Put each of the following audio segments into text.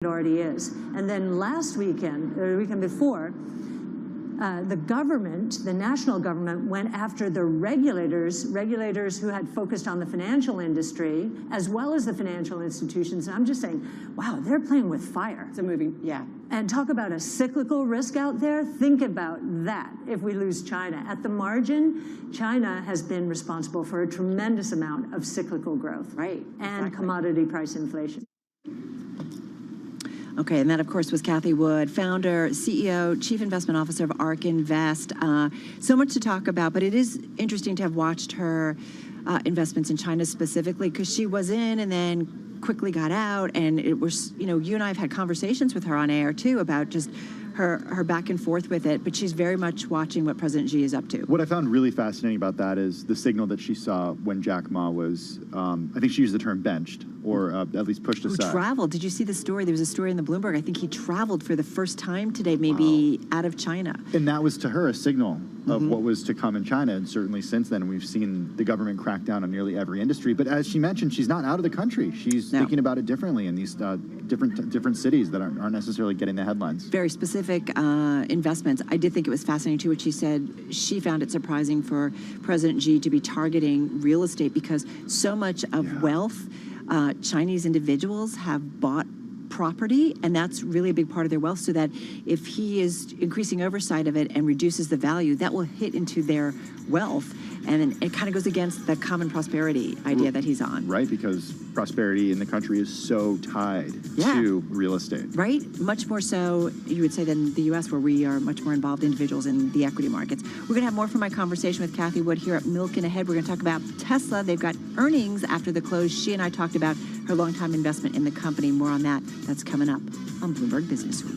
it already is. And then last weekend, or the weekend before, the government, the national government, went after the regulators who had focused on the financial industry, as well as the financial institutions. And I'm just saying, wow, they're playing with fire. It's a moving, yeah. And talk about a cyclical risk out there. Think about that if we lose China. At the margin, China has been responsible for a tremendous amount of cyclical growth. Right. And exactly. commodity price inflation. Okay, and that, of course, was Cathie Wood, founder, CEO, Chief Investment Officer of ARK Invest. So much to talk about, but it is interesting to have watched her investments in China specifically, because she was in and then quickly got out, and it was, you know, you and I have had conversations with her on air, too, about just her back and forth with it, but she's very much watching what President Xi is up to. What I found really fascinating about that is the signal that she saw when Jack Ma was, I think she used the term benched, or at least pushed aside. Who traveled? Did you see the story? There was a story in the Bloomberg. I think he traveled for the first time today, maybe out of China. And that was to her a signal of what was to come in China. And certainly since then, we've seen the government crack down on nearly every industry. But as she mentioned, she's not out of the country. She's thinking about it differently in these different cities that aren't necessarily getting the headlines. Very specific investments. I did think it was fascinating, too, what she said. She found it surprising for President Xi to be targeting real estate because so much of wealth, Chinese individuals have bought property, and that's really a big part of their wealth, so that if he is increasing oversight of it and reduces the value, that will hit into their wealth. And it kind of goes against the common prosperity idea that he's on. Right, because prosperity in the country is so tied to real estate. Right, much more so, you would say, than the U.S., where we are much more involved individuals in the equity markets. We're going to have more from my conversation with Cathie Wood here at Milken Ahead. We're going to talk about Tesla. They've got earnings after the close. She and I talked about her longtime investment in the company. More on that. That's coming up on Bloomberg Business Week.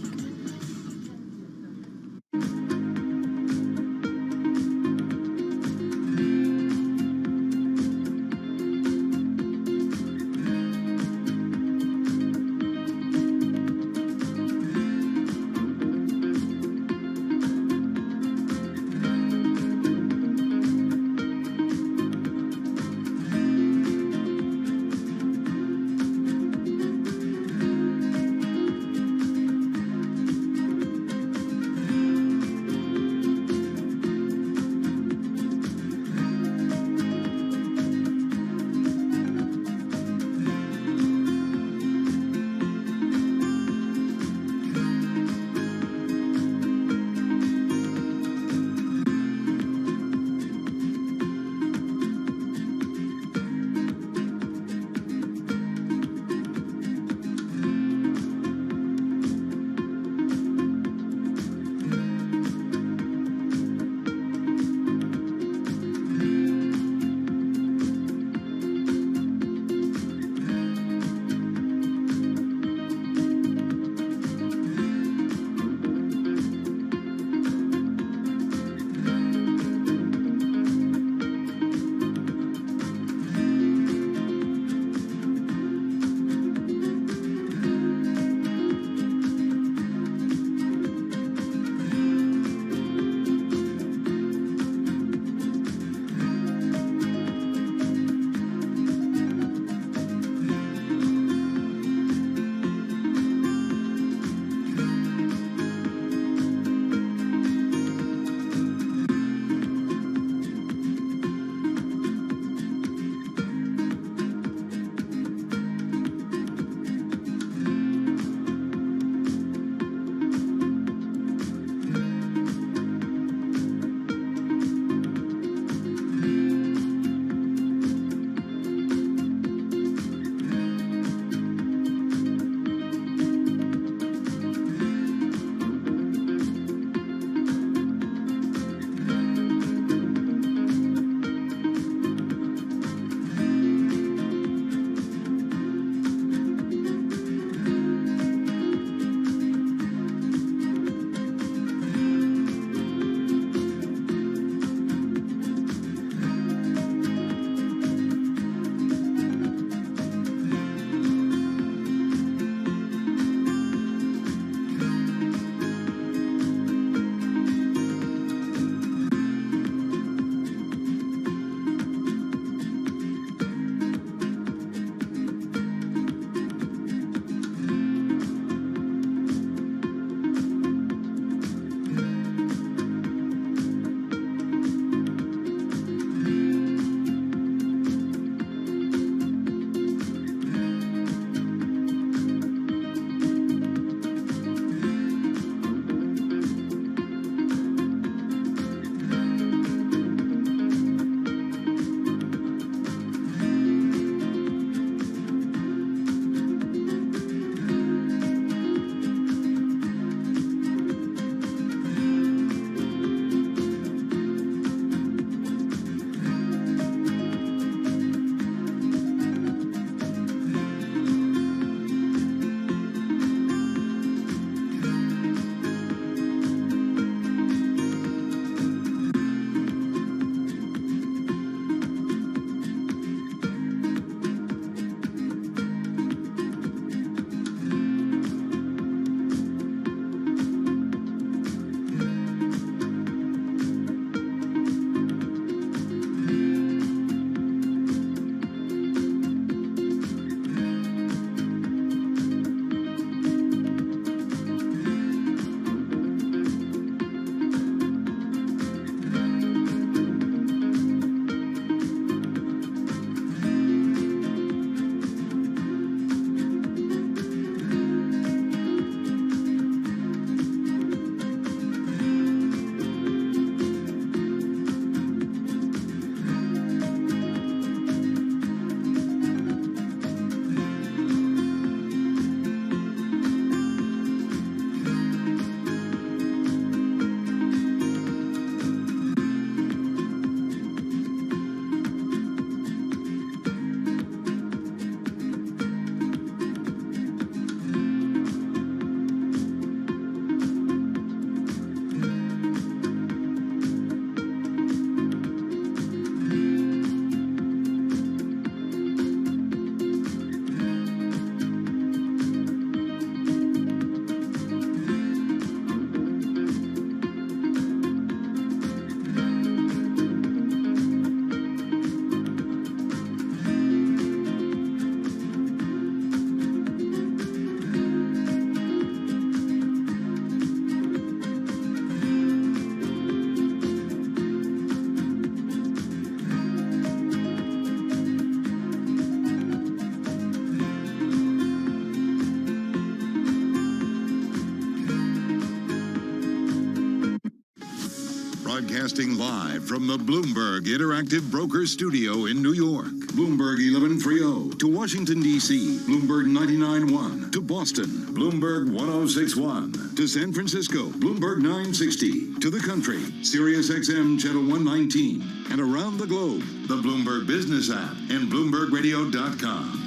Broadcasting live from the Bloomberg Interactive Broker Studio in New York. Bloomberg 1130 to Washington, D.C. Bloomberg 99.1 to Boston. Bloomberg 106.1 to San Francisco. Bloomberg 960 to the country. Sirius XM Channel 119. And around the globe, the Bloomberg Business app and BloombergRadio.com.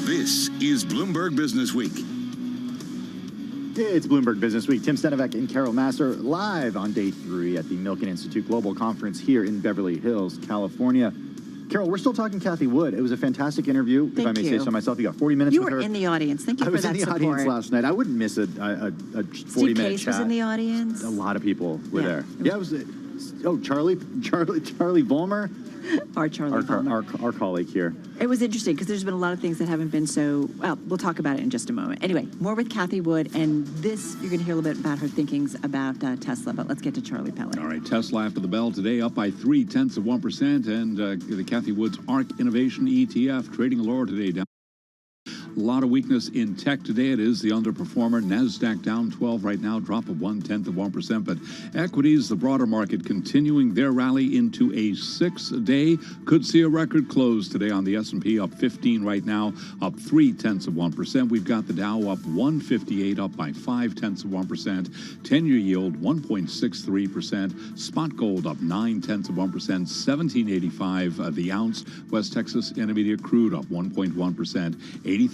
This is Bloomberg Business Week. It's Bloomberg Business Week. Tim Stenovec and Carol Massar live on day 3 at the Milken Institute Global Conference here in Beverly Hills, California. Carol, we're still talking Kathy Wood. It was a fantastic interview, if I may say so myself. You got 40 minutes with her. You were in the audience. Thank you for that support. I was in the audience last night. I wouldn't miss a 40-minute chat. Steve Case was in the audience. A lot of people were there. Yeah, it was. Charlie Vollmer. Our Charlie Vollmer. Our colleague here. It was interesting because there's been a lot of things that haven't been so, well, we'll talk about it in just a moment. Anyway, more with Kathy Wood, and this, you're going to hear a little bit about her thinkings about Tesla, but let's get to Charlie Pellet. All right, Tesla after the bell today up by 0.3%, and the Kathy Wood's ARC Innovation ETF trading lower today, down. A lot of weakness in tech today. It is the underperformer. NASDAQ down 12 right now, drop of 0.1%. But equities, the broader market, continuing their rally into a 6-day. Could see a record close today on the S&P, up 15 right now, up 0.3%. We've got the Dow up 158, up by 0.5%. 10-year yield 1.63%. Spot gold up 0.9%. 17.85 the ounce. West Texas Intermediate crude up 1.1%.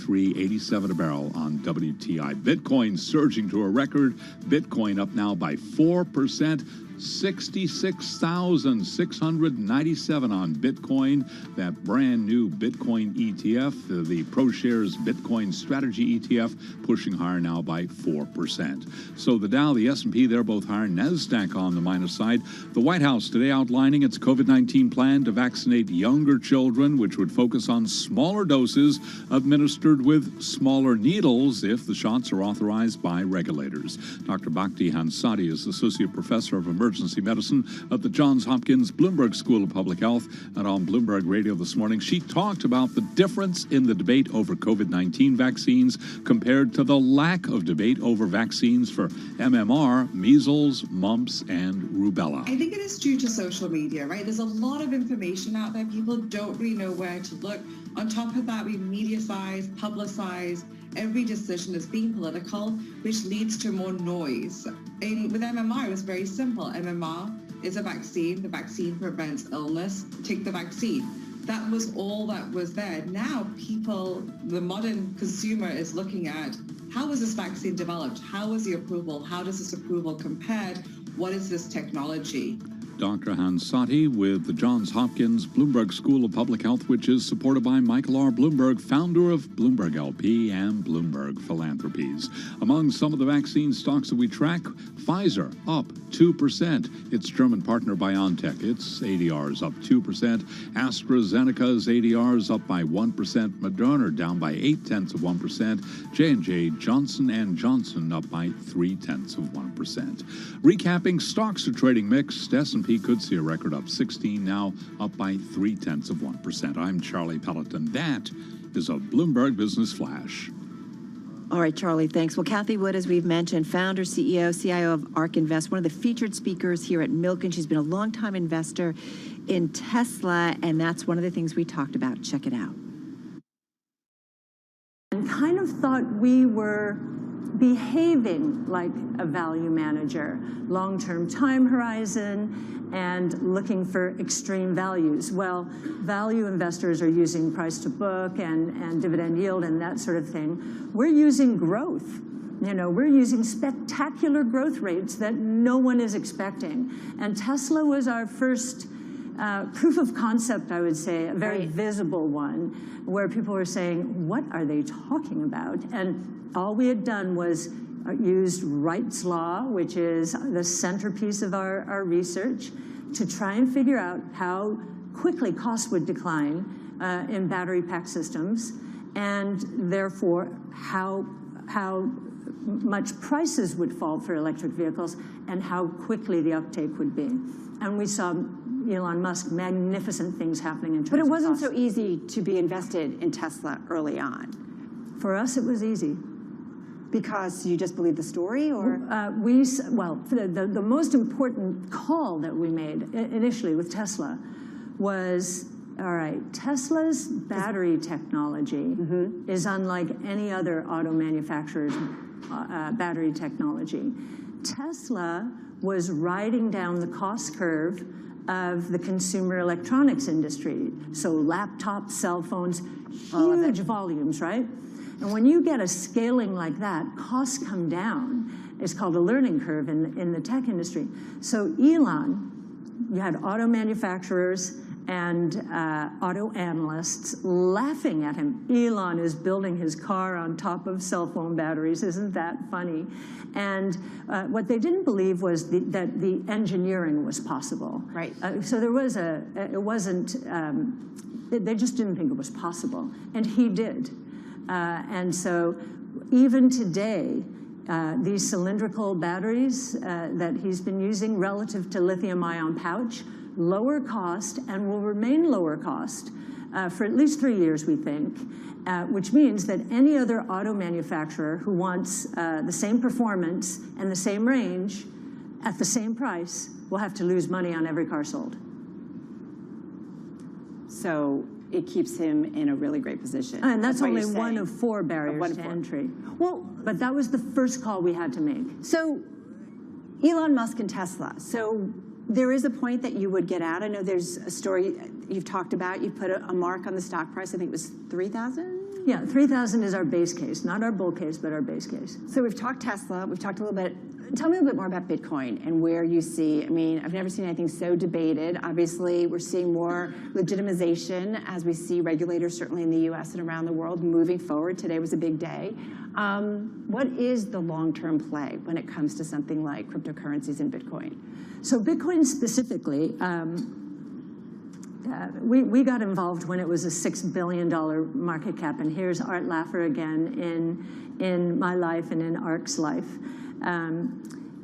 83.87 a barrel on WTI. Bitcoin surging to a record. Bitcoin up now by 4%. 66,697 on Bitcoin. That brand new Bitcoin ETF, the ProShares Bitcoin Strategy ETF, pushing higher now by 4%. So the Dow, the S&P, they're both higher. NASDAQ on the minus side. The White House today outlining its COVID-19 plan to vaccinate younger children, which would focus on smaller doses administered with smaller needles if the shots are authorized by regulators. Dr. Bhakti Hansati is Associate Professor of Emergency Medicine at the Johns Hopkins Bloomberg School of Public Health, and on Bloomberg Radio this morning, she talked about the difference in the debate over COVID-19 vaccines compared to the lack of debate over vaccines for MMR, measles, mumps, and rubella. I think it is due to social media, right? There's a lot of information out there. People don't really know where to look. On top of that, we media-size, publicize every decision as being political, which leads to more noise. With MMR, it was very simple. MMR is a vaccine. The vaccine prevents illness. Take the vaccine. That was all that was there. Now people, the modern consumer is looking at, how was this vaccine developed? How was the approval? How does this approval compared? What is this technology? Dr. Hansati with the Johns Hopkins Bloomberg School of Public Health, which is supported by Michael R. Bloomberg, founder of Bloomberg LP and Bloomberg Philanthropies. Among some of the vaccine stocks that we track, Pfizer up 2%. Its German partner BioNTech, its ADRs up 2%. AstraZeneca's ADRs up by 1%. Moderna down by 0.8%. J&J Johnson & Johnson up by 0.3%. Recapping, stocks are trading mixed. S&P could see a record up 16, now up by 0.3%. I'm Charlie Pelleton. That is a Bloomberg Business Flash. All right, Charlie, thanks. Well, Kathy Wood, as we've mentioned, founder, CEO, CIO of ARK Invest, one of the featured speakers here at Milken. She's been a longtime investor in Tesla, and that's one of the things we talked about. Check it out. And kind of thought we were behaving like a value manager, long-term time horizon, and looking for extreme values. Well, value investors are using price to book and dividend yield and that sort of thing. We're using growth. You know, we're using spectacular growth rates that no one is expecting. And Tesla was our first proof of concept, I would say, a very visible one, where people were saying, what are they talking about? And all we had done was used Wright's Law, which is the centerpiece of our research, to try and figure out how quickly costs would decline in battery pack systems, and therefore how much prices would fall for electric vehicles and how quickly the uptake would be. And we saw Elon Musk, magnificent things happening in terms of But it wasn't cost. so easy to be invested in Tesla early on. For us, it was easy. Because you just believe the story, or? The most important call that we made initially with Tesla was, all right, Tesla's battery technology is unlike any other auto manufacturer's battery technology. Tesla was riding down the cost curve of the consumer electronics industry. So laptops, cell phones, huge volumes, right? And when you get a scaling like that, costs come down. It's called a learning curve in the tech industry. So Elon, you had auto manufacturers and auto analysts laughing at him. Elon is building his car on top of cell phone batteries. Isn't that funny? And what they didn't believe was that the engineering was possible. Right. So there was it wasn't, they just didn't think it was possible. And he did. And so even today, these cylindrical batteries that he's been using relative to lithium-ion pouch, lower cost and will remain lower cost for at least 3 years, we think, which means that any other auto manufacturer who wants the same performance and the same range at the same price will have to lose money on every car sold. So it keeps him in a really great position. And that's only one of 4 barriers to entry. Well, but that was the first call we had to make. So Elon Musk and Tesla. So there is a point that you would get out. I know there's a story you've talked about. You put a mark on the stock price. I think it was 3,000? Yeah, 3,000 is our base case, not our bull case, but our base case. So we've talked Tesla. We've talked a little bit. Tell me a little bit more about Bitcoin and where you see, I mean, I've never seen anything so debated. Obviously, we're seeing more legitimization as we see regulators, certainly in the US and around the world, moving forward. Today was a big day. What is the long-term play when it comes to something like cryptocurrencies and Bitcoin? So Bitcoin specifically, we got involved when it was a $6 billion market cap, and here's Art Laffer again in my life and in ARC's life.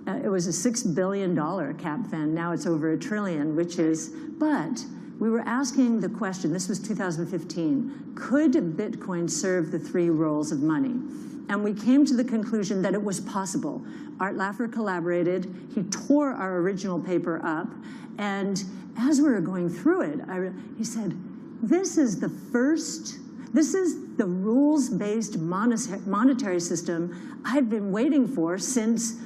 It was a $6 billion cap then. Now it's over $1 trillion, which is, but we were asking the question, this was 2015, could Bitcoin serve the 3 roles of money? And we came to the conclusion that it was possible. Art Laffer collaborated. He tore our original paper up. And as we were going through it, he said, this is the rules-based monetary system I've been waiting for since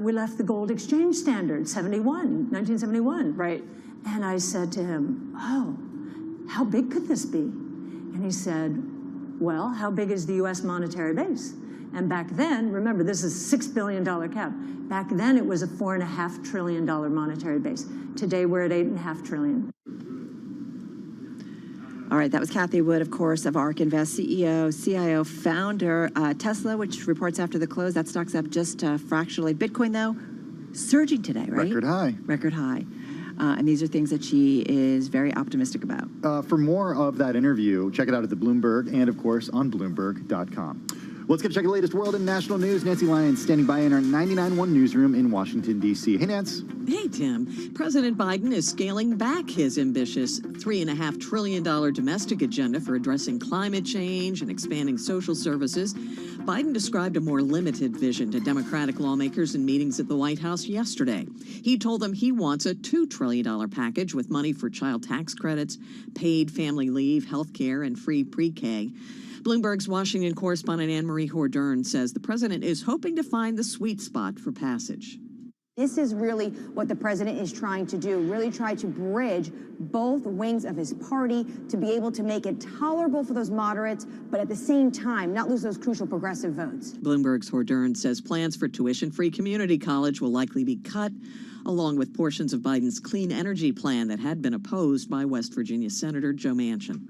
we left the gold exchange standard, 1971. Right. And I said to him, oh, how big could this be? And he said, well, how big is the US monetary base? And back then, remember, this is a $6 billion cap. Back then, it was a $4.5 trillion monetary base. Today, we're at $8.5 trillion. All right, that was Kathy Wood, of course, of ARK Invest, CEO, CIO, founder. Tesla, which reports after the close, that stock's up just fractionally. Bitcoin, though, surging today, right? Record high. Record high. And these are things that she is very optimistic about. For more of that interview, check it out at the Bloomberg and, of course, on Bloomberg.com. Let's get to check the latest world and national news. Nancy Lyons standing by in our 99.1 newsroom in Washington, D.C. Hey, Nance. Hey, Tim. President Biden is scaling back his ambitious $3.5 trillion domestic agenda for addressing climate change and expanding social services. Biden described a more limited vision to Democratic lawmakers in meetings at the White House yesterday. He told them he wants a $2 trillion package with money for child tax credits, paid family leave, health care, and free pre-K. Bloomberg's Washington correspondent Anne-Marie Hordern says the president is hoping to find the sweet spot for passage. This is really what the president is trying to do, really try to bridge both wings of his party to be able to make it tolerable for those moderates, but at the same time, not lose those crucial progressive votes. Bloomberg's Hordern says plans for tuition-free community college will likely be cut, along with portions of Biden's clean energy plan that had been opposed by West Virginia Senator Joe Manchin.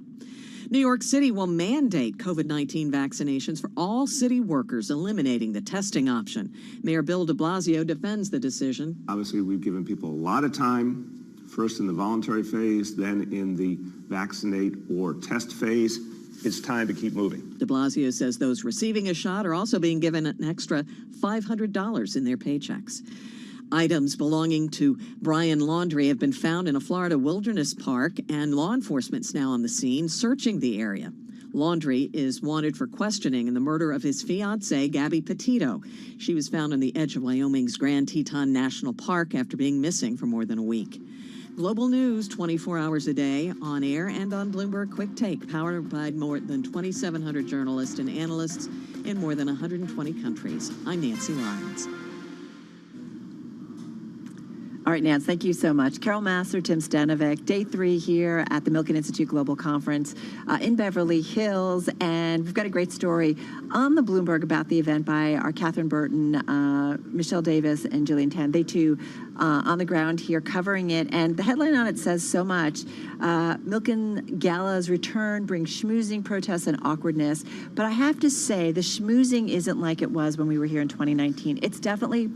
New York City will mandate COVID-19 vaccinations for all city workers, eliminating the testing option. Mayor Bill de Blasio defends the decision. Obviously, we've given people a lot of time, first in the voluntary phase, then in the vaccinate or test phase. It's time to keep moving. De Blasio says those receiving a shot are also being given an extra $500 in their paychecks. Items belonging to Brian Laundrie have been found in a Florida wilderness park, and law enforcement's now on the scene searching the area. Laundrie is wanted for questioning in the murder of his fiancée, Gabby Petito. She was found on the edge of Wyoming's Grand Teton National Park after being missing for more than a week. Global news 24 hours a day, on air and on Bloomberg Quick Take, powered by more than 2,700 journalists and analysts in more than 120 countries. I'm Nancy Lyons. All right, Nance, thank you so much. Carol Massar, Tim Stanovic, day 3 here at the Milken Institute Global Conference in Beverly Hills. And we've got a great story on the Bloomberg about the event by our Catherine Burton, Michelle Davis, and Jillian Tan. They too on the ground here covering it. And the headline on it says so much. Milken Gala's return brings schmoozing, protests, and awkwardness. But I have to say, the schmoozing isn't like it was when we were here in 2019. It's definitely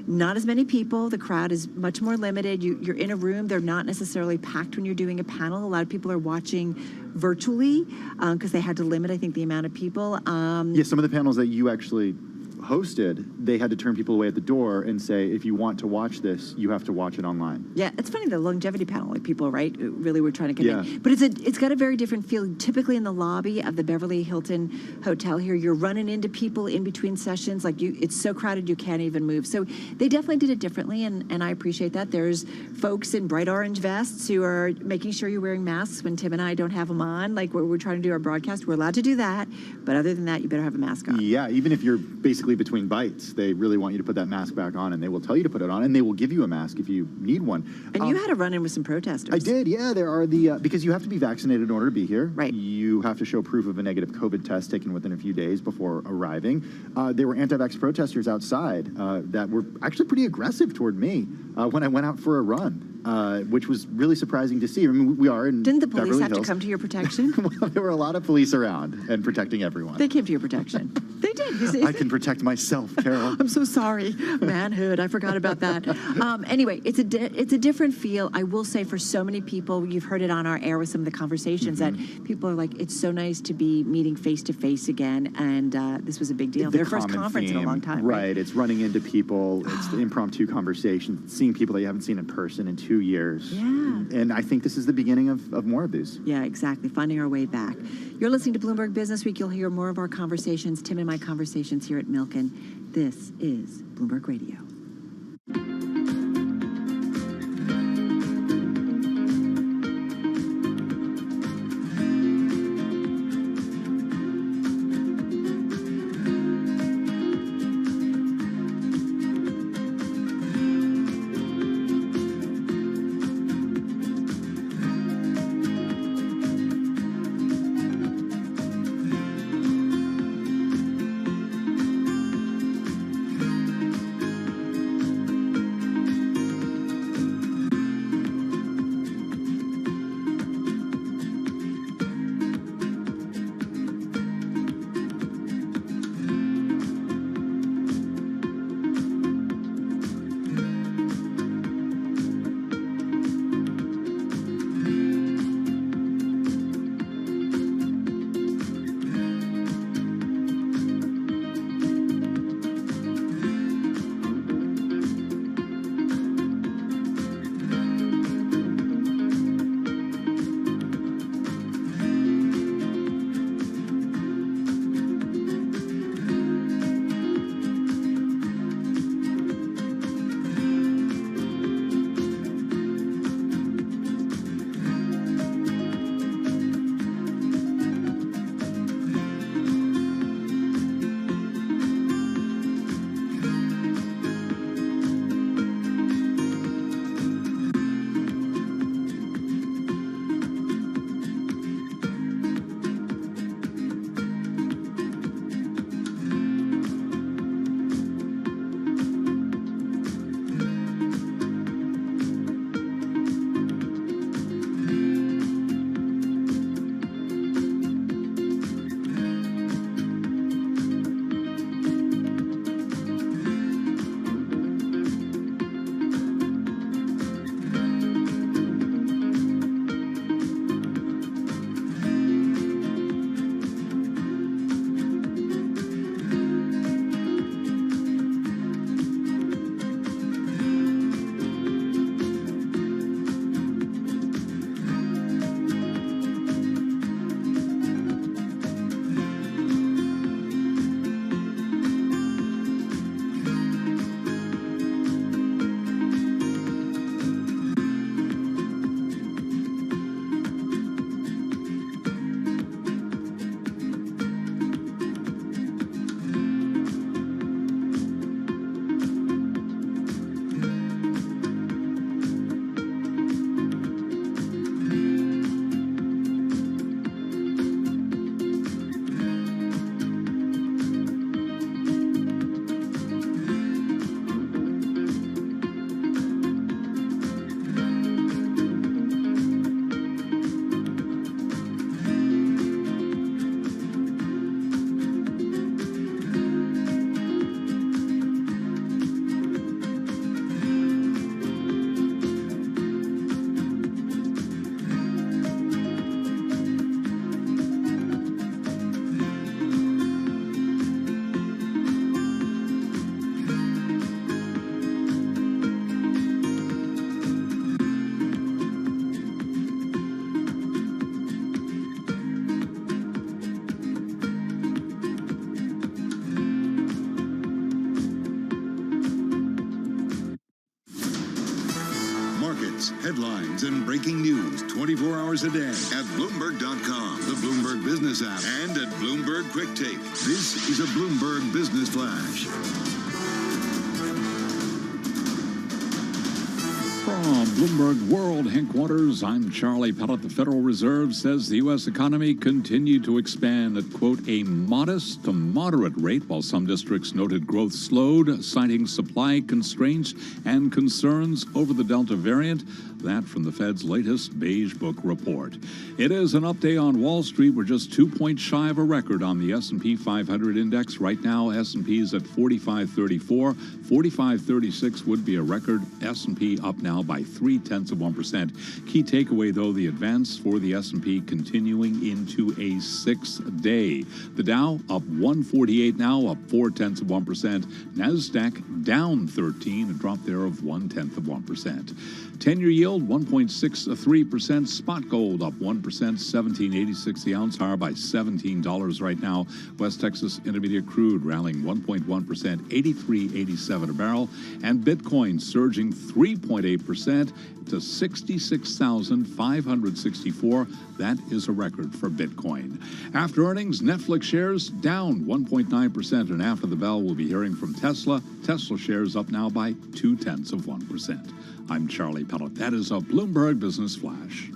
not as many people. The crowd is much more limited. You're in a room. They're not necessarily packed when you're doing a panel. A lot of people are watching virtually because they had to limit, I think, the amount of people. Yeah, some of the panels that you actually hosted, they had to turn people away at the door and say, if you want to watch this, you have to watch it online. Yeah, it's funny, the longevity panel, like people, right, really were trying to connect. Yeah. But it's got a very different feel. Typically in the lobby of the Beverly Hilton Hotel here, you're running into people in between sessions. Like it's so crowded you can't even move. So they definitely did it differently, and I appreciate that. There's folks in bright orange vests who are making sure you're wearing masks when Tim and I don't have them on. Like we're trying to do our broadcast, we're allowed to do that. But other than that, you better have a mask on. Yeah, even if you're basically between bites, they really want you to put that mask back on, and they will tell you to put it on, and they will give you a mask if you need one. And you had a run-in with some protesters. I did, yeah. There are because you have to be vaccinated in order to be here. Right. You have to show proof of a negative COVID test taken within a few days before arriving. There were anti-vax protesters outside that were actually pretty aggressive toward me when I went out for a run, which was really surprising to see. I mean, we are in Didn't the police Beverly have to Hills. come to your protection? Well, there were a lot of police around and protecting everyone. They came to your protection. They did. I can protect myself, Carol. I'm so sorry. Manhood. I forgot about that. Anyway, it's a different feel. I will say for so many people, you've heard it on our air with some of the conversations that people are like, it's so nice to be meeting face to face again. And this was a big deal. The Their first common conference in a theme, long time. Right. It's running into people. It's the impromptu conversation, seeing people that you haven't seen in person in 2 years. Yeah. And I think this is the beginning of more of these. Yeah, exactly. Finding our way back. You're listening to Bloomberg Business Week. You'll hear more of our conversations, Tim and my conversations here at Milken. This is Bloomberg Radio. updates, headlines, and breaking news 24 hours a day at Bloomberg.com, the Bloomberg Business app, and at Bloomberg Quick Take. This is a Bloomberg Business Flash. From Bloomberg World Headquarters, I'm Charlie Pellet. The Federal Reserve says the U.S. economy continued to expand at, quote, a modest to moderate rate, while some districts noted growth slowed, citing supply constraints and concerns over the Delta variant. That from the Fed's latest Beige Book report. It is an update on Wall Street. We're just 2 points shy of a record on the S&P 500 index. Right now, S&P is at 4534. 4536 would be a record. S&P up now by 0.3%. Key takeaway, though, the advance for the S&P continuing into a sixth day. The Dow up 148 now, up 0.4%. NASDAQ down 13, a drop there of 0.1%. 10-year yield 1.63%. Spot gold up 1%, $17.86 the ounce, higher by $17 right now. West Texas Intermediate crude rallying 1.1%, $83.87 a barrel, and Bitcoin surging 3.8% to 66,564. That is a record for Bitcoin. After earnings, Netflix shares down 1.9%, and after the bell, we'll be hearing from Tesla. Tesla shares up now by 0.2%. I'm Charlie Pellet. That is a Bloomberg Business Flash.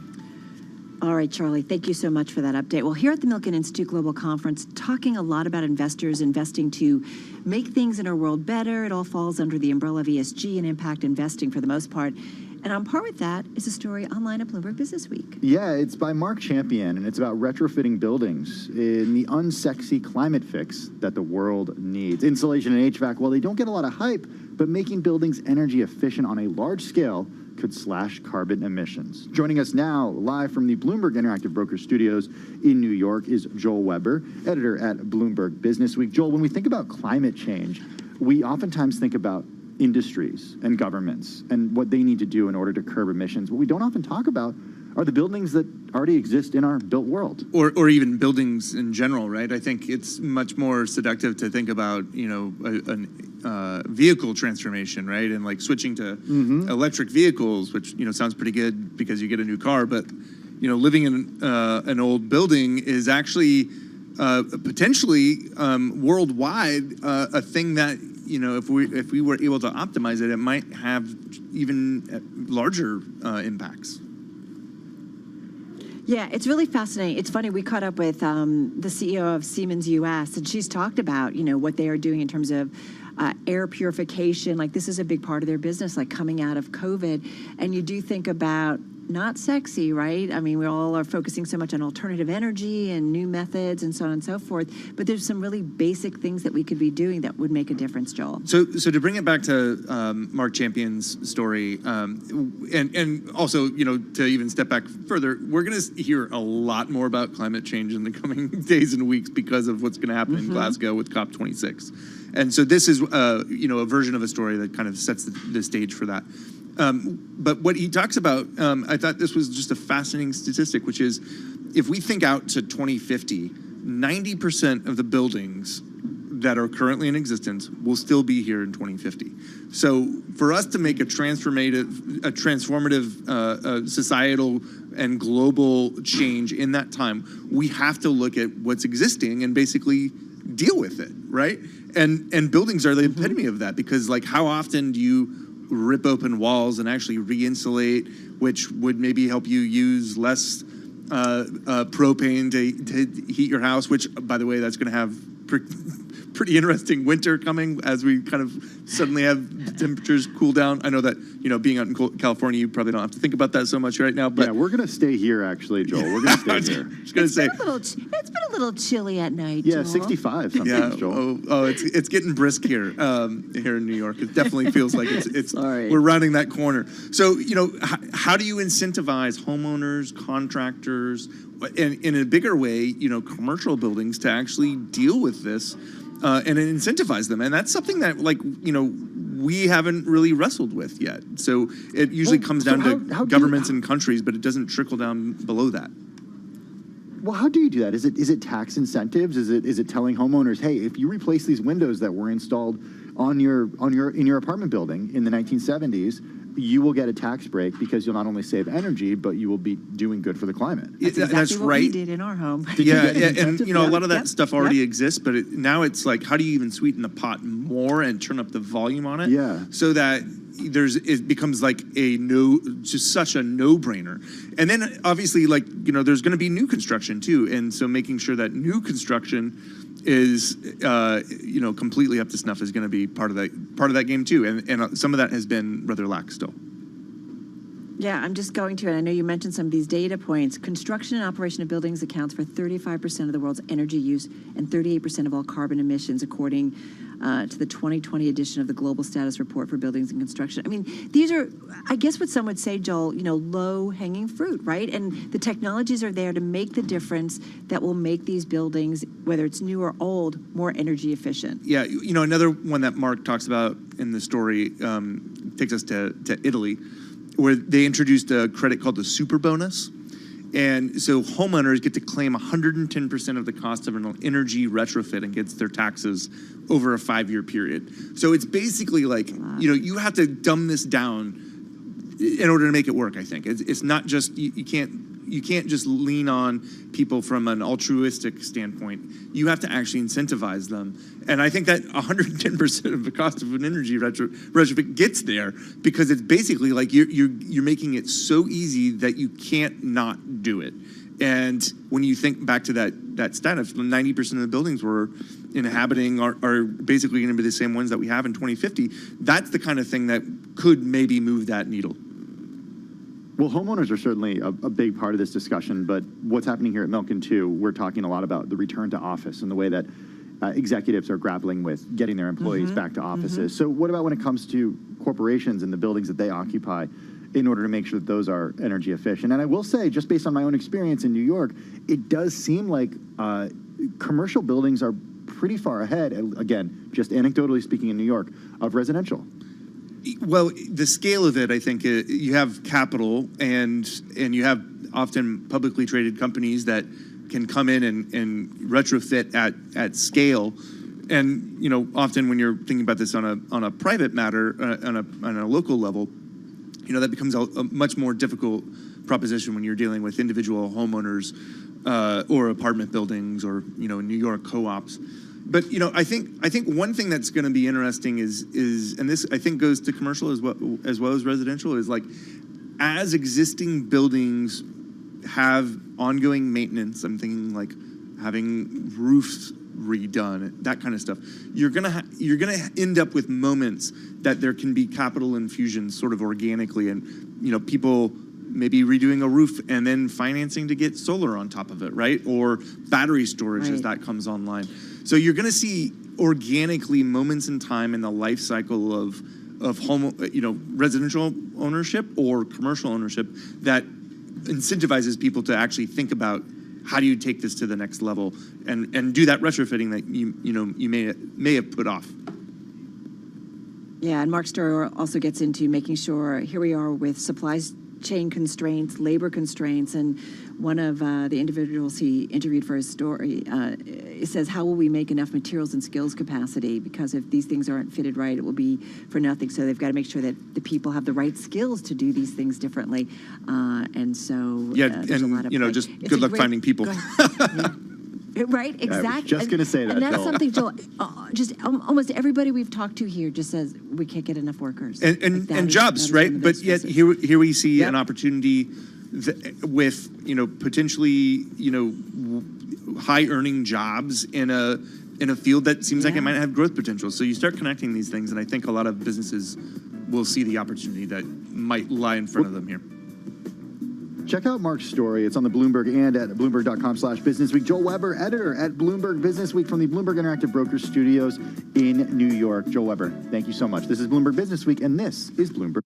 All right, Charlie, thank you so much for that update. Well, here at the Milken Institute Global Conference, talking a lot about investors investing to make things in our world better. It all falls under the umbrella of ESG and impact investing for the most part. And on par with that is a story online at Bloomberg Business Week. Yeah, it's by Mark Champion, and it's about retrofitting buildings in the unsexy climate fix that the world needs. Insulation and HVAC, well, they don't get a lot of hype, but making buildings energy efficient on a large scale could slash carbon emissions. Joining us now, live from the Bloomberg Interactive Broker Studios in New York, is Joel Weber, editor at Bloomberg Business Week. Joel, when we think about climate change, we oftentimes think about industries and governments and what they need to do in order to curb emissions. What we don't often talk about are the buildings that already exist in our built world. Or even buildings in general, right? I think it's much more seductive to think about, a vehicle transformation, right? And like switching to electric vehicles, which, sounds pretty good because you get a new car. But, living in an old building is actually potentially worldwide a thing that, if we were able to optimize it, it might have even larger impacts. Yeah, it's really fascinating. It's funny, we caught up with the CEO of Siemens US, and she's talked about, what they are doing in terms of air purification. Like, this is a big part of their business, like coming out of COVID. And you do think about not sexy, right? I mean, we all are focusing so much on alternative energy and new methods and so on and so forth. But there's some really basic things that we could be doing that would make a difference, Joel. So to bring it back to Mark Champion's story, and also, to even step back further, we're going to hear a lot more about climate change in the coming days and weeks because of what's going to happen in Glasgow with COP26. And so this is, a version of a story that kind of sets the stage for that. But what he talks about, I thought this was just a fascinating statistic, which is if we think out to 2050, 90% of the buildings that are currently in existence will still be here in 2050. So for us to make a transformative societal and global change in that time, we have to look at what's existing and basically deal with it, right? And buildings are the epitome of that, because like how often do you rip open walls and actually re-insulate, which would maybe help you use less propane to heat your house, which, by the way, that's going to have pretty interesting winter coming as we kind of suddenly have temperatures cool down. I know that, being out in California, you probably don't have to think about that so much right now. But yeah, we're going to stay here, actually, Joel. We're going to stay here. Just gonna say, it's been a little chilly at night, yeah, Joel. 65 sometimes, Joel. It's getting brisk here in New York. It definitely feels like it's Sorry. We're rounding that corner. So, how do you incentivize homeowners, contractors, and in a bigger way, commercial buildings to actually deal with this and incentivize them? And that's something that, we haven't really wrestled with yet. So it usually comes down to governments and countries, but it doesn't trickle down below that. Well, how do you do that? Is it tax incentives? Is it telling homeowners, hey, if you replace these windows that were installed in your apartment building in the 1970s, you will get a tax break because you'll not only save energy, but you will be doing good for the climate. That's exactly That's what right. we did in our home. Yeah, and a lot of that Yep. stuff already exists, but now it's like, how do you even sweeten the pot more and turn up the volume on it? Yeah. So that it becomes like just such a no-brainer. And then obviously, like, there's going to be new construction too, and so making sure that new construction is completely up to snuff is going to be part of that game too, and some of that has been rather lax still. Yeah, I'm just going to, and I know you mentioned some of these data points. Construction and operation of buildings accounts for 35% of the world's energy use and 38% of all carbon emissions, according to the 2020 edition of the Global Status Report for Buildings and Construction. I mean, these are, I guess what some would say, Joel, low-hanging fruit, right? And the technologies are there to make the difference that will make these buildings, whether it's new or old, more energy efficient. Yeah, another one that Mark talks about in the story takes us to Italy, where they introduced a credit called the super bonus. And so homeowners get to claim 110% of the cost of an energy retrofit against their taxes over a 5-year period. So it's basically like, you have to dumb this down in order to make it work, I think. It's not just, you can't just lean on people from an altruistic standpoint. You have to actually incentivize them. And I think that 110% of the cost of an energy retrofit gets there because it's basically like you're making it so easy that you can't not do it. And when you think back to that stat of 90% of the buildings we're inhabiting are basically going to be the same ones that we have in 2050, that's the kind of thing that could maybe move that needle. Well, homeowners are certainly a big part of this discussion, but what's happening here at Milken too, we're talking a lot about the return to office and the way that executives are grappling with getting their employees back to offices. So what about when it comes to corporations and the buildings that they occupy in order to make sure that those are energy efficient? And I will say, just based on my own experience in New York, it does seem like commercial buildings are pretty far ahead, again, just anecdotally speaking in New York, of residential. Well, the scale of it, I think, you have capital and you have often publicly traded companies that can come in and retrofit at scale. And, often when you're thinking about this on a private matter, on a local level, that becomes a much more difficult proposition when you're dealing with individual homeowners or apartment buildings or, New York co-ops. But I think one thing that's going to be interesting is and this I think goes to commercial as well as residential, is like, as existing buildings have ongoing maintenance, I'm thinking like having roofs redone, that kind of stuff. You're gonna end up with moments that there can be capital infusions sort of organically, and people maybe redoing a roof and then financing to get solar on top of it, right? Or battery storage as that comes online. So you're going to see organically moments in time in the life cycle of home, residential ownership or commercial ownership that incentivizes people to actually think about how do you take this to the next level and do that retrofitting that you may have put off. Yeah, and Mark's story also gets into making sure, here we are with supplies chain constraints, labor constraints, and one of the individuals he interviewed for his story it says, how will we make enough materials and skills capacity? Because if these things aren't fitted right, it will be for nothing. So they've got to make sure that the people have the right skills to do these things differently. And so there's a lot of just good luck finding people. Right, exactly. I was just going to say that, and that's Joel. something, Joel. Just almost everybody we've talked to here just says we can't get enough workers and jobs, right? But yet here we see an opportunity with potentially high earning jobs in a field that seems like it might have growth potential. So you start connecting these things, and I think a lot of businesses will see the opportunity that might lie in front of them here. Check out Mark's story. It's on the Bloomberg and at Bloomberg.com/businessweek. Joel Weber, editor at Bloomberg Businessweek from the Bloomberg Interactive Brokers Studios in New York. Joel Weber, thank you so much. This is Bloomberg Businessweek, and this is Bloomberg.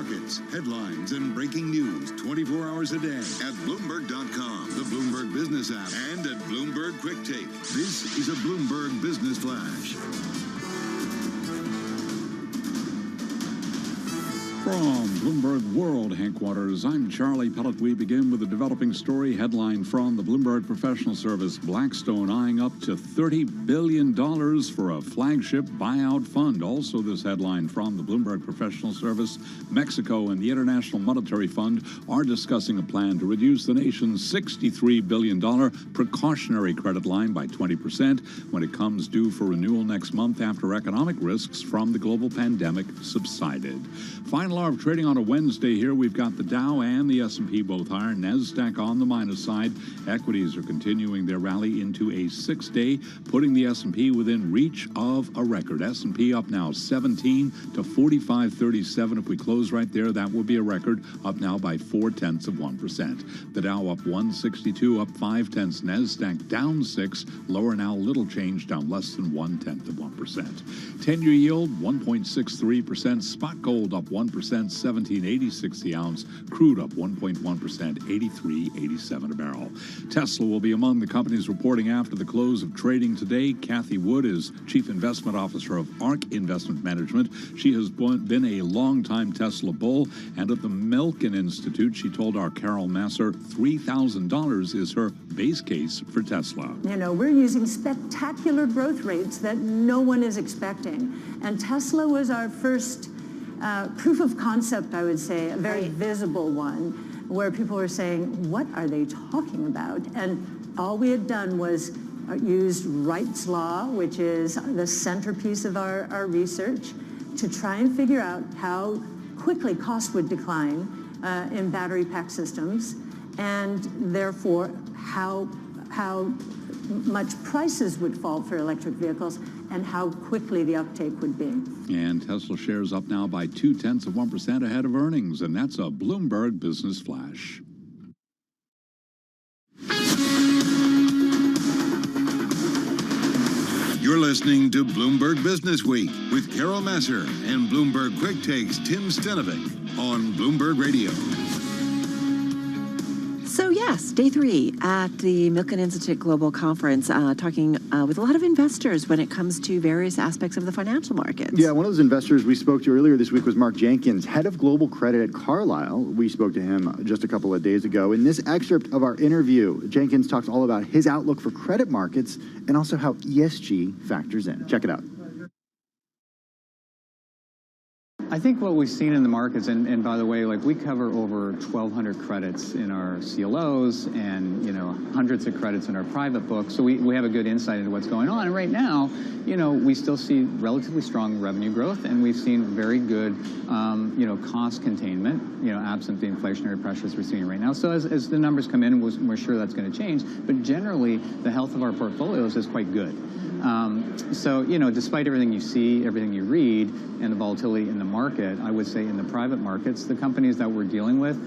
markets, headlines, and breaking news 24 hours a day at Bloomberg.com, the Bloomberg Business app, and at Bloomberg Quick Take. This is a Bloomberg Business Flash. From Bloomberg World Headquarters, I'm Charlie Pellet. We begin with a developing story headline from the Bloomberg Professional Service. Blackstone eyeing up to $30 billion for a flagship buyout fund. Also this headline from the Bloomberg Professional Service. Mexico and the International Monetary Fund are discussing a plan to reduce the nation's $63 billion precautionary credit line by 20% when it comes due for renewal next month after economic risks from the global pandemic subsided. Final hour of trading on a Wednesday here. We've got the Dow and the S&P both higher. NASDAQ on the minus side. Equities are continuing their rally into a 6-day, putting the S&P within reach of a record. S&P up now 17 to 45.37. If we close right there, that will be a record, up now by 0.4%. The Dow up 162, up 0.5. NASDAQ down 6, lower now, little change, down less than 0.1%. 10-year yield 1.63%. Spot gold up 1%, 17.86 the ounce. Crude up 1.1%, 83.87 a barrel. Tesla will be among the companies reporting after the close of trading today. Kathy Wood is Chief Investment Officer of ARK Investment Management. She has been a longtime Tesla bull, and at the Milken Institute, she told our Carol Masser $3,000 is her base case for Tesla. You know, we're using spectacular growth rates that no one is expecting, and Tesla was our first proof of concept, I would say, a very visible one, where people were saying, what are they talking about? And all we had done was used Wright's Law, which is the centerpiece of our research, to try and figure out how quickly cost would decline in battery pack systems, and therefore how much prices would fall for electric vehicles and how quickly the uptake would be. And Tesla shares up now by 0.2% ahead of earnings, and that's a Bloomberg Business Flash. You're listening to Bloomberg Business Week with Carol Masser and Bloomberg Quick Takes Tim Stenovic on Bloomberg Radio. So yes, day 3 at the Milken Institute Global Conference, talking with a lot of investors when it comes to various aspects of the financial markets. Yeah, one of those investors we spoke to earlier this week was Mark Jenkins, head of global credit at Carlyle. We spoke to him just a couple of days ago. In this excerpt of our interview, Jenkins talks all about his outlook for credit markets and also how ESG factors in. Check it out. I think what we've seen in the markets, and by the way, like we cover over 1,200 credits in our CLOs and, hundreds of credits in our private book. So we have a good insight into what's going on. And right now, we still see relatively strong revenue growth, and we've seen very good, cost containment, absent the inflationary pressures we're seeing right now. So as the numbers come in, we're sure that's going to change. But generally, the health of our portfolios is quite good. Despite everything you see, everything you read, and the volatility in the market, I would say in the private markets, the companies that we're dealing with,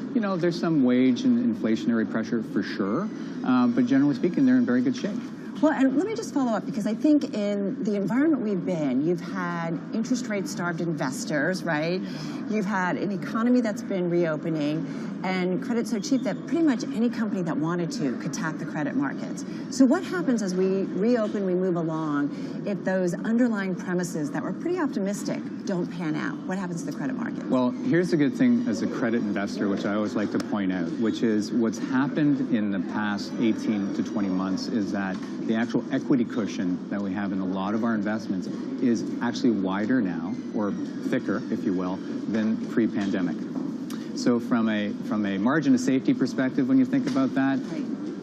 there's some wage and inflationary pressure for sure, but generally speaking, they're in very good shape. Well, and let me just follow up, because I think in the environment we've been, you've had interest rate starved investors, right? You've had an economy that's been reopening and credit so cheap that pretty much any company that wanted to could tap the credit markets. So what happens as we reopen, we move along, if those underlying premises that were pretty optimistic don't pan out? What happens to the credit market? Well, here's a good thing as a credit investor, which I always like to point out, which is what's happened in the past 18 to 20 months is that the actual equity cushion that we have in a lot of our investments is actually wider now, or thicker, if you will, than pre-pandemic. So from a margin of safety perspective, when you think about that,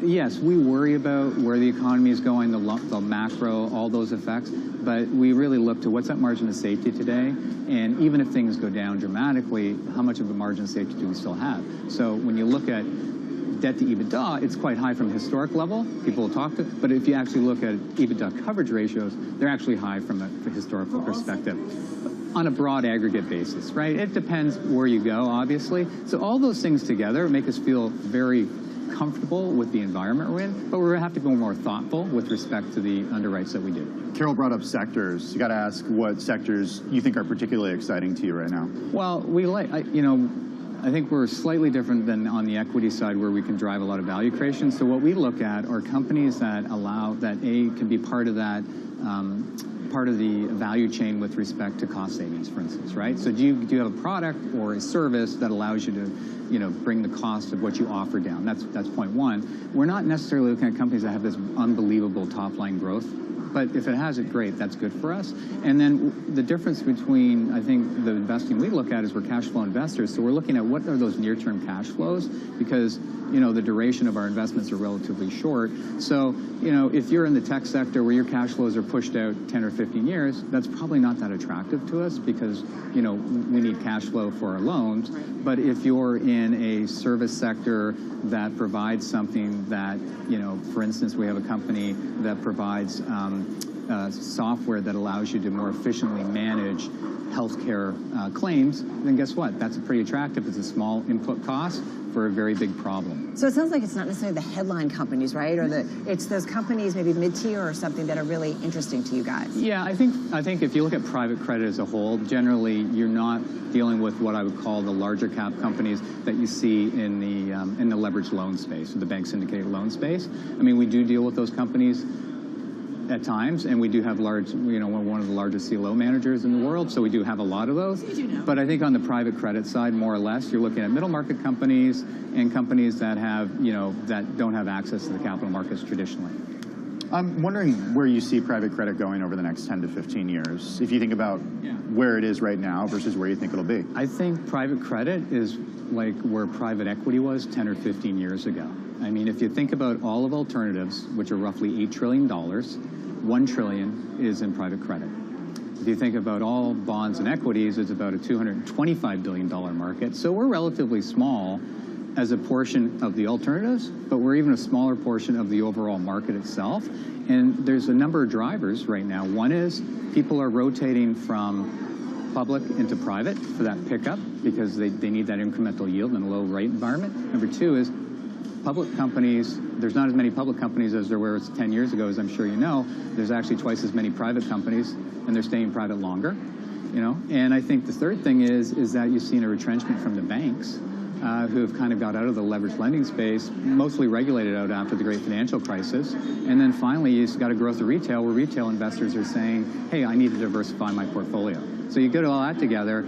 yes, we worry about where the economy is going, the macro, all those effects, but we really look to what's that margin of safety today, and even if things go down dramatically, how much of a margin of safety do we still have? So when you look at debt to EBITDA, it's quite high from a historic level. People will talk to, but if you actually look at EBITDA coverage ratios, they're actually high from a historical perspective. on a broad aggregate basis, right? It depends where you go, obviously. So all those things together make us feel very comfortable with the environment we're in, but we have to be more thoughtful with respect to the underwrites that we do. Carol brought up sectors. You got to ask what sectors you think are particularly exciting to you right now. Well, we like, I think we're slightly different than on the equity side where we can drive a lot of value creation. So what we look at are companies that can be part of that, part of the value chain with respect to cost savings, for instance, right? So do you have a product or a service that allows you to, bring the cost of what you offer down? That's point one. We're not necessarily looking at companies that have this unbelievable top line growth, but if it has it, great, that's good for us. And then the difference between, I think, the investing we look at is we're cash flow investors, so we're looking at what are those near-term cash flows, because the duration of our investments are relatively short. So, if you're in the tech sector where your cash flows are pushed out 10 or 15 years, that's probably not that attractive to us because, we need cash flow for our loans. But if you're in a service sector that provides something that, for instance, we have a company that provides software that allows you to more efficiently manage healthcare claims, then guess what? That's pretty attractive. It's a small input cost for a very big problem. So it sounds like it's not necessarily the headline companies, right? Or it's those companies, maybe mid-tier or something, that are really interesting to you guys. Yeah, I think if you look at private credit as a whole, generally you're not dealing with what I would call the larger cap companies that you see in the leveraged loan space, or the bank syndicated loan space. I mean, we do deal with those companies at times, and we do have we're one of the largest CLO managers in the world, so we do have a lot of those. But I think on the private credit side, more or less, you're looking at middle market companies and companies that have, that don't have access to the capital markets traditionally. I'm wondering where you see private credit going over the next 10 to 15 years, if you think about where it is right now versus where you think it'll be. I think private credit is like where private equity was 10 or 15 years ago. I mean, if you think about all of alternatives, which are roughly $8 trillion, $1 trillion is in private credit. If you think about all bonds and equities, it's about a $225 billion market. So we're relatively small as a portion of the alternatives, but we're even a smaller portion of the overall market itself. And there's a number of drivers right now. One is people are rotating from public into private for that pickup because they need that incremental yield in a low rate environment. Number two is public companies, there's not as many public companies as there were 10 years ago, as I'm sure you know. There's actually twice as many private companies, and they're staying private longer, And I think the third thing is that you've seen a retrenchment from the banks who have kind of got out of the leveraged lending space, mostly regulated out after the great financial crisis. And then finally, you've got a growth of retail where retail investors are saying, hey, I need to diversify my portfolio. So you get all that together.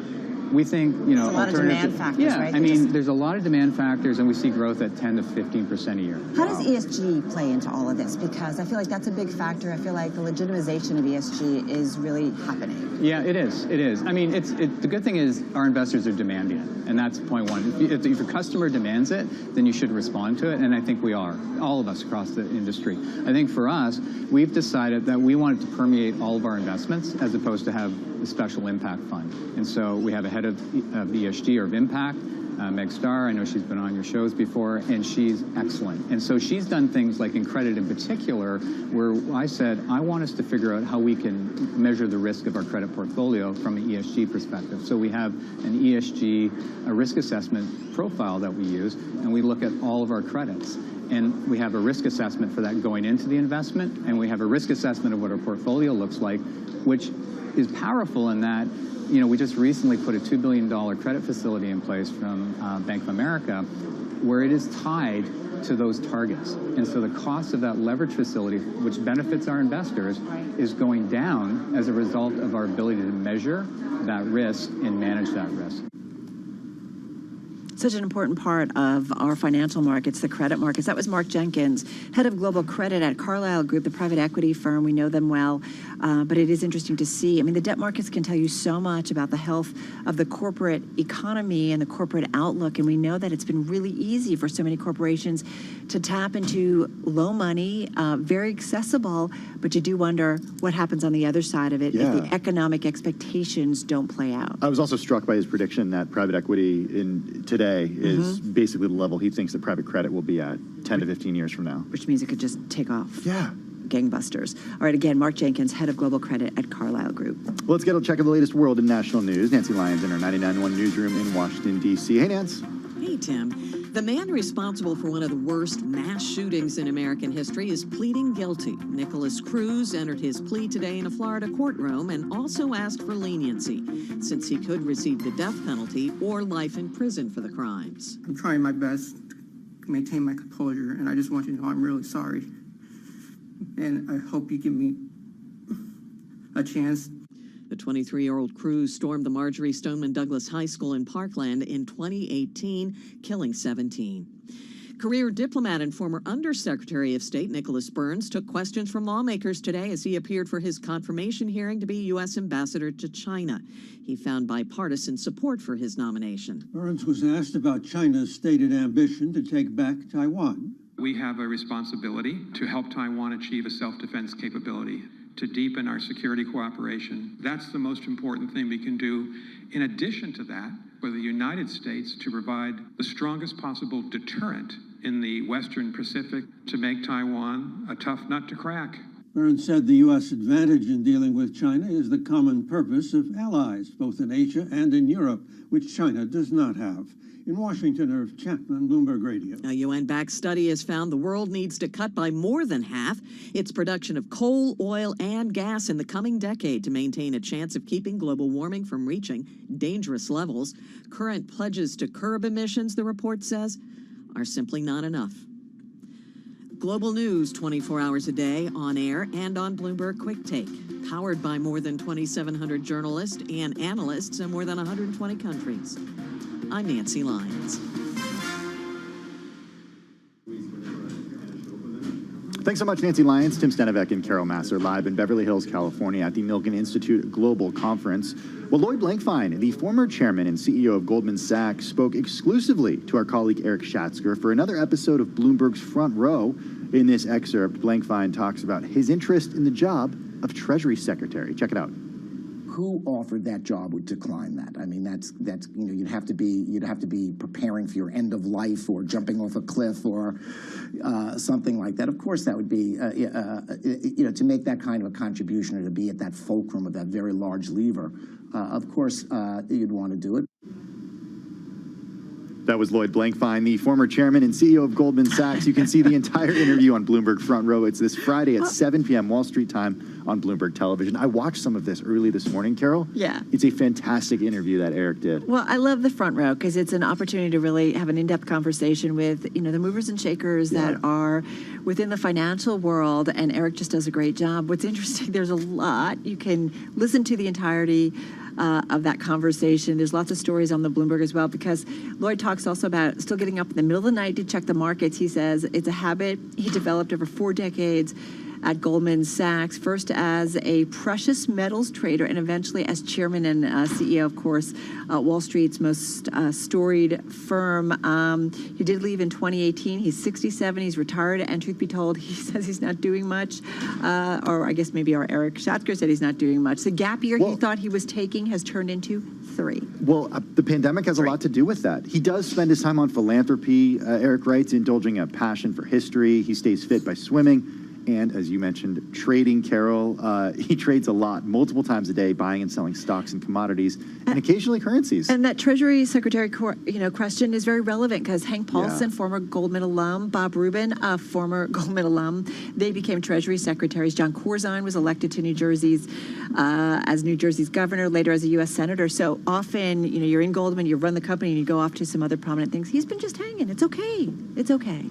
We think, There's a lot of demand factors, right? I mean, there's a lot of demand factors, and we see growth at 10 to 15% a year. How does ESG play into all of this? Because I feel like that's a big factor. I feel like the legitimization of ESG is really happening. Yeah, it is. It is. I mean, the good thing is our investors are demanding it, and that's point one. If your customer demands it, then you should respond to it, and I think we are, all of us across the industry. I think for us, we've decided that we wanted to permeate all of our investments as opposed to have a special impact fund. And so we have a head of ESG or of impact, Meg Starr. I know she's been on your shows before, and she's excellent. And so she's done things like in credit in particular, where I said, I want us to figure out how we can measure the risk of our credit portfolio from an ESG perspective. So we have an ESG, a risk assessment profile that we use, and we look at all of our credits. And we have a risk assessment for that going into the investment, and we have a risk assessment of what our portfolio looks like, which is powerful in that, we just recently put a $2 billion credit facility in place from Bank of America, where it is tied to those targets. And so the cost of that leverage facility, which benefits our investors, is going down as a result of our ability to measure that risk and manage that risk. Such an important part of our financial markets, the credit markets. That was Mark Jenkins, head of global credit at Carlyle Group, the private equity firm. We know them well, but it is interesting to see. I mean, the debt markets can tell you so much about the health of the corporate economy and the corporate outlook, and we know that it's been really easy for so many corporations to tap into low money, very accessible, but you do wonder what happens on the other side of it if the economic expectations don't play out. I was also struck by his prediction that private equity today is basically the level he thinks that private credit will be at 10 to 15 years from now. Which means it could just take off. Yeah. gangbusters. All right, again, Mark Jenkins, head of global credit at Carlyle Group. Let's get a check of the latest world and national news. Nancy Lyons in our 99.1 newsroom in Washington, D.C. Hey, Nance. Hey, Tim. The man responsible for one of the worst mass shootings in American history is pleading guilty. Nicholas Cruz entered his plea today in a Florida courtroom and also asked for leniency, since he could receive the death penalty or life in prison for the crimes. I'm trying my best to maintain my composure, and I just want you to know I'm really sorry. And I hope you give me a chance. The 23-year-old Cruz stormed the Marjorie Stoneman Douglas High School in Parkland in 2018, killing 17. Career diplomat and former Undersecretary of State Nicholas Burns took questions from lawmakers today as he appeared for his confirmation hearing to be U.S. ambassador to China. He found bipartisan support for his nomination. Burns was asked about China's stated ambition to take back Taiwan. We have a responsibility to help Taiwan achieve a self-defense capability, to deepen our security cooperation. That's the most important thing we can do. In addition to that, for the United States to provide the strongest possible deterrent in the Western Pacific to make Taiwan a tough nut to crack. Burns said the U.S. advantage in dealing with China is the common purpose of allies, both in Asia and in Europe, which China does not have. In Washington, Irv Chapman, Bloomberg Radio. A UN-backed study has found the world needs to cut by more than half its production of coal, oil, and gas in the coming decade to maintain a chance of keeping global warming from reaching dangerous levels. Current pledges to curb emissions, the report says, are simply not enough. Global news 24 hours a day, on air and on Bloomberg Quick Take. Powered by more than 2,700 journalists and analysts in more than 120 countries. I'm Nancy Lyons. Thanks so much, Nancy Lyons, Tim Stenevec, and Carol Masser, live in Beverly Hills, California at the Milken Institute Global Conference. Well, Lloyd Blankfein, the former chairman and CEO of Goldman Sachs, spoke exclusively to our colleague Eric Schatzker for another episode of Bloomberg's Front Row. In this excerpt, Blankfein talks about his interest in the job of Treasury Secretary. Check it out. Who offered that job would decline that? I mean, that's you'd have to be preparing for your end of life or jumping off a cliff or something like that. Of course, that would be to make that kind of a contribution or to be at that fulcrum of that very large lever. Of course, you'd want to do it. That was Lloyd Blankfein, the former chairman and CEO of Goldman Sachs. You can see the entire interview on Bloomberg Front Row. It's this Friday at 7 p.m. Wall Street time on Bloomberg Television. I watched some of this early this morning, Carol. Yeah. It's a fantastic interview that Eric did. Well, I love the Front Row because it's an opportunity to really have an in-depth conversation with, the movers and shakers that are within the financial world, and Eric just does a great job. What's interesting, there's a lot. You can listen to the entirety of that conversation. There's lots of stories on the Bloomberg as well, because Lloyd talks also about still getting up in the middle of the night to check the markets. He says it's a habit he developed over 4 decades at Goldman Sachs, first as a precious metals trader and eventually as chairman and CEO, of course, Wall Street's most storied firm. He did leave in 2018. He's 67. He's retired, and truth be told, he says he's not doing much. Or I guess maybe our Eric Schatzker said he's not doing much. The gap year he thought he was taking has turned into 3. Well, the pandemic has a lot to do with that. He does spend his time on philanthropy, Eric writes, indulging a passion for history. He stays fit by swimming. And as you mentioned, trading, Carol, he trades a lot, multiple times a day, buying and selling stocks and commodities, and occasionally currencies. And that Treasury Secretary, question is very relevant because Hank Paulson, former Goldman alum, Bob Rubin, former Goldman alum, they became Treasury Secretaries. John Corzine was elected to New Jersey's as New Jersey's governor, later as a U.S. senator. So often, you're in Goldman, you run the company, and you go off to some other prominent things. He's been just hanging. It's okay. It's okay.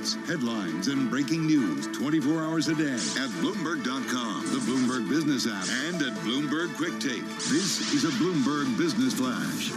updates, headlines, and breaking news 24 hours a day at Bloomberg.com, the Bloomberg Business app, and at Bloomberg Quick Take. This is a Bloomberg Business Flash.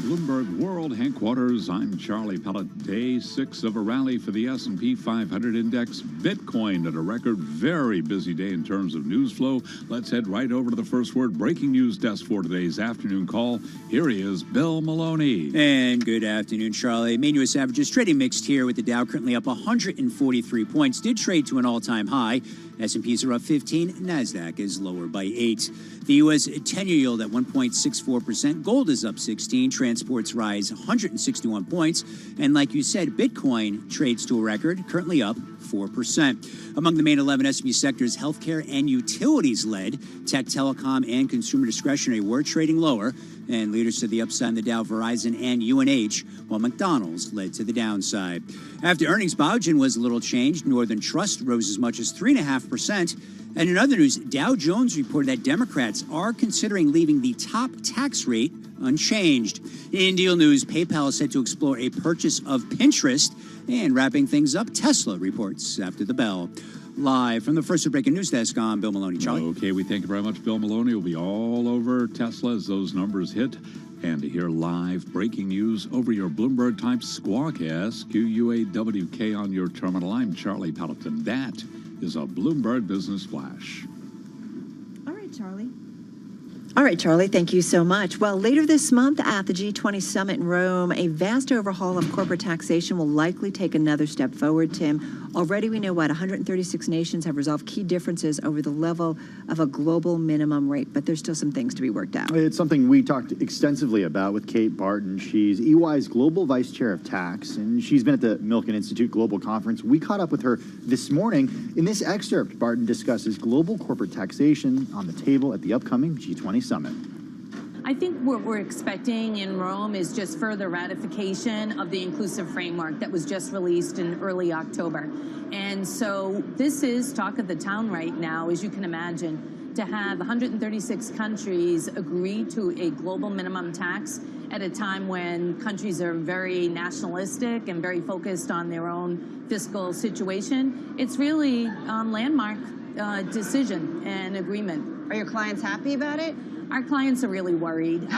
Bloomberg World Headquarters, I'm Charlie Pellet. Day 6 of a rally for the S&P 500 index. Bitcoin at a record, very busy day in terms of news flow. Let's head right over to the first word breaking news desk for today's afternoon call. Here he is, Bill Maloney. And good afternoon, Charlie. Main U.S. averages trading mixed here with the Dow currently up 143 points. Did trade to an all-time high. S&Ps are up 15. NASDAQ is lower by 8. The U.S. 10-year yield at 1.64%. Gold is up 16. Transports rise 161 points. And like you said, Bitcoin trades to a record, currently up 4%. Among the main 11 S&P sectors, healthcare and utilities led. Tech, telecom, and consumer discretionary were trading lower. And leaders to the upside in the Dow, Verizon, and UNH, while McDonald's led to the downside. After earnings, Biogen was a little changed. Northern Trust rose as much as 3.5%. And in other news, Dow Jones reported that Democrats are considering leaving the top tax rate unchanged. In deal news, PayPal is set to explore a purchase of Pinterest. And wrapping things up, Tesla reports after the bell. Live from the first breaking news desk, I'm Bill Maloney. Charlie. Okay, we thank you very much, Bill Maloney. We'll be all over Tesla as those numbers hit. And to hear live breaking news over your Bloomberg type Squawcast, QUAWK on your terminal, I'm Charlie Pelleton. That is a Bloomberg Business Flash. All right, Charlie. All right, Charlie, thank you so much. Well, later this month at the G20 summit in Rome, a vast overhaul of corporate taxation will likely take another step forward, Tim. Already we know 136 nations have resolved key differences over the level of a global minimum rate, but there's still some things to be worked out. It's something we talked extensively about with Kate Barton. She's EY's Global Vice Chair of Tax, and she's been at the Milken Institute Global Conference. We caught up with her this morning. In this excerpt, Barton discusses global corporate taxation on the table at the upcoming G20 summit. I think what we're expecting in Rome is just further ratification of the inclusive framework that was just released in early October. And so this is talk of the town right now, as you can imagine, to have 136 countries agree to a global minimum tax at a time when countries are very nationalistic and very focused on their own fiscal situation. It's really a landmark decision and agreement. Are your clients happy about it? Our clients are really worried.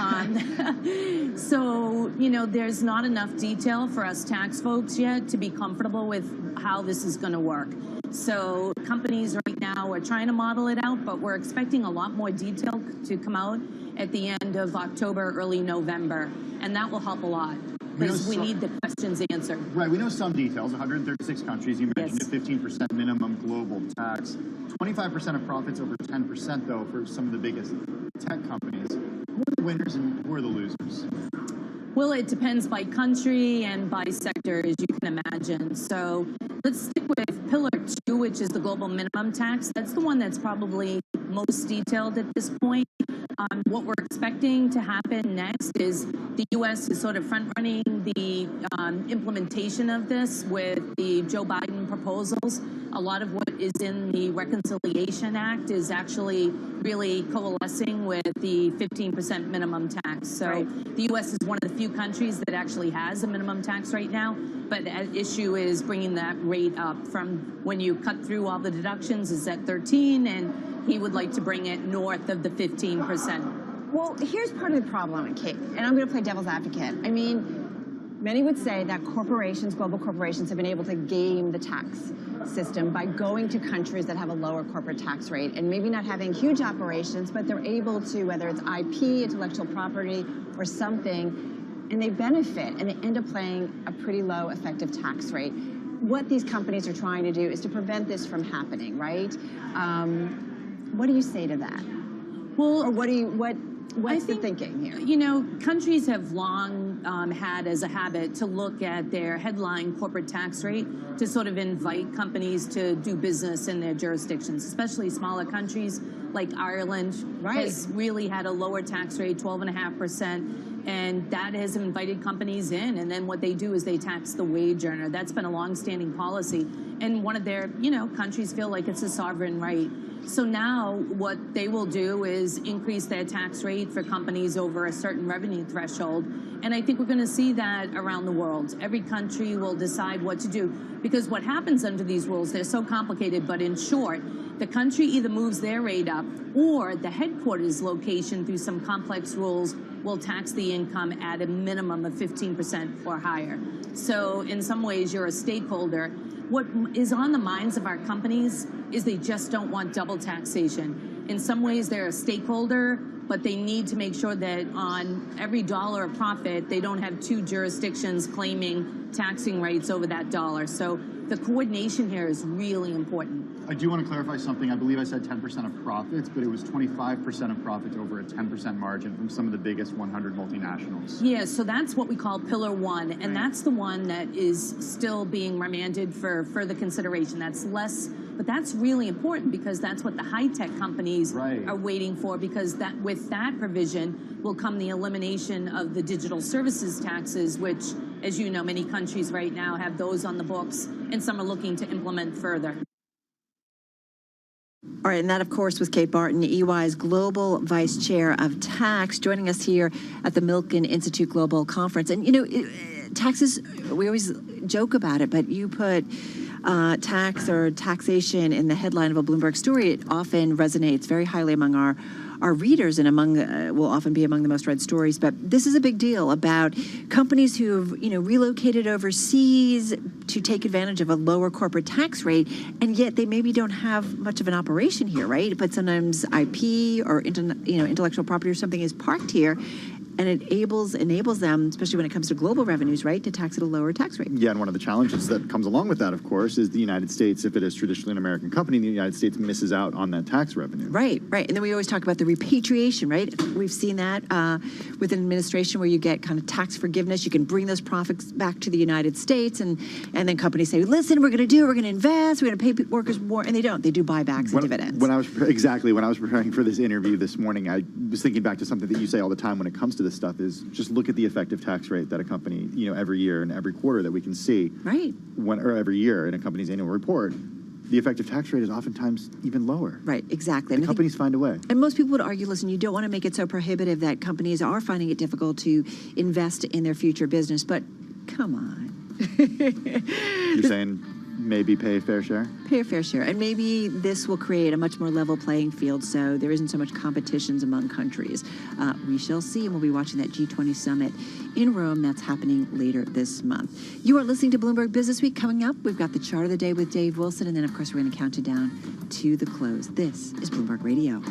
So, you know, there's not enough detail for us tax folks yet to be comfortable with how this is going to work. So companies right now are trying to model it out, but we're expecting a lot more detail to come out at the end of October, early November, and that will help a lot. Because we need the questions answered. Right, we know some details. 136 countries, you mentioned Yes. it, 15% minimum global tax. 25% of profits, over 10% though for some of the biggest tech companies. Who are the winners and who are the losers? Well, it depends by country and by sector, as you can imagine. So let's stick with Pillar 2, which is the global minimum tax. That's the one that's probably most detailed at this point. What we're expecting to happen next is the U.S. is sort of front-running the implementation of this with the Joe Biden proposals. A lot of what is in the Reconciliation Act is actually really coalescing with the 15% minimum tax. So the U.S. is one of the few countries that actually has a minimum tax right now, but the issue is bringing that rate up from when you cut through all the deductions is at 13, and he would like to bring it north of the 15%. Well, here's part of the problem, Kate, and I'm going to play devil's advocate. I mean, many would say that corporations, global corporations, have been able to game the tax system by going to countries that have a lower corporate tax rate and maybe not having huge operations, but they're able to, whether it's IP, intellectual property, or something, and they benefit, and they end up paying a pretty low effective tax rate. What these companies are trying to do is to prevent this from happening, right? What do you say to that? Well, or what's the thinking here? You know, countries have long had as a habit to look at their headline corporate tax rate to sort of invite companies to do business in their jurisdictions, especially smaller countries like Ireland has really had a lower tax rate, 12.5%, and that has invited companies in, and then what they do is they tax the wage earner. That's been a long-standing policy, and one of their, countries feel like it's a sovereign right. So now what they will do is increase their tax rate for companies over a certain revenue threshold. And I think we're going to see that around the world. Every country will decide what to do. Because what happens under these rules, they're so complicated, but in short, the country either moves their rate up or the headquarters location through some complex rules will tax the income at a minimum of 15% or higher. So in some ways, you're a stakeholder. What is on the minds of our companies is they just don't want double taxation. In some ways, they're a stakeholder, but they need to make sure that on every dollar of profit, they don't have two jurisdictions claiming taxing rates over that dollar. So the coordination here is really important. I do want to clarify something. I believe I said 10% of profits, but it was 25% of profits over a 10% margin from some of the biggest 100 multinationals. Yeah, so that's what we call Pillar 1, and that's the one that is still being remanded for further consideration. That's less, but that's really important because that's what the high-tech companies are waiting for, because that with that provision will come the elimination of the digital services taxes, which, as you know, many countries right now have those on the books, and some are looking to implement further. All right, and that, of course, was Kate Barton, EY's Global Vice Chair of Tax, joining us here at the Milken Institute Global Conference. And, you know, taxes, we always joke about it, but you put tax or taxation in the headline of a Bloomberg story, it often resonates very highly among our readers and among will often be among the most read stories. But this is a big deal about companies who have, you know, relocated overseas to take advantage of a lower corporate tax rate, and yet they maybe don't have much of an operation here, right? But sometimes IP or intellectual property or something is parked here, and it enables them, especially when it comes to global revenues, right, to tax at a lower tax rate. Yeah, and one of the challenges that comes along with that, of course, is the United States, if it is traditionally an American company, the United States misses out on that tax revenue. Right. And then we always talk about the repatriation, right? We've seen that with an administration where you get kind of tax forgiveness. You can bring those profits back to the United States, and then companies say, listen, we're going to invest, we're going to pay workers more, and they don't. They do buybacks and dividends. When I was preparing for this interview this morning, I was thinking back to something that you say all the time when it comes to this stuff is just look at the effective tax rate that a company, you know, every year and every quarter that we can see. Right. Or every year in a company's annual report, the effective tax rate is oftentimes even lower. Right, exactly. And companies find a way. And most people would argue, listen, you don't want to make it so prohibitive that companies are finding it difficult to invest in their future business, but come on. You're saying maybe pay a fair share? Pay a fair share. And maybe this will create a much more level playing field so there isn't so much competitions among countries. We shall see, and we'll be watching that G20 summit in Rome. That's happening later this month. You are listening to Bloomberg Business Week. Coming up, we've got the chart of the day with Dave Wilson, and then, of course, we're going to count it down to the close. This is Bloomberg Radio.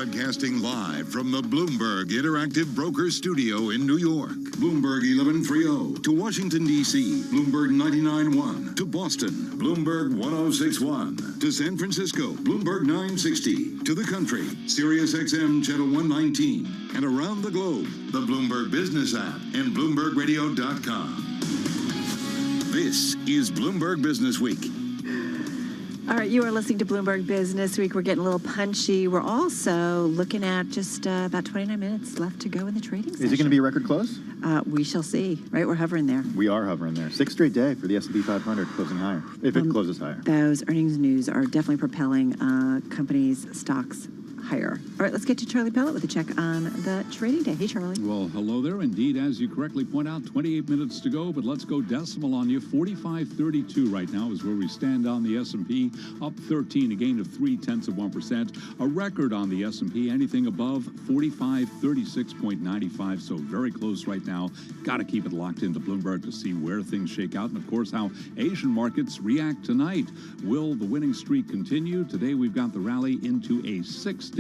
Broadcasting live from the Bloomberg Interactive Broker Studio in New York. Bloomberg 1130 to Washington, D.C. Bloomberg 99.1 to Boston. Bloomberg 1061 to San Francisco. Bloomberg 960 to the country. Sirius XM Channel 119. And around the globe, the Bloomberg Business app and BloombergRadio.com. This is Bloomberg Business Week. All right, you are listening to Bloomberg Business Week. We're getting a little punchy. We're also looking at just about 29 minutes left to go in the trading session. Is it going to be a record close? We shall see, right? We're hovering there. We are hovering there. 6th straight day for the S&P 500 closing higher, if it closes higher. Those earnings news are definitely propelling companies' stocks higher. All right, let's get to Charlie Pellet with a check on the trading day. Hey, Charlie. Well, hello there. Indeed, as you correctly point out, 28 minutes to go, but let's go decimal on you. 45.32 right now is where we stand on the S&P, up 13, a gain of 0.3%. A record on the S&P, anything above 45.36.95, so very close right now. Got to keep it locked into Bloomberg to see where things shake out, and of course, how Asian markets react tonight. Will the winning streak continue? Today, we've got the rally into a 6-day.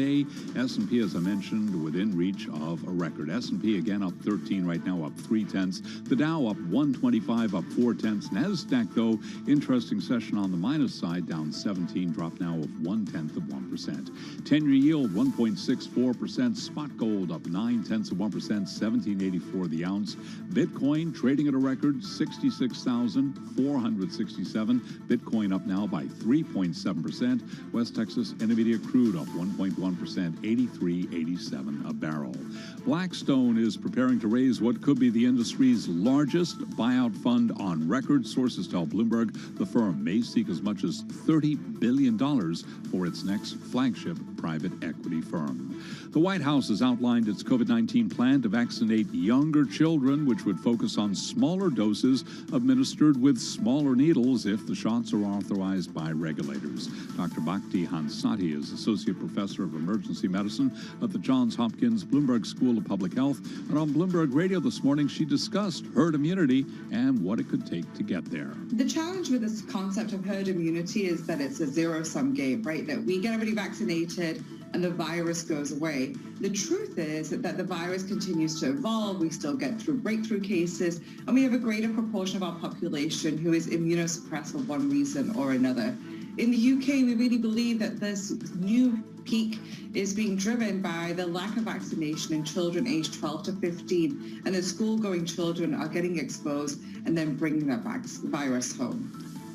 S&P, as I mentioned, within reach of a record. S&P again up 13 right now, up 0.3. The Dow up 125, up 0.4. NASDAQ, though, interesting session on the minus side, down 17, drop now of 0.1%. 10-year yield 1.64%. Spot gold up 0.9%, 17.84 the ounce. Bitcoin trading at a record 66,467. Bitcoin up now by 3.7%. West Texas Intermediate crude up 1.1%, 83.87 a barrel. Blackstone is preparing to raise what could be the industry's largest buyout fund on record. Sources tell Bloomberg the firm may seek as much as $30 billion for its next flagship private equity firm. The White House has outlined its COVID-19 plan to vaccinate younger children, which would focus on smaller doses administered with smaller needles if the shots are authorized by regulators. Dr. Bhakti Hansati is Associate Professor of Emergency Medicine at the Johns Hopkins Bloomberg School of Public Health. And on Bloomberg Radio this morning, she discussed herd immunity and what it could take to get there. The challenge with this concept of herd immunity is that it's a zero-sum game, right? That we get everybody vaccinated and the virus goes away. The truth is that the virus continues to evolve. We still get through breakthrough cases, and we have a greater proportion of our population who is immunosuppressed for one reason or another. In the UK, we really believe that this new peak is being driven by the lack of vaccination in children aged 12 to 15, and the school-going children are getting exposed and then bringing that virus home.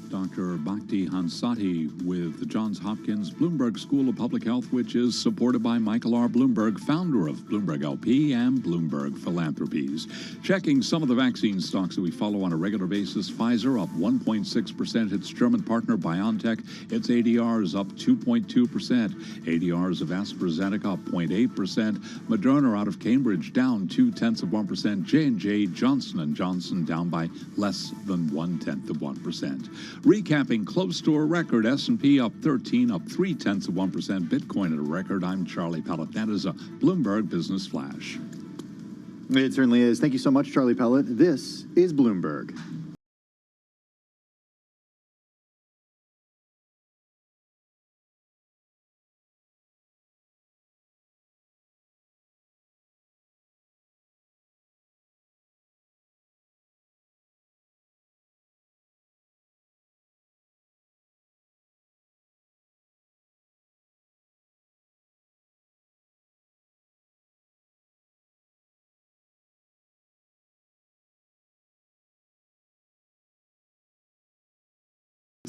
Dr. Bhakti Hansati with the Johns Hopkins Bloomberg School of Public Health, which is supported by Michael R. Bloomberg, founder of Bloomberg LP and Bloomberg Philanthropies. Checking some of the vaccine stocks that we follow on a regular basis, Pfizer up 1.6%. Its German partner BioNTech, its ADR is up 2.2%. ADRs of AstraZeneca up 0.8%. Moderna out of Cambridge down 0.2%. J&J Johnson & Johnson down by less than 0.1%. Recapping close to a record, S&P up 13, up 0.3%. Bitcoin at a record. I'm Charlie Pellet. That is a Bloomberg Business Flash. It certainly is. Thank you so much, Charlie Pellet. This is Bloomberg.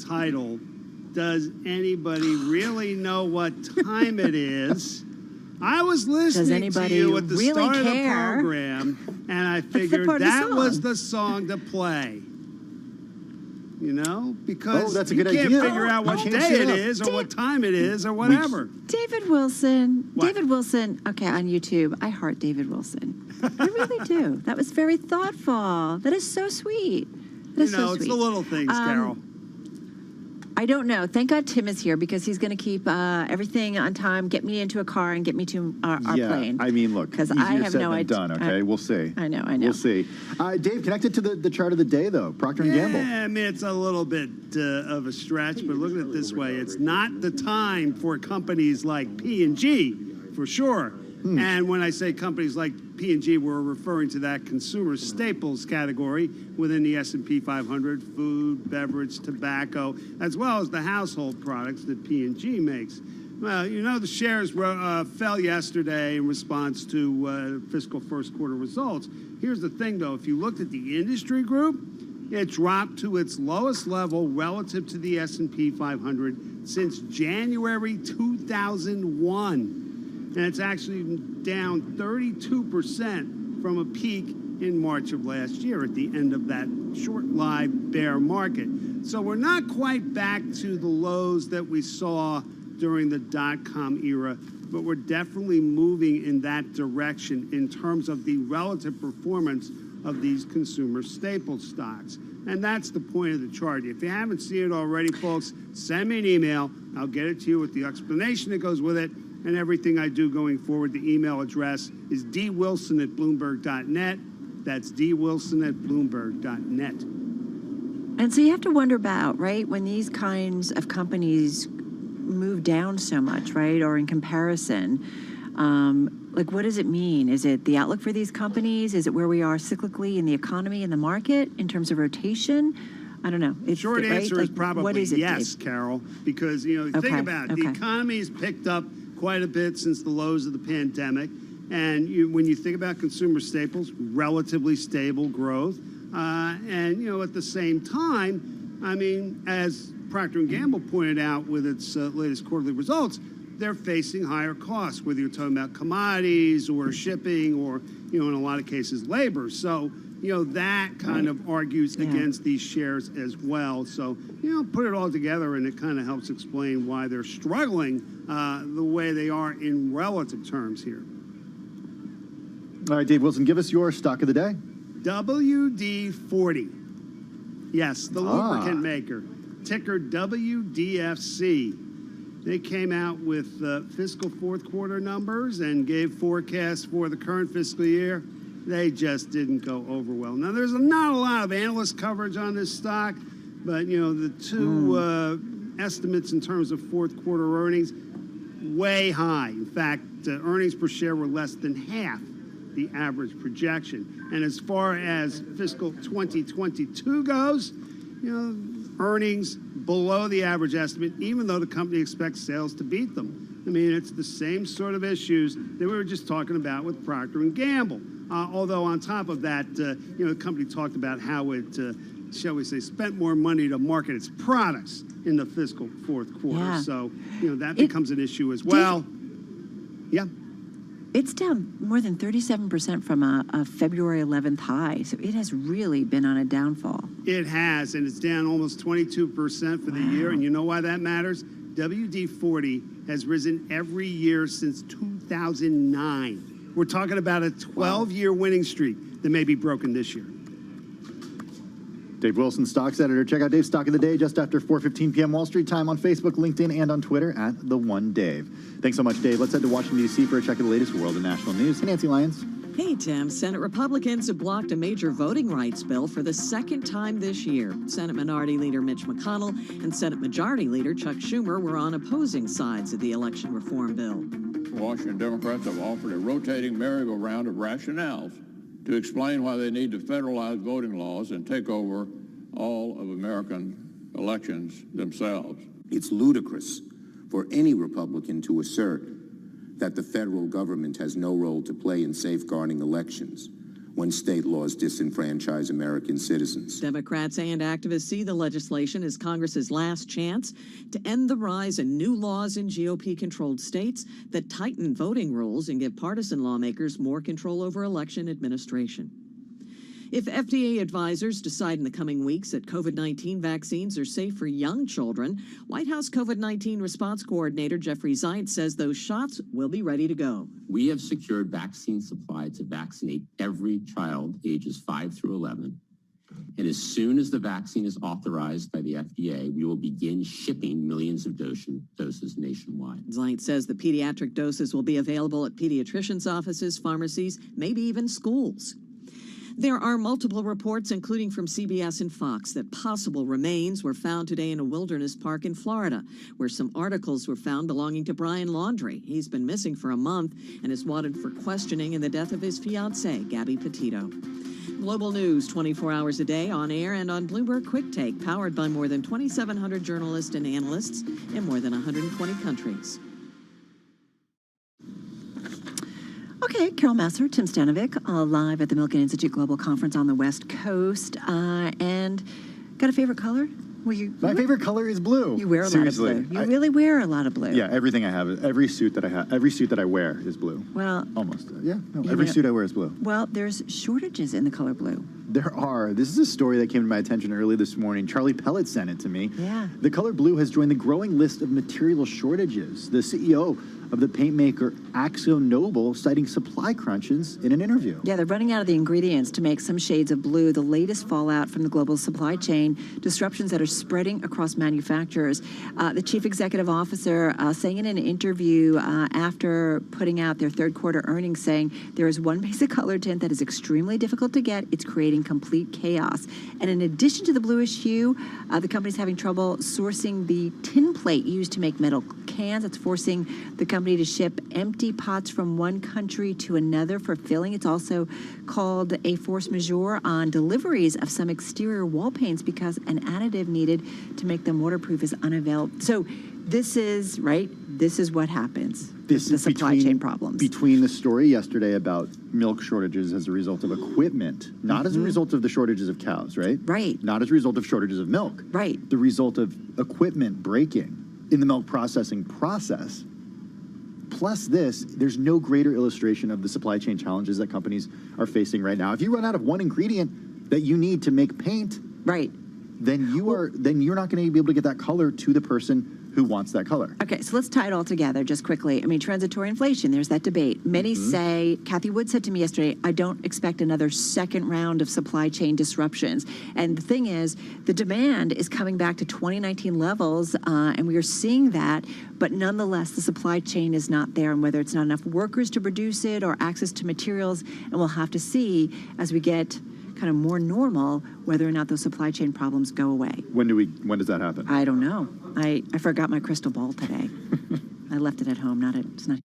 Title, does anybody really know what time it is? I was listening to you at the start of the program, and I figured that was the song to play. You know, because that's a you good can't idea. figure out what day it is or what time it is or whatever. David Wilson. What? David Wilson. Okay, on YouTube. I heart David Wilson. I really do. That was very thoughtful. That is so sweet. That is so It's sweet. the little things, Carol. I don't know. Thank God Tim is here because he's going to keep everything on time, get me into a car, and get me to our plane. I mean, look, because easier I have said no than idea. done, okay? We'll see. I know. We'll see. Dave, connected to the chart of the day, though. Procter & Gamble. Yeah, I mean, it's a little bit of a stretch, but look at it this way. It's not the time for companies like P&G, for sure. And when I say companies like P&G, we're referring to that consumer staples category within the S&P 500, food, beverage, tobacco, as well as the household products that P&G makes. Well, you know, the shares fell yesterday in response to fiscal first quarter results. Here's the thing, though. If you looked at the industry group, it dropped to its lowest level relative to the S&P 500 since January 2001. And it's actually down 32% from a peak in March of last year at the end of that short-lived bear market. So we're not quite back to the lows that we saw during the dot-com era, but we're definitely moving in that direction in terms of the relative performance of these consumer staple stocks. And that's the point of the chart. If you haven't seen it already, folks, send me an email. I'll get it to you with the explanation that goes with it and everything I do going forward. The email address is dwilson@bloomberg.net. That's dwilson@bloomberg.net. And so you have to wonder about, right, when these kinds of companies move down so much, right, or in comparison, like, what does it mean? Is it the outlook for these companies? Is it where we are cyclically in the economy and the market in terms of rotation? I don't know. It's, Short answer right? is like, probably what is it, yes, Dave? Carol, because, you know, think about it. The economy's picked up quite a bit since the lows of the pandemic. And when you think about consumer staples, relatively stable growth. And, you know, at the same time, I mean, as Procter & Gamble pointed out with its latest quarterly results, they're facing higher costs, whether you're talking about commodities or shipping or, you know, in a lot of cases, labor. So, you know, that kind of argues against these shares as well. So, you know, put it all together and it kind of helps explain why they're struggling the way they are in relative terms here. All right, Dave Wilson, give us your stock of the day. WD-40. Yes, the lubricant maker. Ticker WDFC. They came out with fiscal fourth quarter numbers and gave forecasts for the current fiscal year. They just didn't go over well. Now, there's not a lot of analyst coverage on this stock, but, you know, the two estimates in terms of fourth quarter earnings, way high. In fact, earnings per share were less than half the average projection. And as far as fiscal 2022 goes, you know, earnings below the average estimate, even though the company expects sales to beat them. I mean, it's the same sort of issues that we were just talking about with Procter & Gamble. Although on top of that, you know, the company talked about how it, shall we say, spent more money to market its products in the fiscal fourth quarter. Yeah. So, you know, that becomes an issue as well. Yeah. It's down more than 37% from a February 11th high. So it has really been on a downfall. It has, and it's down almost 22% for the year. And you know why that matters? WD-40 has risen every year since 2009. We're talking about a 12-year winning streak that may be broken this year. Dave Wilson, Stocks Editor. Check out Dave's Stock of the Day just after 4:15 p.m. Wall Street time on Facebook, LinkedIn, and on Twitter at @TheOneDave. Thanks so much, Dave. Let's head to Washington, D.C. for a check of the latest world and national news. Hey, Nancy Lyons. Hey, Tim. Senate Republicans have blocked a major voting rights bill for the second time this year. Senate Minority Leader Mitch McConnell and Senate Majority Leader Chuck Schumer were on opposing sides of the election reform bill. Washington Democrats have offered a rotating merry-go-round of rationales to explain why they need to federalize voting laws and take over all of American elections themselves. It's ludicrous for any Republican to assert that the federal government has no role to play in safeguarding elections when state laws disenfranchise American citizens. Democrats and activists see the legislation as Congress's last chance to end the rise in new laws in GOP-controlled states that tighten voting rules and give partisan lawmakers more control over election administration. If FDA advisors decide in the coming weeks that COVID-19 vaccines are safe for young children, White House COVID-19 response coordinator Jeffrey Zients says those shots will be ready to go. We have secured vaccine supply to vaccinate every child ages 5 through 11. And as soon as the vaccine is authorized by the FDA, we will begin shipping millions of doses nationwide. Zients says the pediatric doses will be available at pediatricians' offices, pharmacies, maybe even schools. There are multiple reports, including from CBS and Fox, that possible remains were found today in a wilderness park in Florida, where some articles were found belonging to Brian Laundrie. He's been missing for a month and is wanted for questioning in the death of his fiancée, Gabby Petito. Global news 24 hours a day, on air and on Bloomberg Quick Take, powered by more than 2,700 journalists and analysts in more than 120 countries. Okay, Carol Masser, Tim Stanovic, live at the Milken Institute Global Conference on the West Coast. And got a favorite color? My favorite color is blue. You wear a Seriously, lot of blue. You really wear a lot of blue. Yeah, everything I have, every suit that I have, every suit that I wear is blue. Well, almost. Every suit I wear is blue. Well, there's shortages in the color blue. There are. This is a story that came to my attention early this morning. Charlie Pellet sent it to me. Yeah. The color blue has joined the growing list of material shortages. The CEO of the paint maker AkzoNobel citing supply crunches in an interview. Yeah, they're running out of the ingredients to make some shades of blue, the latest fallout from the global supply chain disruptions that are spreading across manufacturers. The chief executive officer saying in an interview after putting out their third quarter earnings, saying there is one basic color tint that is extremely difficult to get. It's creating complete chaos. And in addition to the bluish hue, the company's having trouble sourcing the tin plate used to make metal cans. It's forcing the company to ship empty pots from one country to another for filling. It's also called a force majeure on deliveries of some exterior wall paints because an additive needed to make them waterproof is unavailable. So this is, right, this is what happens. This is the supply chain problems. Between the story yesterday about milk shortages as a result of equipment, not as a result of the shortages of cows, right? Right. Not as a result of shortages of milk. Right. The result of equipment breaking in the milk processing process. Plus this, there's no greater illustration of the supply chain challenges that companies are facing right now. If you run out of one ingredient that you need to make paint, right, then you're not going to be able to get that color to the person who wants that color. Okay, so let's tie it all together just quickly. I mean, transitory inflation, there's that debate. Many say, Kathy Wood said to me yesterday, I don't expect another second round of supply chain disruptions. And the thing is, the demand is coming back to 2019 levels, and we are seeing that, but nonetheless, the supply chain is not there, and whether it's not enough workers to produce it or access to materials, and we'll have to see as we get kind of more normal whether or not those supply chain problems go away. When does that happen? I don't know. I forgot my crystal ball today. I left it at home, it's not.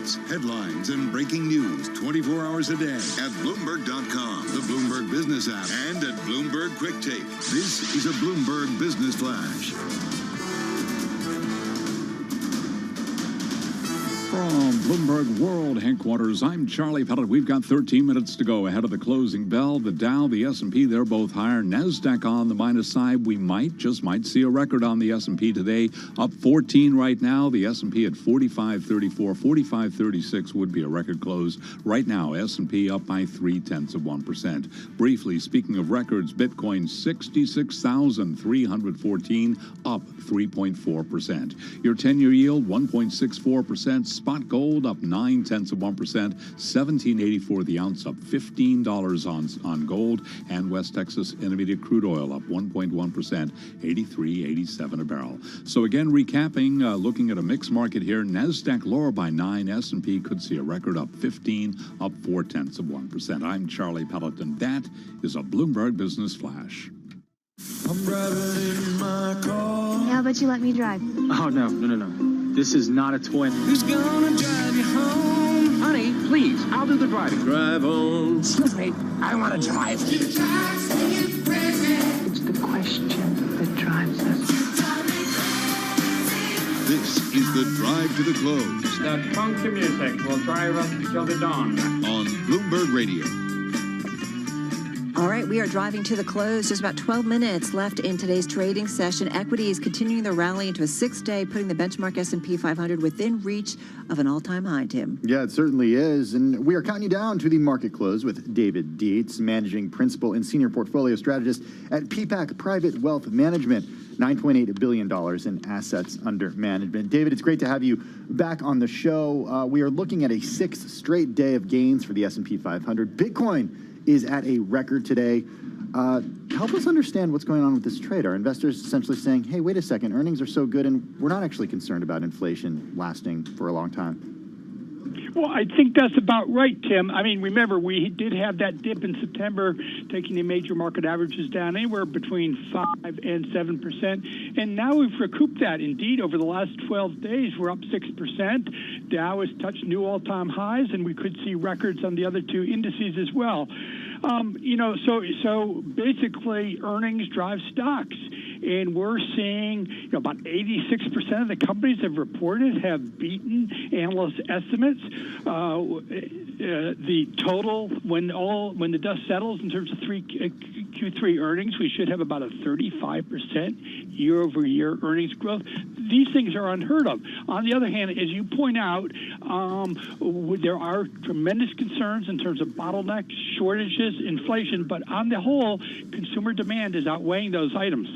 events, headlines, and breaking news 24 hours a day at Bloomberg.com, the Bloomberg Business app, and at Bloomberg Quick Tape. This is a Bloomberg Business Flash. From Bloomberg World Headquarters, I'm Charlie Pellet. We've got 13 minutes to go ahead of the closing bell. The Dow, the S&P, they're both higher. NASDAQ on the minus side. We might see a record on the S&P today. Up 14 right now. The S&P at 45.34. 45.36 would be a record close. Right now, S&P up by 0.3%. Briefly, speaking of records, Bitcoin 66,314, up 3.4%. Your 10-year yield 1.64%. Spot gold up 0.9%, 17.84 the ounce, up $15 on gold, and West Texas Intermediate crude oil up 1.1%, 83.87 a barrel. So again, recapping, looking at a mixed market here, Nasdaq lower by 9, S&P could see a record up 15, up 0.4%. I'm Charlie Pellet, and that is a Bloomberg Business Flash. I'm driving in my car. How about you let me drive? Oh, no. This is not a toy. Who's gonna drive you home? Honey, please, I'll do the driving. Drive on. Excuse me, I want to drive. It's the question that drives us. This is the Drive to the Close. That funky music will drive us till the dawn. On Bloomberg Radio. All right, we are driving to the close. Just about 12 minutes left in today's trading session. Equity is continuing the rally into a 6th day, putting the benchmark S&P 500 within reach of an all-time high, Tim. Yeah, it certainly is. And we are counting you down to the market close with David Dietz, Managing Principal and Senior Portfolio Strategist at PPAC Private Wealth Management. $9.8 billion in assets under management. David, it's great to have you back on the show. We are looking at a 6th straight day of gains for the S&P 500. Bitcoin is at a record today. Help us understand what's going on with this trade. Are investors essentially saying, hey, wait a second, earnings are so good and we're not actually concerned about inflation lasting for a long time? Well, I think that's about right, Tim. I mean, remember, we did have that dip in September, taking the major market averages down anywhere between 5 and 7%. And now we've recouped that. Indeed, over the last 12 days, we're up 6%. Dow has touched new all-time highs, and we could see records on the other two indices as well. So basically, earnings drive stocks. And we're seeing about 86% of the companies have reported have beaten analyst estimates. The total, when the dust settles in terms of Q3 earnings, we should have about a 35% year-over-year earnings growth. These things are unheard of. On the other hand, as you point out, there are tremendous concerns in terms of bottlenecks, shortages, inflation, but on the whole, consumer demand is outweighing those items.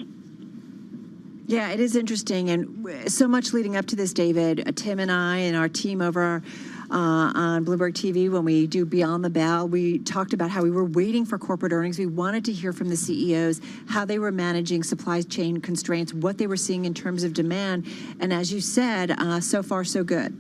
Yeah, it is interesting, and so much leading up to this, David. Tim and I and our team over on Bloomberg TV, when we do Beyond the Bell, we talked about how we were waiting for corporate earnings. We wanted to hear from the CEOs how they were managing supply chain constraints, what they were seeing in terms of demand, and as you said, so far so good.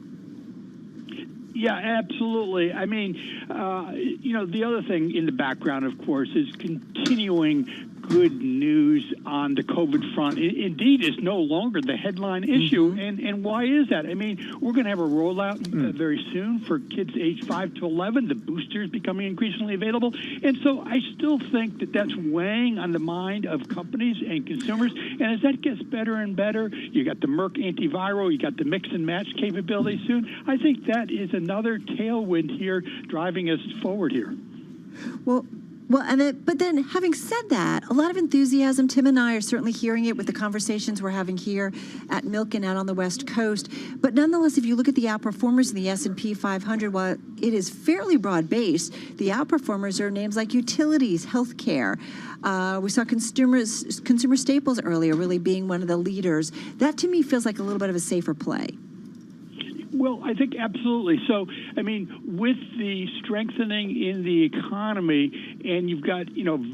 Yeah, absolutely. I mean, the other thing in the background, of course, is continuing good news on the COVID front. Indeed, it's no longer the headline issue. And why is that? I mean, we're going to have a rollout very soon for kids aged 5 to 11. The booster is becoming increasingly available. And so I still think that that's weighing on the mind of companies and consumers. And as that gets better and better, you got the Merck antiviral, you got the mix and match capability soon. I think that is another tailwind here driving us forward here. But then having said that, a lot of enthusiasm. Tim and I are certainly hearing it with the conversations we're having here at Milken out on the West Coast. But nonetheless, if you look at the outperformers in the S&P 500, while it is fairly broad-based, the outperformers are names like utilities, healthcare. We saw consumer staples earlier really being one of the leaders. That, to me, feels like a little bit of a safer play. Well, I think absolutely. So, I mean, with the strengthening in the economy, and you've got,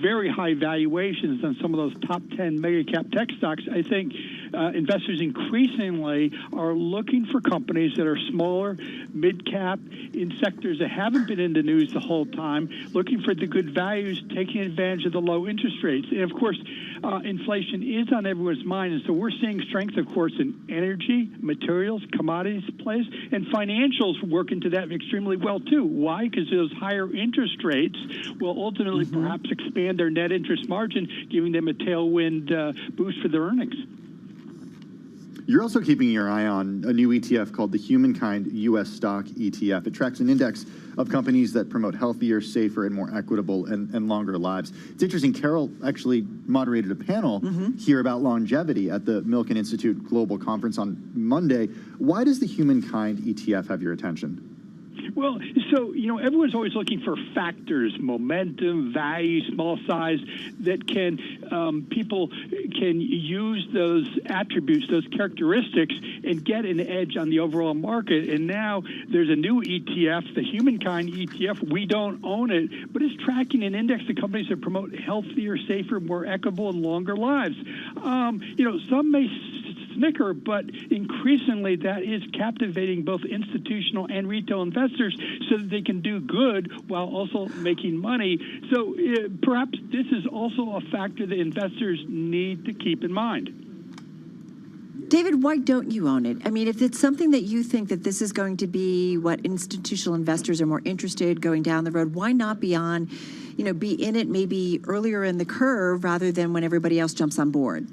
very high valuations on some of those top 10 mega cap tech stocks, I think investors increasingly are looking for companies that are smaller, mid cap, in sectors that haven't been in the news the whole time, looking for the good values, taking advantage of the low interest rates. And of course, inflation is on everyone's mind. And so we're seeing strength, of course, in energy, materials, commodities plays. And financials work into that extremely well, too. Why? Because those higher interest rates will ultimately perhaps expand their net interest margin, giving them a tailwind boost for their earnings. You're also keeping your eye on a new ETF called the Humankind U.S. Stock ETF. It tracks an index of companies that promote healthier, safer, and more equitable and longer lives. It's interesting. Carol actually moderated a panel here about longevity at the Milken Institute Global Conference on Monday. Why does the Humankind ETF have your attention? Well, so, everyone's always looking for factors, momentum, value, small size, that people can use those attributes, those characteristics, and get an edge on the overall market. And now there's a new ETF, the Humankind ETF. We don't own it, but it's tracking an index of companies that promote healthier, safer, more equitable, and longer lives. Some may snicker, but increasingly that is captivating both institutional and retail investors so that they can do good while also making money. So perhaps this is also a factor that investors need to keep in mind. David, why don't you own it? I mean, if it's something that you think that this is going to be what institutional investors are more interested going down the road, why not be in it maybe earlier in the curve rather than when everybody else jumps on board?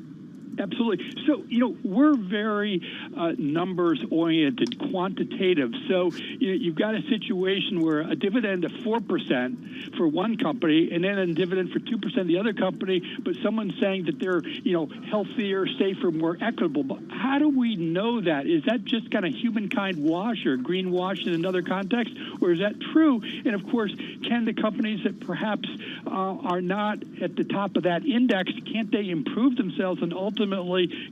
Absolutely. So, we're very numbers-oriented, quantitative. So, you've got a situation where a dividend of 4% for one company and then a dividend for 2% the other company, but someone's saying that they're, healthier, safer, more equitable. But how do we know that? Is that just kind of humankind wash or green wash in another context, or is that true? And, of course, can the companies that perhaps are not at the top of that index, can't they improve themselves and ultimately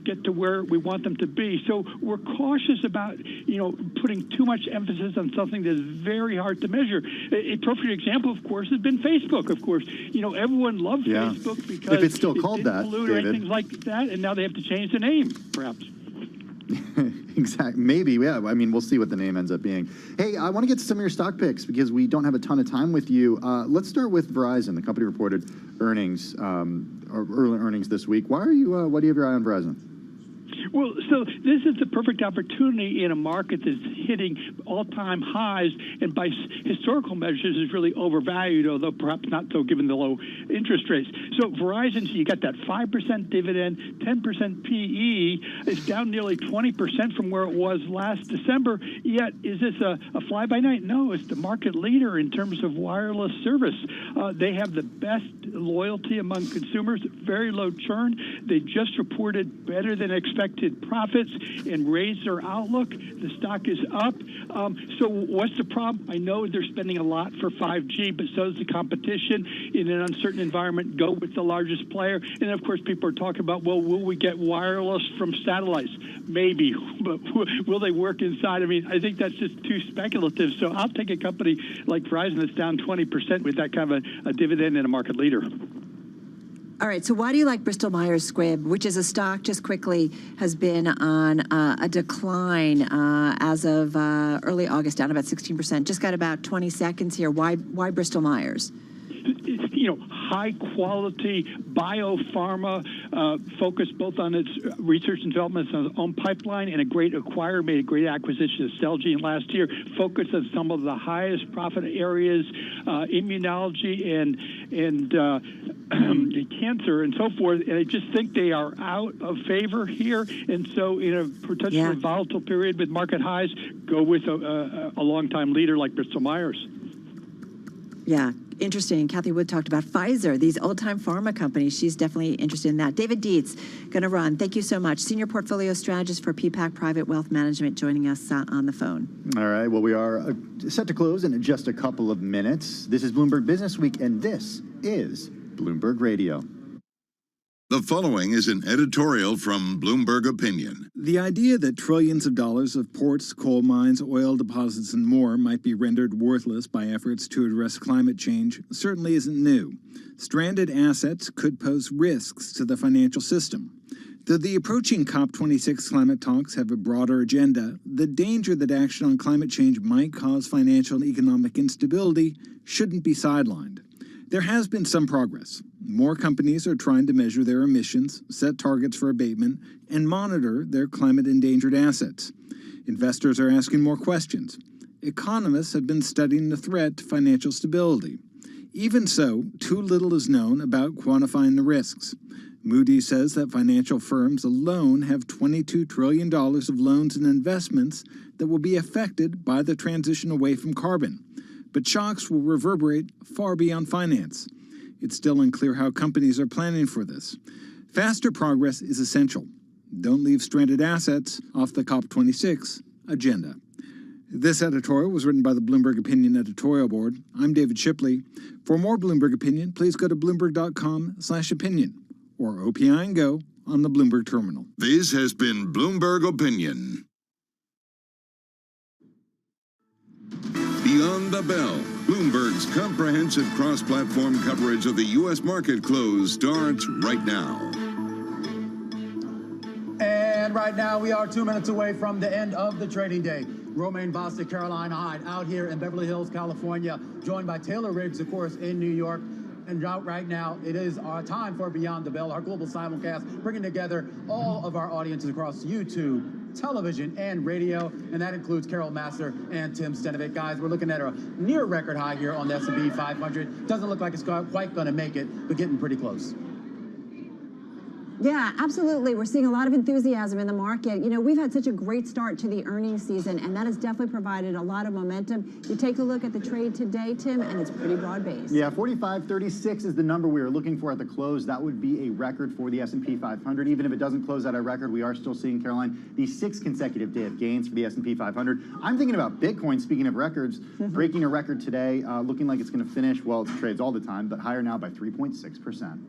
get to where we want them to be? So we're cautious about, putting too much emphasis on something that's very hard to measure. A perfect example, of course, has been Facebook. Of course, everyone loved Facebook because if it's still called didn't that, pollute or David. anything like that, and now they have to change the name, perhaps. Exactly. Maybe, yeah. I mean, we'll see what the name ends up being. Hey, I want to get to some of your stock picks because we don't have a ton of time with you. Let's start with Verizon. The company reported earnings, or early earnings this week. Why do you have your eye on Verizon? Well, so this is the perfect opportunity in a market that's hitting all-time highs, and by historical measures is really overvalued, although perhaps not so given the low interest rates. So Verizon, you got that 5% dividend, 10% PE. It's down nearly 20% from where it was last December. Yet, is this a fly-by-night? No, it's the market leader in terms of wireless service. They have the best loyalty among consumers, very low churn. They just reported better than expected profits and raised their outlook. The stock is up. So what's the problem? I know they're spending a lot for 5G, but so is the competition. In an uncertain environment, go with the largest player. And of course, people are talking about, well, will we get wireless from satellites? Maybe, but will they work inside? I mean, I think that's just too speculative. So I'll take a company like Verizon that's down 20% with that kind of a dividend and a market leader. All right, so why do you like Bristol-Myers Squibb, which is a stock, just quickly, has been on a decline as of early August, down about 16%. Just got about 20 seconds here. Why Bristol-Myers? High-quality biopharma focused both on its research and development, on its own pipeline, and a great acquirer, made a great acquisition of Celgene last year, focused on some of the highest profit areas, immunology and cancer and so forth. And I just think they are out of favor here. And so in a potentially volatile period with market highs, go with a long-time leader like Bristol-Myers. Yeah, interesting. Kathy Wood talked about Pfizer, these old-time pharma companies. She's definitely interested in that. David Dietz, going to run. Thank you so much. Senior Portfolio Strategist for PPAC Private Wealth Management, joining us on the phone. All right. Well, we are set to close in just a couple of minutes. This is Bloomberg Business Week, and this is Bloomberg Radio. The following is an editorial from Bloomberg Opinion. The idea that trillions of dollars of ports, coal mines, oil deposits, and more might be rendered worthless by efforts to address climate change certainly isn't new. Stranded assets could pose risks to the financial system. Though the approaching COP26 climate talks have a broader agenda, the danger that action on climate change might cause financial and economic instability shouldn't be sidelined. There has been some progress. More companies are trying to measure their emissions, set targets for abatement, and monitor their climate-endangered assets. Investors are asking more questions. Economists have been studying the threat to financial stability. Even so, too little is known about quantifying the risks. Moody's says that financial firms alone have $22 trillion of loans and investments that will be affected by the transition away from carbon. But shocks will reverberate far beyond finance. It's still unclear how companies are planning for this. Faster progress is essential. Don't leave stranded assets off the COP26 agenda. This editorial was written by the Bloomberg Opinion Editorial Board. I'm David Shipley. For more Bloomberg Opinion, please go to bloomberg.com/opinion or OPI and Go on the Bloomberg terminal. This has been Bloomberg Opinion. Beyond the Bell, Bloomberg's comprehensive cross-platform coverage of the U.S. market close starts right now. And right now, we are 2 minutes away from the end of the trading day. Romaine Bostic, Caroline Hyde, out here in Beverly Hills, California, joined by Taylor Riggs, of course, in New York. And right now, it is our time for Beyond the Bell, our global simulcast, bringing together all of our audiences across YouTube, television, and radio. And that includes Carol Massar and Tim Stenovic. Guys, we're looking at a near record high here on the S&P 500. Doesn't look like it's quite going to make it, but getting pretty close. Yeah, absolutely. We're seeing a lot of enthusiasm in the market. You know, we've had such a great start to the earnings season, and that has definitely provided a lot of momentum. You take a look at the trade today, Tim, and it's pretty broad-based. Yeah, 45.36 is the number we were looking for at the close. That would be a record for the S&P 500. Even if it doesn't close at a record, we are still seeing, Caroline, the 6th consecutive day of gains for the S&P 500. I'm thinking about Bitcoin, speaking of records, breaking a record today, looking like it's going to finish, well, it trades all the time, but higher now by 3.6%.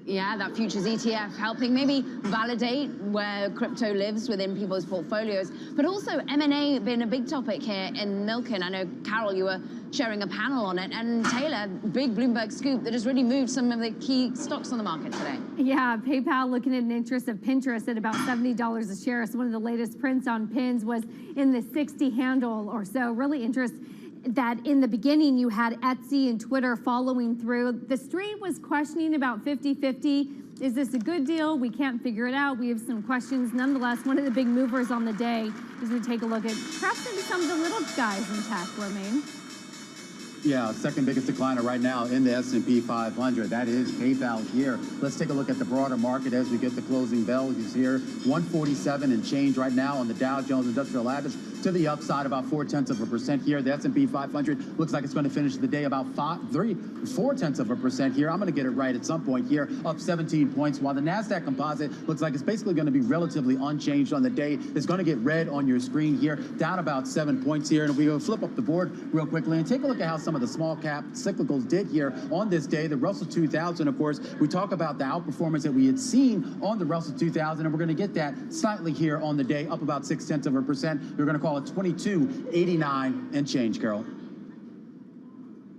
Yeah, that futures ETF helping maybe validate where crypto lives within people's portfolios. But also M&A being a big topic here in Milken. I know, Carol, you were sharing a panel on it. And Taylor, big Bloomberg scoop that has really moved some of the key stocks on the market today. Yeah, PayPal looking at an interest of Pinterest at about $70 a share. So one of the latest prints on pins was in the 60 handle or so. Really interest that in the beginning you had Etsy and Twitter following through. The street was questioning about 50-50. Is this a good deal? We can't figure it out. We have some questions. Nonetheless, one of the big movers on the day as we take a look at perhaps maybe some of the little guys in tech, Romaine. Yeah, second biggest decliner right now in the S&P 500. That is PayPal here. Let's take a look at the broader market as we get the closing bell. He's here, 147 and change right now on the Dow Jones Industrial Average. To the upside, about 0.4% here. The S&P 500 looks like it's going to finish the day about 0.4% here. I'm going to get it right at some point here, up 17 points, while the NASDAQ composite looks like it's basically going to be relatively unchanged on the day. It's going to get red on your screen here, down about 7 points here. And we go flip up the board real quickly and take a look at how some of the small cap cyclicals did here on this day. The Russell 2000, of course, we talk about the outperformance that we had seen on the Russell 2000, and we're going to get that slightly here on the day, up about 0.6%. We're going to call it 22.89 and change, Carol.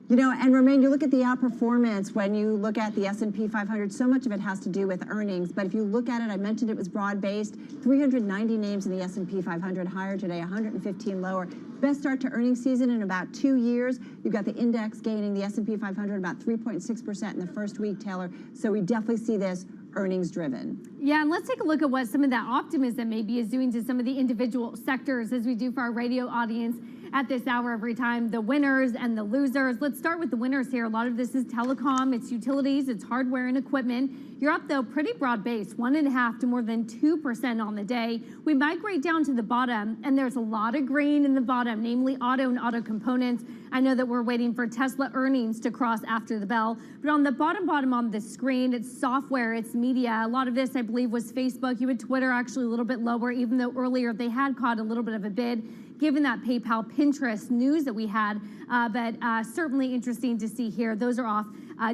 You know, and Romaine, you look at the outperformance when you look at the S&P 500, so much of it has to do with earnings. But if you look at it, I mentioned it was broad-based, 390 names in the S&P 500 higher today, 115 lower. Best start to earnings season in about 2 years. You've got the index gaining the S&P 500 about 3.6% in the first week, Taylor. So we definitely see this earnings driven. Yeah, and let's take a look at what some of that optimism maybe is doing to some of the individual sectors as we do for our radio audience at this hour every time. The winners and the losers. Let's start with the winners here. A lot of this is telecom, it's utilities, it's hardware and equipment. You're up, though, pretty broad-based, 1.5% to more than 2% on the day. We migrate down to the bottom, and there's a lot of green in the bottom, namely auto and auto components. I know that we're waiting for Tesla earnings to cross after the bell, but on the bottom on the screen, it's software, it's media. A lot of this, I believe, was Facebook. You had Twitter actually a little bit lower, even though earlier they had caught a little bit of a bid, given that PayPal Pinterest news that we had, but certainly interesting to see here. Those are off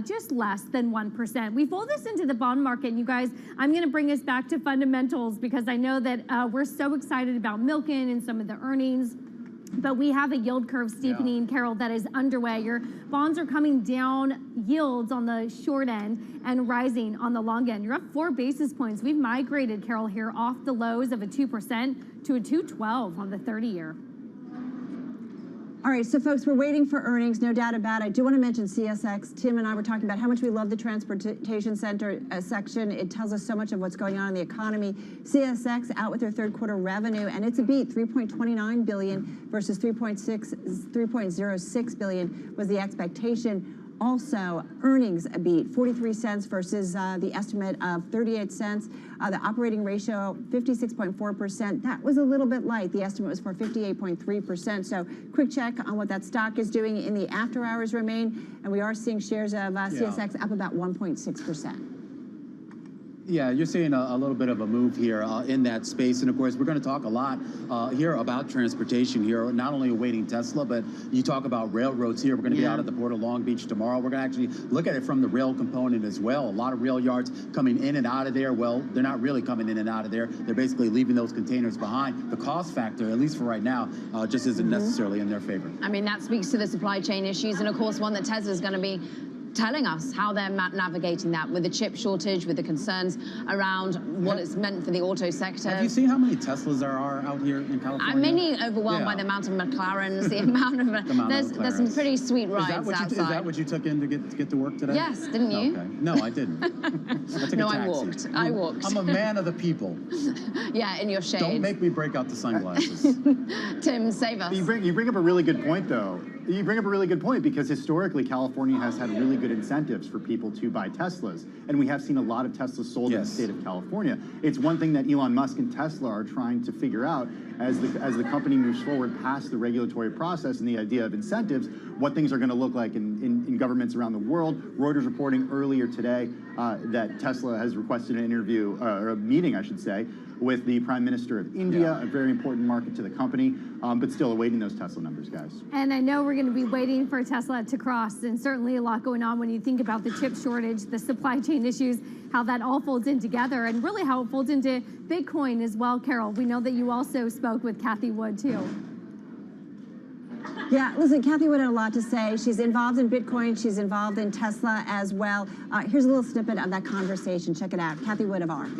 just less than 1%. We fold this into the bond market, and you guys, I'm going to bring us back to fundamentals because I know that we're so excited about Milken and some of the earnings. But we have a yield curve steepening, Carol, that is underway. Your bonds are coming down, yields on the short end and rising on the long end. You're up 4 basis points. We've migrated, Carol, here off the lows of a 2% to a 2.12 on the 30-year. All right, so folks, we're waiting for earnings, no doubt about it. I do want to mention CSX. Tim and I were talking about how much we love the transportation center section. It tells us so much of what's going on in the economy. CSX out with their third quarter revenue, and it's a beat, $3.29 billion versus $3.06 billion was the expectation. Also, earnings a beat, 43 cents versus the estimate of 38 cents. The operating ratio, 56.4%. That was a little bit light. The estimate was for 58.3%. So quick check on what that stock is doing in the after hours remain. And we are seeing shares of CSX up about 1.6%. Yeah, you're seeing a little bit of a move here in that space. And of course, we're going to talk a lot here about transportation here, not only awaiting Tesla, but you talk about railroads here. We're going to be out at the Port of Long Beach tomorrow. We're going to actually look at it from the rail component as well. A lot of rail yards coming in and out of there. Well, they're not really coming in and out of there. They're basically leaving those containers behind. The cost factor, at least for right now, just isn't necessarily in their favor. I mean, that speaks to the supply chain issues, and of course, one that Tesla's going to be telling us how they're navigating that with the chip shortage, with the concerns around what it's meant for the auto sector. Have you seen how many Teslas there are out here in California? I'm mainly overwhelmed by the amount of McLarens, the amount of there's some pretty sweet rides outside. Is that what you took in to get to work today? Yes, didn't you? Okay. No, I didn't. I took a taxi. I walked. I'm a man of the people. Yeah, in your shade. Don't make me break out the sunglasses. Tim, save us. You bring up a really good point, though. You bring up a really good point because historically California has had really good incentives for people to buy Teslas, and we have seen a lot of Teslas sold in the state of California. It's one thing that Elon Musk and Tesla are trying to figure out as the company moves forward past the regulatory process and the idea of incentives, what things are going to look like in governments around the world. Reuters reporting earlier today that Tesla has requested an interview, or a meeting, I should say, with the Prime Minister of India, a very important market to the company, but still awaiting those Tesla numbers, guys. And I know we're going to be waiting for Tesla to cross, and certainly a lot going on when you think about the chip shortage, the supply chain issues, how that all folds in together, and really how it folds into Bitcoin as well, Carol. We know that you also spoke with Cathie Wood, too. Yeah, listen, Cathie Wood had a lot to say. She's involved in Bitcoin. She's involved in Tesla as well. Here's a little snippet of that conversation. Check it out. Cathie Wood of ARK.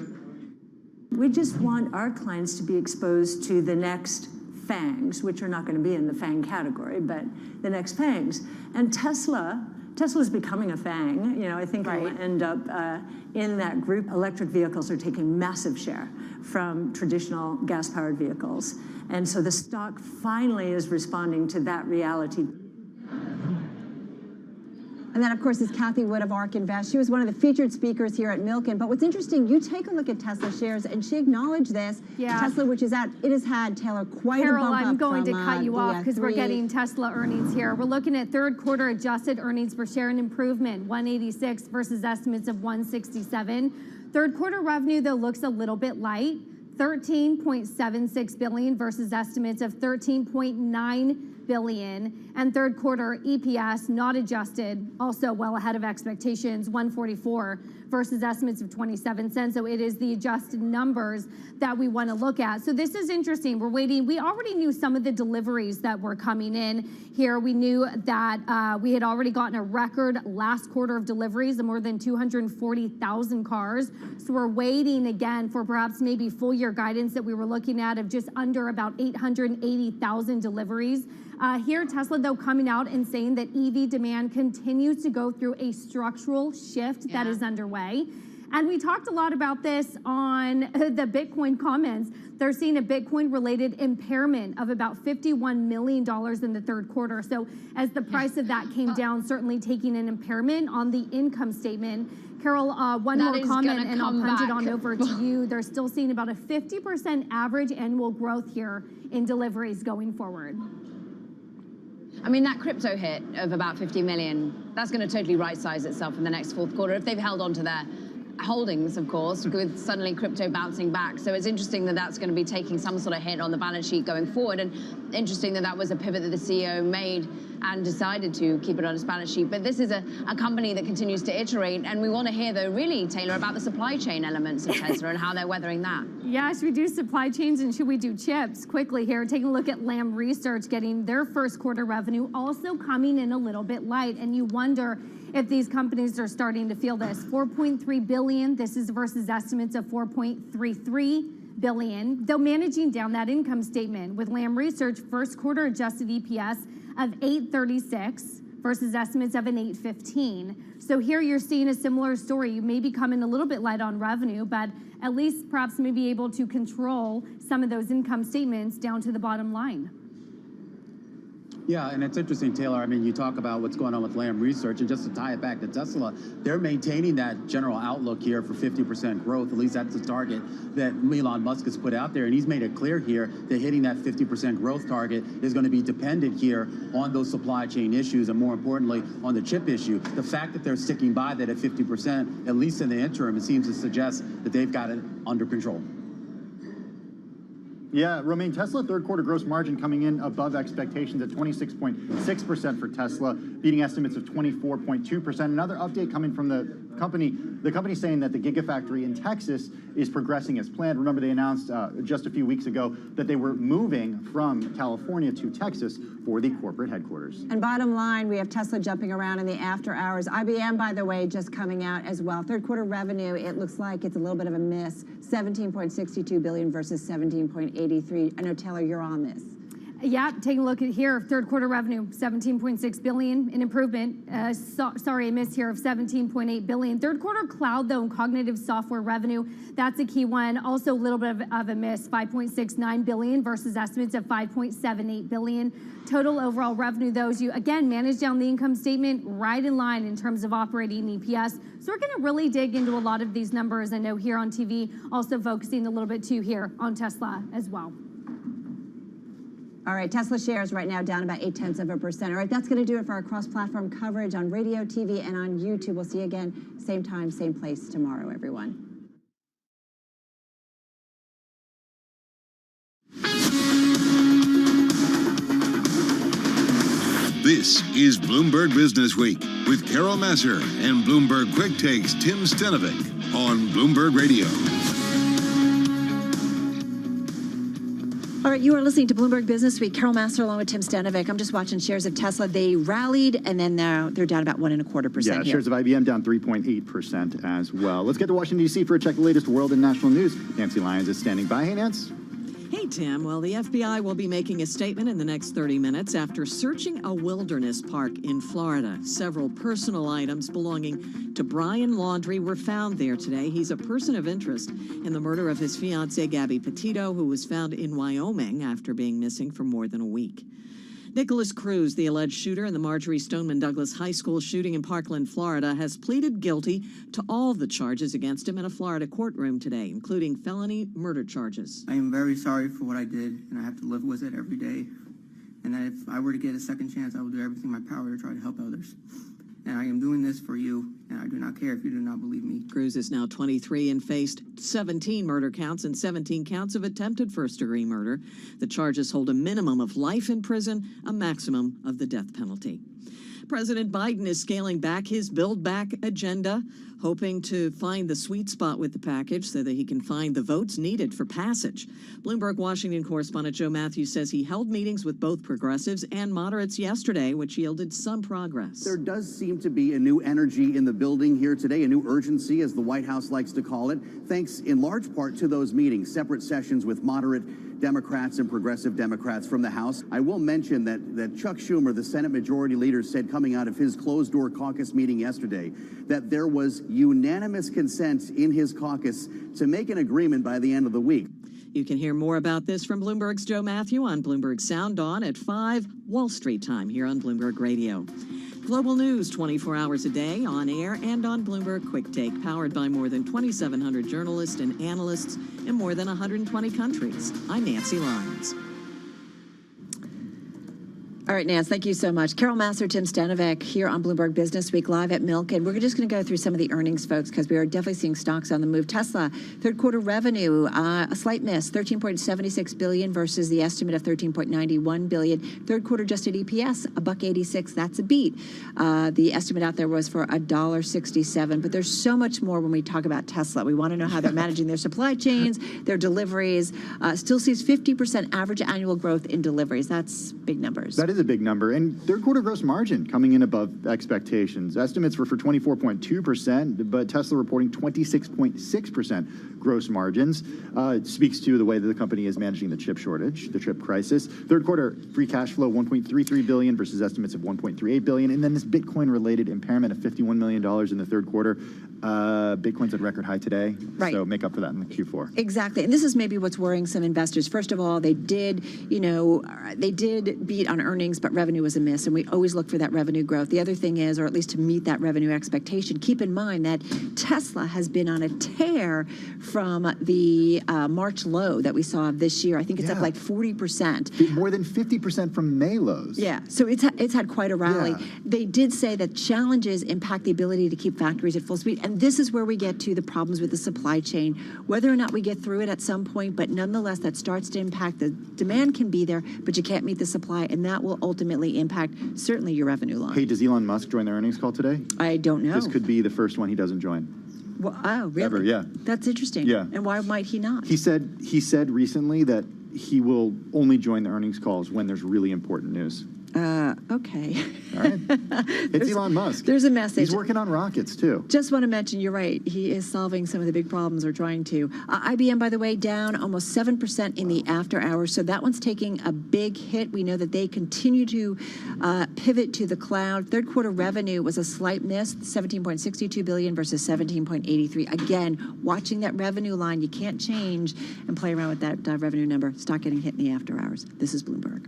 We just want our clients to be exposed to the next FANGs, which are not going to be in the FANG category, but the next FANGs. And Tesla's becoming a FANG. You know, I think we'll end up in that group. Electric vehicles are taking massive share from traditional gas-powered vehicles. And so the stock finally is responding to that reality. And that, of course, is Cathie Wood of ARK Invest. She was one of the featured speakers here at Milken. But what's interesting, you take a look at Tesla shares, and she acknowledged this. Yeah. Tesla, which is out, it has had, Taylor, quite a bump up. Carol, I'm going from, to cut you off because we're getting Tesla earnings here. We're looking at third quarter adjusted earnings per share, an improvement, 186 versus estimates of 167. Third quarter revenue, though, looks a little bit light. $13.76 billion versus estimates of $13.9 billion, and third quarter EPS not adjusted, also well ahead of expectations, 144 versus estimates of 27 cents. So it is the adjusted numbers that we want to look at. So this is interesting. We're waiting. We already knew some of the deliveries that were coming in here. We knew that we had already gotten a record last quarter of deliveries of more than 240,000 cars. So we're waiting again for perhaps maybe full year guidance that we were looking at of just under about 880,000 deliveries. Here, Tesla, though, coming out and saying that EV demand continues to go through a structural shift that is underway. And we talked a lot about this on the Bitcoin comments. They're seeing a Bitcoin-related impairment of about $51 million in the third quarter. So as the price of that came down, certainly taking an impairment on the income statement. Carol, one more comment, and I'll punch it on over to you. They're still seeing about a 50% average annual growth here in deliveries going forward. I mean, that crypto hit of about 50 million, that's going to totally right-size itself in the next fourth quarter if they've held on to their holdings, of course, with suddenly crypto bouncing back. So it's interesting that that's going to be taking some sort of hit on the balance sheet going forward. And interesting that that was a pivot that the CEO made and decided to keep it on his balance sheet. But this is a company that continues to iterate. And we want to hear, though, really, Taylor, about the supply chain elements of Tesla and how they're weathering that. Yeah, should we do supply chains and should we do chips? Quickly here, taking a look at Lam Research getting their first quarter revenue also coming in a little bit light. And you wonder if these companies are starting to feel this. $4.3 billion, this is versus estimates of $4.33 billion, though managing down that income statement with Lam Research first quarter adjusted EPS of $8.36 versus estimates of an $8.15. So here you're seeing a similar story. You may be coming a little bit light on revenue, but at least perhaps may be able to control some of those income statements down to the bottom line. Yeah, and it's interesting, Taylor. I mean, you talk about what's going on with Lam Research, and just to tie it back to Tesla, they're maintaining that general outlook here for 50% growth. At least that's the target that Elon Musk has put out there, and he's made it clear here that hitting that 50% growth target is going to be dependent here on those supply chain issues, and more importantly, on the chip issue. The fact that they're sticking by that at 50%, at least in the interim, it seems to suggest that they've got it under control. Yeah, Romaine, Tesla third quarter gross margin coming in above expectations at 26.6% for Tesla, beating estimates of 24.2%. Another update coming from the company saying that the Gigafactory in Texas is progressing as planned. Remember, they announced just a few weeks ago that they were moving from California to Texas for the corporate headquarters. And bottom line, we have Tesla jumping around in the after hours. IBM, by the way, just coming out as well. Third quarter revenue, it looks like it's a little bit of a miss. 17.62 billion versus 17.83. I know, Taylor, you're on this. Yeah, taking a look at here, third quarter revenue, 17.6 billion, an improvement. Sorry, a miss here of 17.8 billion. Third quarter cloud, though, and cognitive software revenue, that's a key one. Also a little bit of a miss, 5.69 billion versus estimates of 5.78 billion. Total overall revenue, though, as you, again, manage down the income statement, right in line in terms of operating EPS. So we're going to really dig into a lot of these numbers, I know, here on TV, also focusing a little bit, too, here on Tesla as well. All right, Tesla shares right now down about 0.8%. All right, that's going to do it for our cross-platform coverage on radio, TV, and on YouTube. We'll see you again, same time, same place tomorrow, everyone. This is Bloomberg Business Week with Carol Masser and Bloomberg Quick Takes Tim Stenovic on Bloomberg Radio. All right, you are listening to Bloomberg Business Week. Carol Masser along with Tim Stenovic. I'm just watching shares of Tesla. They rallied, and then they're down about 1.25%. Yeah, shares of IBM down 3.8% as well. Let's get to Washington, D.C. for a check of the latest world and national news. Nancy Lyons is standing by. Hey, Nance. Hey, Tim. Well, the FBI will be making a statement in the next 30 minutes after searching a wilderness park in Florida. Several personal items belonging to Brian Laundrie were found there today. He's a person of interest in the murder of his fiancée, Gabby Petito, who was found in Wyoming after being missing for more than a week. Nicholas Cruz, the alleged shooter in the Marjorie Stoneman Douglas High School shooting in Parkland, Florida, has pleaded guilty to all the charges against him in a Florida courtroom today, including felony murder charges. I am very sorry for what I did, and I have to live with it every day. And if I were to get a second chance, I will do everything in my power to try to help others. And I am doing this for you, and I do not care if you do not believe me. Cruz is now 23 and faced 17 murder counts and 17 counts of attempted first-degree murder. The charges hold a minimum of life in prison, a maximum of the death penalty. President Biden is scaling back his Build Back agenda, hoping to find the sweet spot with the package so that he can find the votes needed for passage. Bloomberg Washington correspondent Joe Matthews says he held meetings with both progressives and moderates yesterday, which yielded some progress. There does seem to be a new energy in the building here today, a new urgency, as the White House likes to call it, thanks in large part to those meetings, separate sessions with moderate Democrats and progressive Democrats from the House. I will mention that Chuck Schumer, the Senate Majority Leader, said coming out of his closed-door caucus meeting yesterday that there was unanimous consent in his caucus to make an agreement by the end of the week. You can hear more about this from Bloomberg's Joe Matthew on Bloomberg Sound On at 5 Wall Street time here on Bloomberg Radio. Global news 24 hours a day on air and on Bloomberg Quick Take, powered by more than 2,700 journalists and analysts in more than 120 countries. I'm Nancy Lyons. All right, Nance, thank you so much. Carol Masser, Tim Stenovic here on Bloomberg Business Week live at Milk. And we're just going to go through some of the earnings, folks, because we are definitely seeing stocks on the move. Tesla, third quarter revenue, a slight miss, $13.76 billion versus the estimate of $13.91 billion. Third quarter adjusted EPS, $1.86. That's a beat. The estimate out there was for $1.67. But there's so much more when we talk about Tesla. We want to know how they're managing their supply chains, their deliveries. Still sees 50% average annual growth in deliveries. That's big numbers. That is a big number. And third quarter gross margin coming in above expectations. Estimates were for 24.2%, but Tesla reporting 26.6% gross margins. It speaks to the way that the company is managing the chip shortage, the chip crisis. Third quarter free cash flow, $1.33 billion versus estimates of $1.38 billion. And then this Bitcoin-related impairment of $51 million in the third quarter. Bitcoin's at record high today, Right. So make up for that in the Q4. Exactly. And this is maybe what's worrying some investors. First of all, they did beat on earnings, but revenue was a miss, and we always look for that revenue growth. The other thing is, or at least to meet that revenue expectation, keep in mind that Tesla has been on a tear from the March low that we saw this year. I think it's up like 40%. More than 50% from May lows. Yeah, so it's had quite a rally. Yeah. They did say that challenges impact the ability to keep factories at full speed, and this is where we get to the problems with the supply chain, whether or not we get through it at some point, but nonetheless, that starts to impact. The demand can be there, but you can't meet the supply, and that will ultimately impact certainly your revenue line. Hey, does Elon Musk join the earnings call today? I don't know. This could be the first one he doesn't join. Well, oh, really? Ever, yeah. That's interesting. Yeah. And why might he not? He said recently that he will only join the earnings calls when there's really important news. Okay. All right. It's Elon Musk. There's a message. He's working on rockets, too. Just want to mention, you're right. He is solving some of the big problems, or trying to. IBM, by the way, down almost 7% in the after hours. So that one's taking a big hit. We know that they continue to pivot to the cloud. Third quarter revenue was a slight miss, $17.62 billion versus $17.83. Again, watching that revenue line, you can't change and play around with that revenue number. Stock getting hit in the after hours. This is Bloomberg.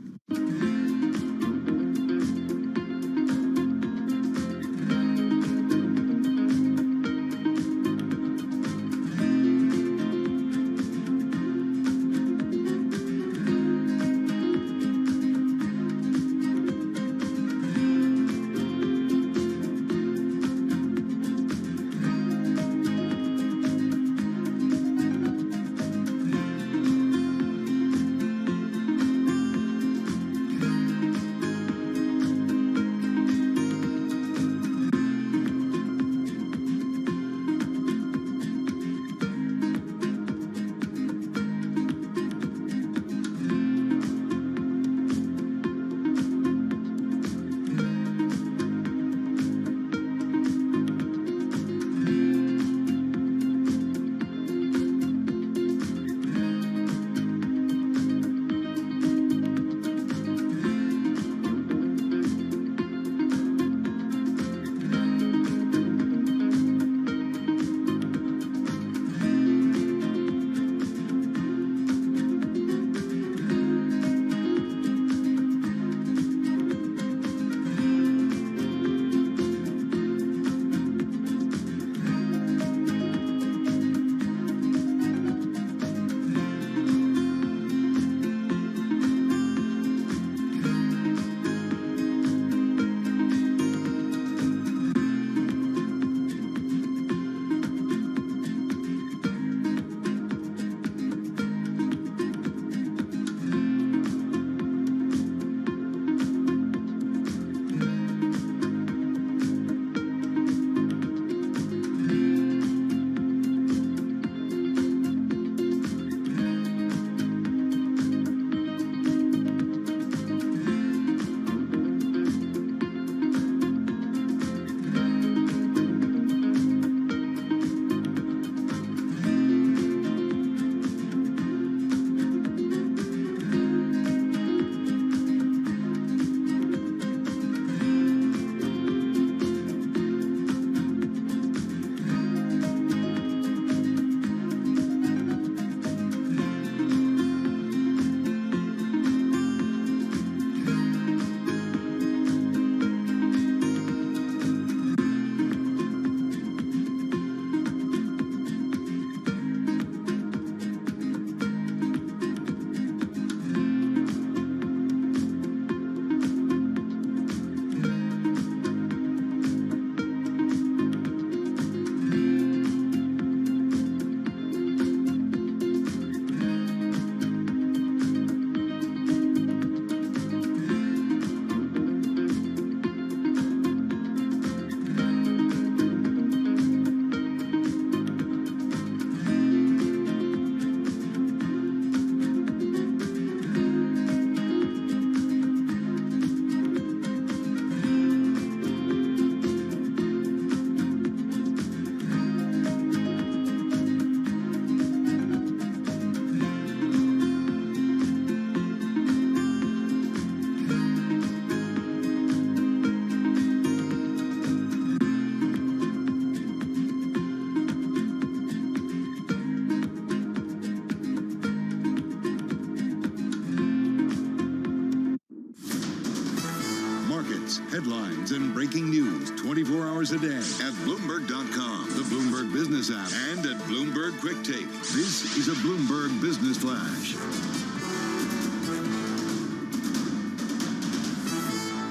updates, headlines, and breaking news 24 hours a day at Bloomberg.com, the Bloomberg Business app, and at Bloomberg Quick Take. This is a Bloomberg Business Flash.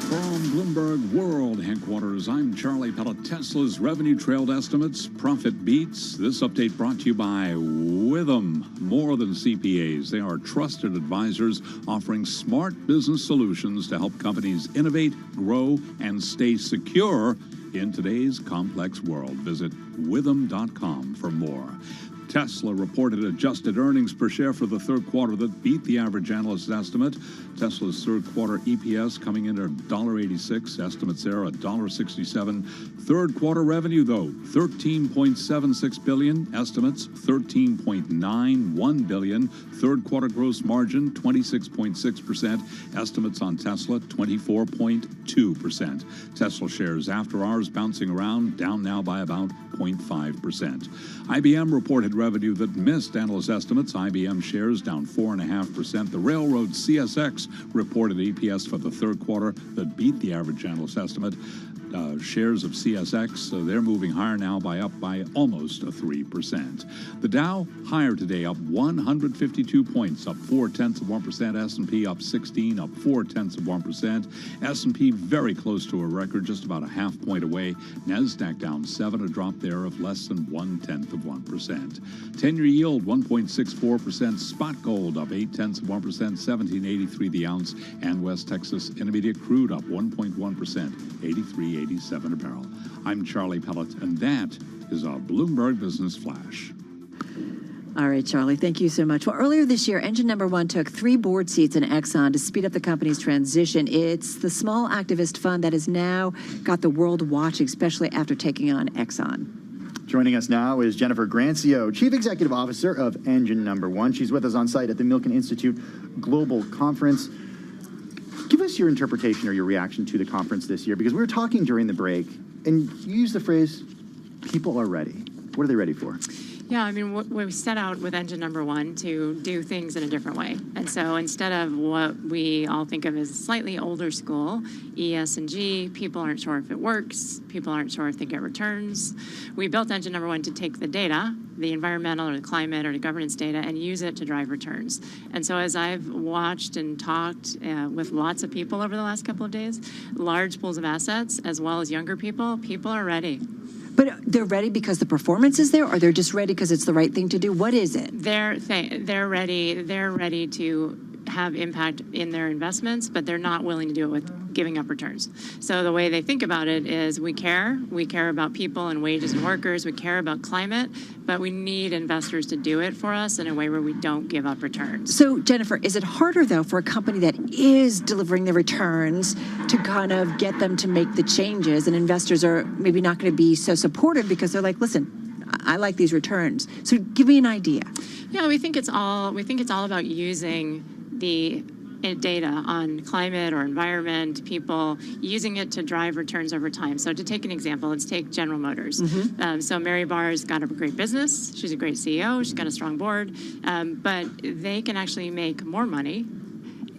From Bloomberg World Headquarters, I'm Charlie Pellet. Tesla's revenue trailed estimates, profit beats. This update brought to you by Withum. More than CPAs, they are trusted advisors offering smart business solutions to help companies innovate, grow, and stay secure in today's complex world. Visit Withum.com for more. Tesla reported adjusted earnings per share for the third quarter that beat the average analyst's estimate. Tesla's third quarter EPS coming in at $1.86. Estimates there $1.67. Third quarter revenue, though, $13.76 billion. Estimates $13.91 billion. Third quarter gross margin 26.6%. Estimates on Tesla 24.2%. Tesla shares after hours bouncing around, down now by about 0.5%. IBM reported revenue that missed analyst estimates. IBM shares down 4.5%. The railroad CSX reported EPS for the third quarter that beat the average analyst estimate. Shares of CSX, they're moving higher now up by almost 3%. The Dow higher today, up 152 points, up 0.4%. S&P up 16, up 0.4%. S&P very close to a record, just about a half point away. NASDAQ down 7, a drop there of less than 0.1%. 10-year yield 1.64%. Spot gold up 0.8%, 17.83 the ounce. And West Texas Intermediate crude up 1.1%, 83.87 a barrel. I'm Charlie Pellet, and that is a Bloomberg Business Flash. All right, Charlie, thank you so much. Well, earlier this year, Engine Number One took 3 board seats in Exxon to speed up the company's transition. It's the small activist fund that has now got the world watching, especially after taking on Exxon. Joining us now is Jennifer Grancio, Chief Executive Officer of Engine Number One. She's with us on site at the Milken Institute Global Conference. Give us your interpretation or your reaction to the conference this year, because we were talking during the break, and you used the phrase, people are ready. What are they ready for? Yeah, I mean, we set out with Engine Number One to do things in a different way. And so instead of what we all think of as slightly older school, ES&G, people aren't sure if it works, people aren't sure if they get returns, we built Engine Number One to take the data, the environmental or the climate or the governance data, and use it to drive returns. And so as I've watched and talked with lots of people over the last couple of days, large pools of assets as well as younger people, people are ready. But they're ready because the performance is there, or they're just ready because it's the right thing to do? What is it? They're ready. They're ready to have impact in their investments, but they're not willing to do it with giving up returns. So the way they think about it is we care about people and wages and workers, we care about climate, but we need investors to do it for us in a way where we don't give up returns. So Jennifer, is it harder though for a company that is delivering the returns to kind of get them to make the changes, and investors are maybe not going to be so supportive because they're like, listen, I like these returns. So give me an idea. Yeah, we think it's all about using the data on climate or environment, people using it to drive returns over time. So to take an example, let's take General Motors. So Mary Barr's got a great business. She's a great CEO. She's got a strong board. But they can actually make more money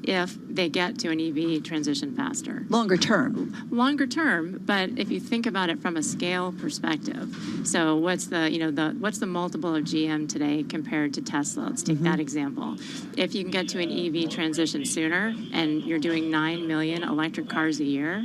if they get to an EV transition faster. Longer term, but if you think about it from a scale perspective, so what's the multiple of GM today compared to Tesla? Let's take that example. If you can get to an EV transition sooner and you're doing 9 million electric cars a year,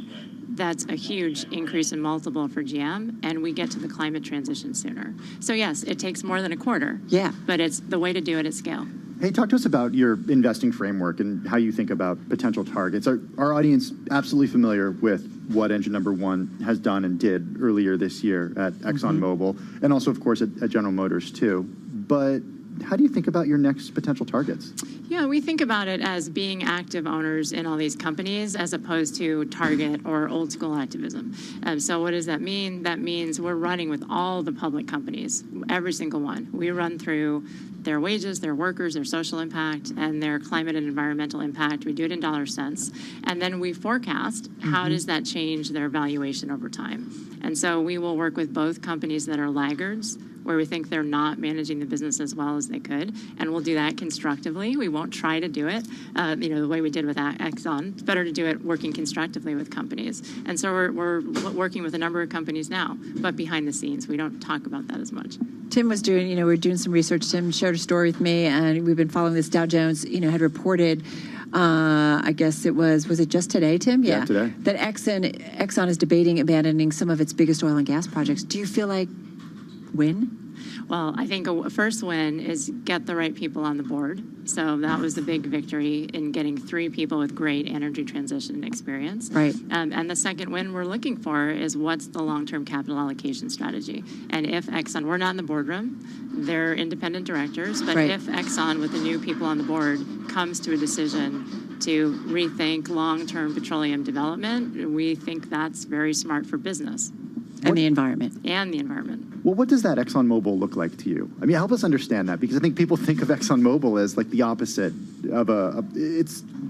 that's a huge increase in multiple for GM, and we get to the climate transition sooner. So yes, it takes more than a quarter. Yeah. But it's the way to do it at scale. Hey, talk to us about your investing framework and how you think about potential targets. Our audience absolutely familiar with what Engine Number One has done and did earlier this year at ExxonMobil, and also, of course, at General Motors, too. But how do you think about your next potential targets? Yeah, we think about it as being active owners in all these companies as opposed to target or old school activism. So what does that mean? That means we're running with all the public companies, every single one. We run through their wages, their workers, their social impact, and their climate and environmental impact. We do it in dollar cents. And then we forecast how does that change their valuation over time. And so we will work with both companies that are laggards, where we think they're not managing the business as well as they could, and we'll do that constructively. We won't won't try to do it, the way we did with Exxon. It's better to do it working constructively with companies. And so we're working with a number of companies now, but behind the scenes, we don't talk about that as much. Tim was doing, we were doing some research. Tim shared a story with me, and we've been following this. Dow Jones, had reported, I guess was it just today, Tim? Yeah, today. That Exxon is debating abandoning some of its biggest oil and gas projects. Do you feel like win? Well, I think a first win is get the right people on the board. So that was a big victory in getting 3 people with great energy transition experience. Right. And the second win we're looking for is what's the long-term capital allocation strategy. And if Exxon, we're not in the boardroom, they're independent directors, but right. if Exxon with the new people on the board comes to a decision to rethink long-term petroleum development, we think that's very smart for business. And the environment. And the environment. Well, what does that ExxonMobil look like to you? I mean, help us understand that, because I think people think of ExxonMobil as like the opposite of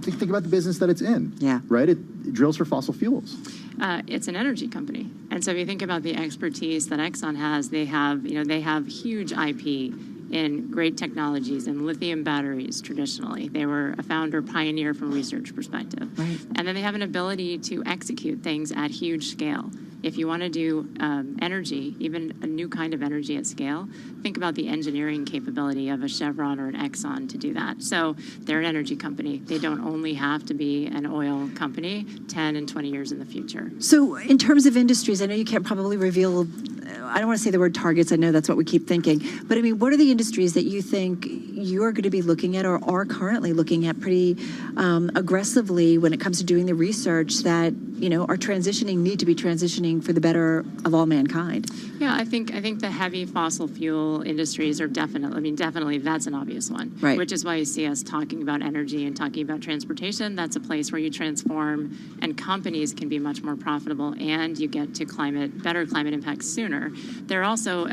think about the business that it's in. Yeah. Right? It drills for fossil fuels. It's an energy company. And so if you think about the expertise that Exxon has, they have huge IP in great technologies and lithium batteries traditionally. They were a founder pioneer from a research perspective. Right. And then they have an ability to execute things at huge scale. If you want to do energy, even a new kind of energy at scale, think about the engineering capability of a Chevron or an Exxon to do that. So they're an energy company. They don't only have to be an oil company 10 and 20 years in the future. So in terms of industries, I know you can't probably reveal, I don't want to say the word targets, I know that's what we keep thinking, but I mean, what are the industries that you think you're going to be looking at or are currently looking at pretty aggressively when it comes to doing the research that, are transitioning, need to be transitioning for the better of all mankind? Yeah, I think the heavy fossil fuel industries are definitely that's an obvious one. Right. Which is why you see us talking about energy and talking about transportation. That's a place where you transform and companies can be much more profitable and you get to better climate impacts sooner. There are also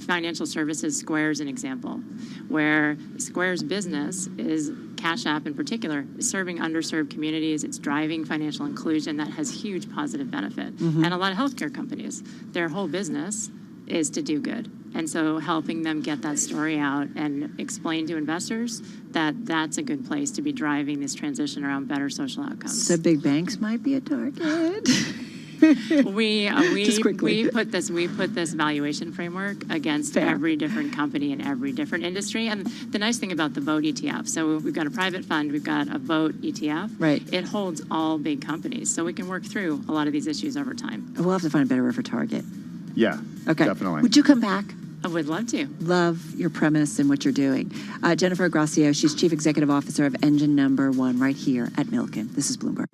financial services. Square's an example, where Square's business is Cash App in particular, is serving underserved communities. It's driving financial inclusion that has huge positive benefit. Mm-hmm. And a lot of healthcare companies, their whole business is to do good. And so helping them get that story out and explain to investors that that's a good place to be driving this transition around better social outcomes. So big banks might be a target. We put this valuation framework against every different company in every different industry. And the nice thing about the vote ETF, so we've got a private fund, we've got a vote ETF. Right. It holds all big companies, so we can work through a lot of these issues over time. We'll have to find a better word for target. Yeah. Okay. Definitely. Would you come back? I would love to. Love your premise and what you're doing. Jennifer Gracio, she's Chief Executive Officer of Engine Number 1 right here at Milken. This is Bloomberg.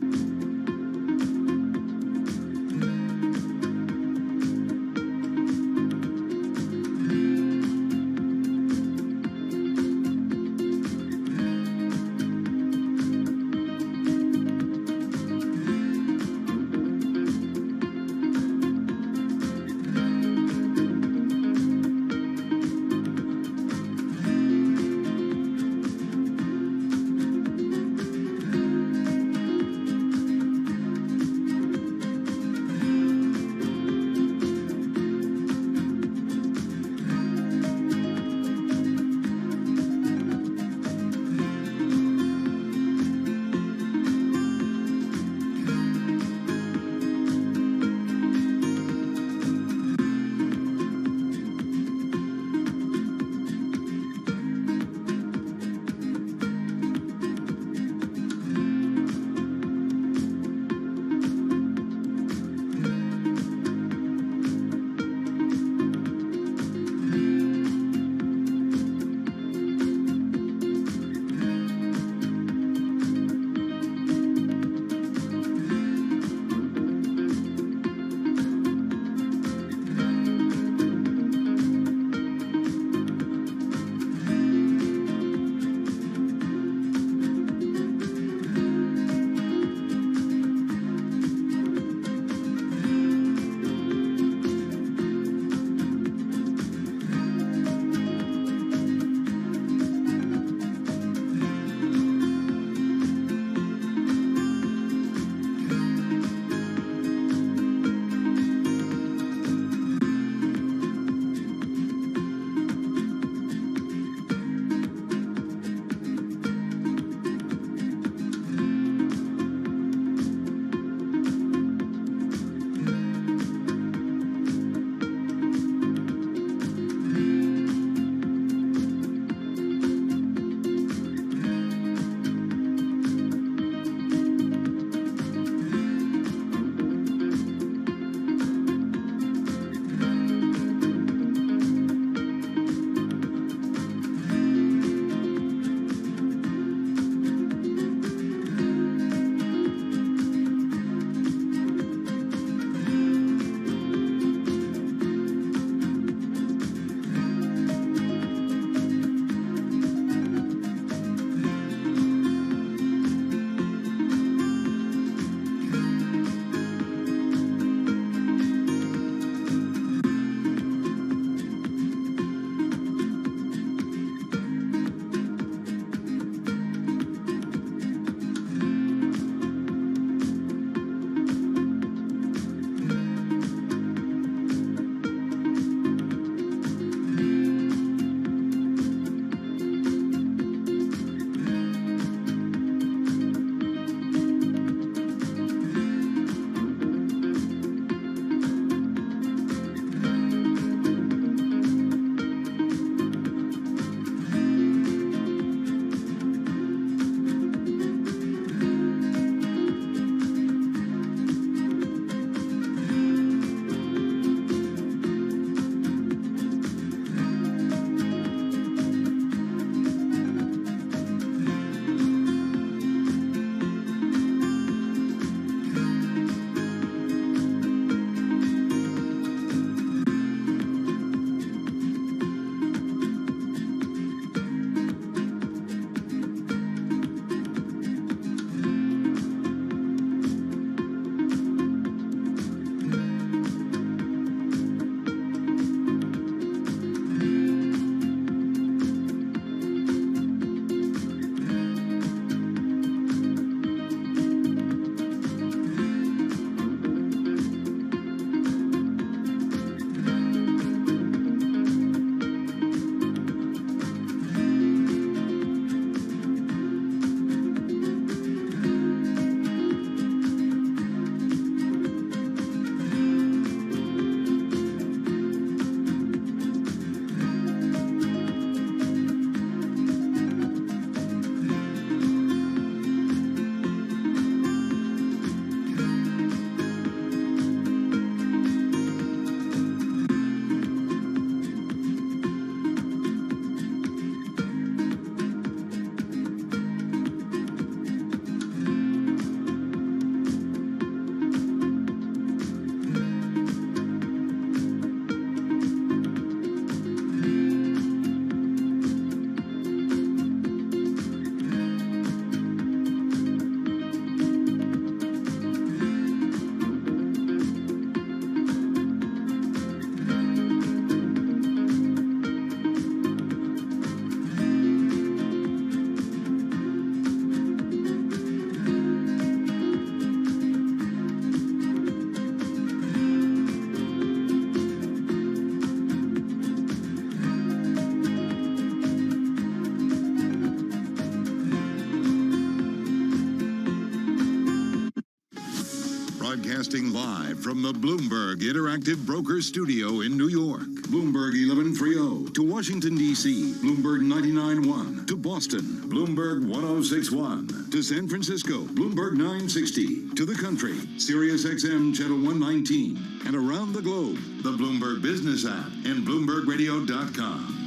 Broadcasting live from the Bloomberg Interactive Broker Studio in New York. Bloomberg 1130 to Washington, D.C. Bloomberg 99.1 to Boston. Bloomberg 106.1 to San Francisco. Bloomberg 960 to the country. Sirius XM Channel 119. And around the globe, the Bloomberg Business app and BloombergRadio.com.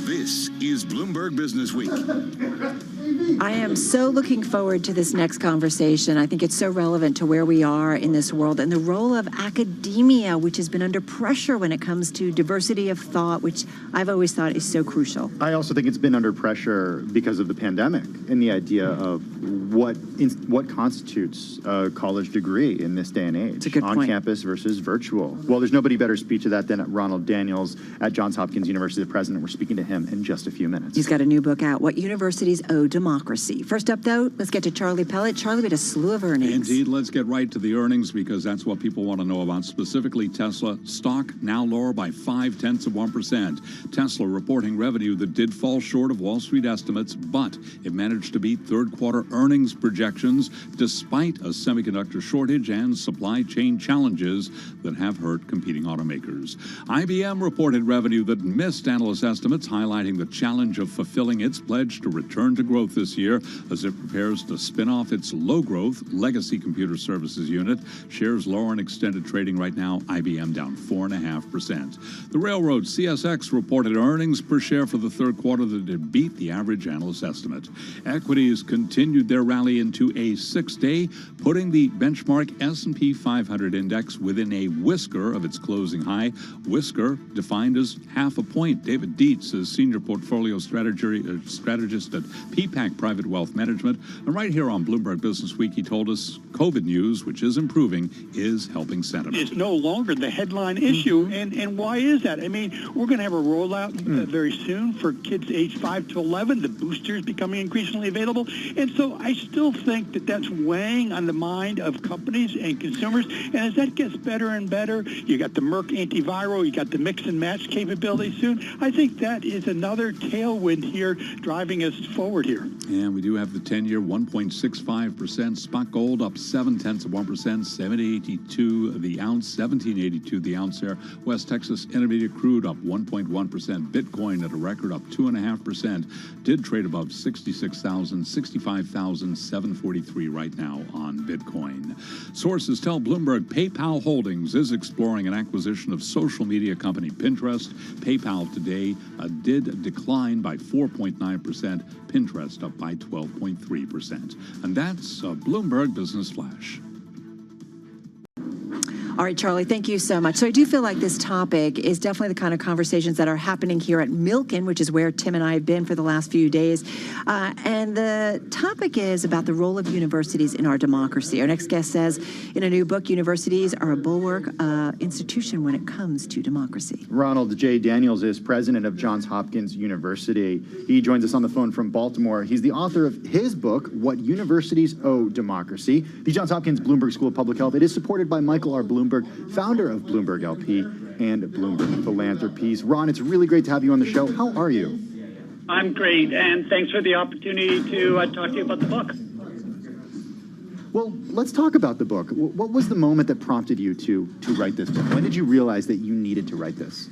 This is Bloomberg Business Week. I am so looking forward to this next conversation. I think it's so relevant to where we are in this world and the role of academia, which has been under pressure when it comes to diversity of thought, which I've always thought is so crucial. I also think it's been under pressure because of the pandemic and the idea of what constitutes a college degree in this day and age. It's a good on point. Campus versus virtual. Well, there's nobody better to speak to that than Ronald Daniels at Johns Hopkins University, the president. We're speaking to him in just a few minutes. He's got a new book out, What Universities Owe Democracy. First up, though, let's get to Charlie Pellet. Charlie, we had a slew of earnings. Indeed, let's get right to the earnings because that's what people want to know about. Specifically, Tesla stock now lower by 0.5%. Tesla reporting revenue that did fall short of Wall Street estimates, but it managed to beat third quarter earnings projections despite a semiconductor shortage and supply chain challenges that have hurt competing automakers. IBM reported revenue that missed analyst estimates, highlighting the challenge of fulfilling its pledge to return to growth this year as it prepares to spin off its low-growth legacy computer services unit. Shares lower in extended trading right now, IBM down 4.5%. The railroad CSX reported earnings per share for the third quarter that did beat the average analyst estimate. Equities continued their rally into a six-day, putting the benchmark S&P 500 index within a whisker of its closing high. Whisker defined as half a point. David Dietz is senior portfolio strategist at PPAC Private Wealth Management. And right here on Bloomberg Business Week, he told us COVID news, which is improving, is helping sentiment. It's no longer the headline issue. And why is that? I mean, we're going to have a rollout very soon for kids aged 5 to 11. The booster is becoming increasingly available. And so I still think that that's weighing on the mind of companies and consumers. And as that gets better and better, you got the Merck antiviral, you got the mix and match capability soon. I think that is another tailwind here driving us forward here. And we do have the 10-year 1.65%. Spot gold up 0.7%, 782 the ounce, 1782 the ounce there. West Texas Intermediate crude up 1.1%. Bitcoin at a record up 2.5%. Did trade above 65,743 right now on Bitcoin. Sources tell Bloomberg PayPal Holdings is exploring an acquisition of social media company Pinterest. PayPal today did decline by 4.9%. Pinterest up by 12.3%. And that's a Bloomberg Business Flash. All right, Charlie, thank you so much. So I do feel like this topic is definitely the kind of conversations that are happening here at Milken, which is where Tim and I have been for the last few days. And the topic is about the role of universities in our democracy. Our next guest says, in a new book, universities are a bulwark institution when it comes to democracy. Ronald J. Daniels is president of Johns Hopkins University. He joins us on the phone from Baltimore. He's the author of his book, What Universities Owe Democracy. The Johns Hopkins Bloomberg School of Public Health. It is supported by Michael R. Bloomberg, founder of Bloomberg LP and Bloomberg Philanthropies. Ron, it's really great to have you on the show. How are you? I'm great, and thanks for the opportunity to talk to you about the book. Well, let's talk about the book. What was the moment that prompted you to write this book? When did you realize that you needed to write this?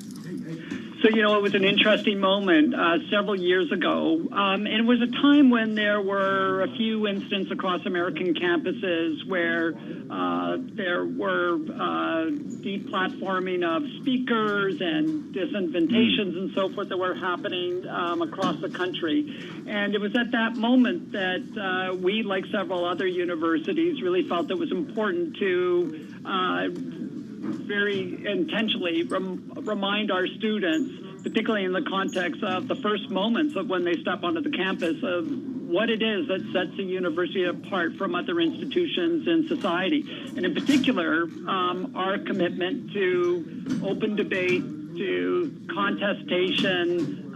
So, it was an interesting moment several years ago. And it was a time when there were a few incidents across American campuses where there were deplatforming of speakers and disinvitations and so forth that were happening across the country. And it was at that moment that we, like several other universities, really felt it was important to very intentionally remind our students, particularly in the context of the first moments of when they step onto the campus, of what it is that sets a university apart from other institutions in society. And in particular, our commitment to open debate, to contestation,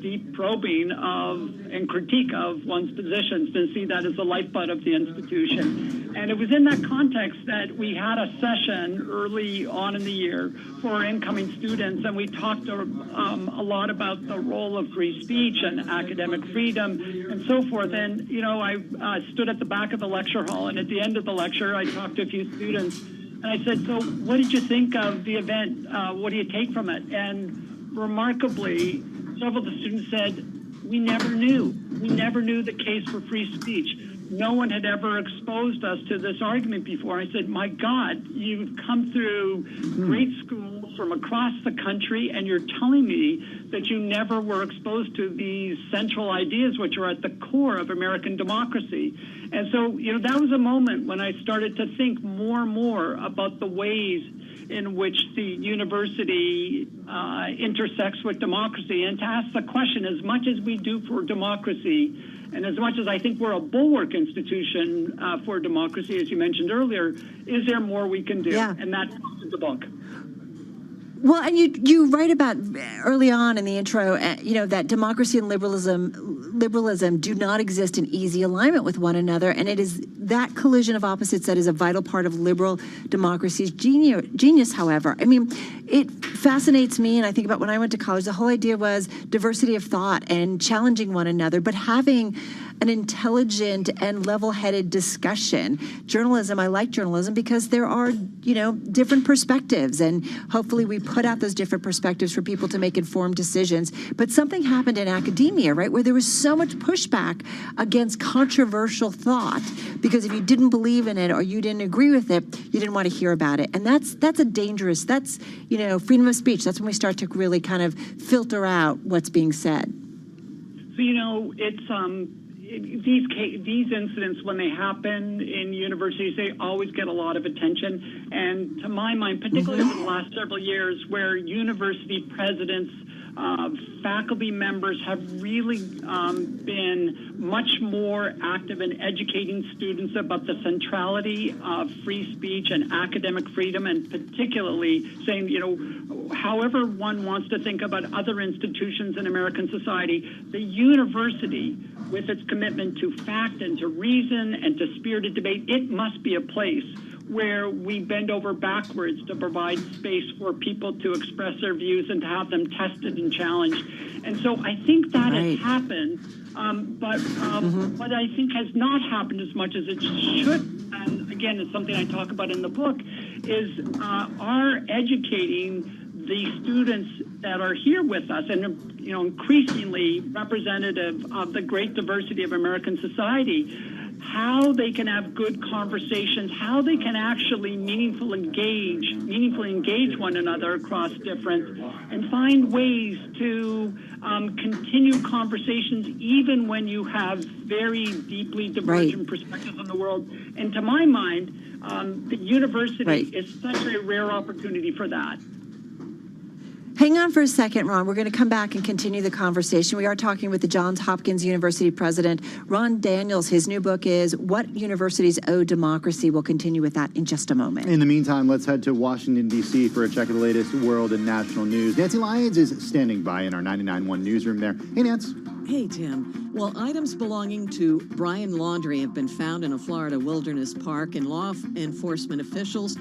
deep probing of and critique of one's positions, to see that as the lifeblood of the institution. And it was in that context that we had a session early on in the year for our incoming students, and we talked a lot about the role of free speech and academic freedom and so forth. And, you know, I stood at the back of the lecture hall, and at the end of the lecture, I talked to a few students, and I said, so what did you think of the event? What do you take from it? And remarkably, several of the students said, we never knew. We never knew the case for free speech. No one had ever exposed us to this argument before. I said, my God, you've come through great schools from across the country, and you're telling me that you never were exposed to these central ideas which are at the core of American democracy. And so, you know, that was a moment when I started to think more and more about the ways in which the university intersects with democracy, and to ask the question, as much as we do for democracy, and as much as I think we're a bulwark institution for democracy, as you mentioned earlier, is there more we can do? Yeah. And that's the book. Well, and you write about early on in the intro, you know, that democracy and liberalism do not exist in easy alignment with one another, and it is that collision of opposites that is a vital part of liberal democracy's genius. However, I mean, it fascinates me, and I think about when I went to college, the whole idea was diversity of thought and challenging one another, but having an intelligent and level-headed discussion. Journalism, I like journalism because there are, you know, different perspectives, and hopefully we put out those different perspectives for people to make informed decisions. But something happened in academia, right, where there was so much pushback against controversial thought, because if you didn't believe in it or you didn't agree with it, you didn't want to hear about it. And that's a dangerous, that's, you know, freedom of speech. That's when we start to really kind of filter out what's being said. So, you know, it's these incidents, when they happen in universities, they always get a lot of attention. And to my mind, particularly over the last several years, where university presidents, faculty members have really been much more active in educating students about the centrality of free speech and academic freedom, and particularly saying, you know, however one wants to think about other institutions in American society, the university, with its commitment to fact and to reason and to spirited debate, it must be a place where we bend over backwards to provide space for people to express their views and to have them tested and challenged. And so I think that has happened, but what I think has not happened as much as it should, and again, it's something I talk about in the book, is our educating the students that are here with us, and, you know, increasingly representative of the great diversity of American society, how they can have good conversations, how they can actually meaningfully engage one another across difference, and find ways to continue conversations even when you have very deeply divergent perspectives on the world. And to my mind, the university is such a rare opportunity for that. Hang on for a second, Ron. We're going to come back and continue the conversation. We are talking with the Johns Hopkins University president, Ron Daniels. His new book is What Universities Owe Democracy. We'll continue with that in just a moment. In the meantime, let's head to Washington, D.C. for a check of the latest world and national news. Nancy Lyons is standing by in our 99.1 newsroom there. Hey, Nance. Hey, Tim. Well, items belonging to Brian Laundrie have been found in a Florida wilderness park, and law enforcement officials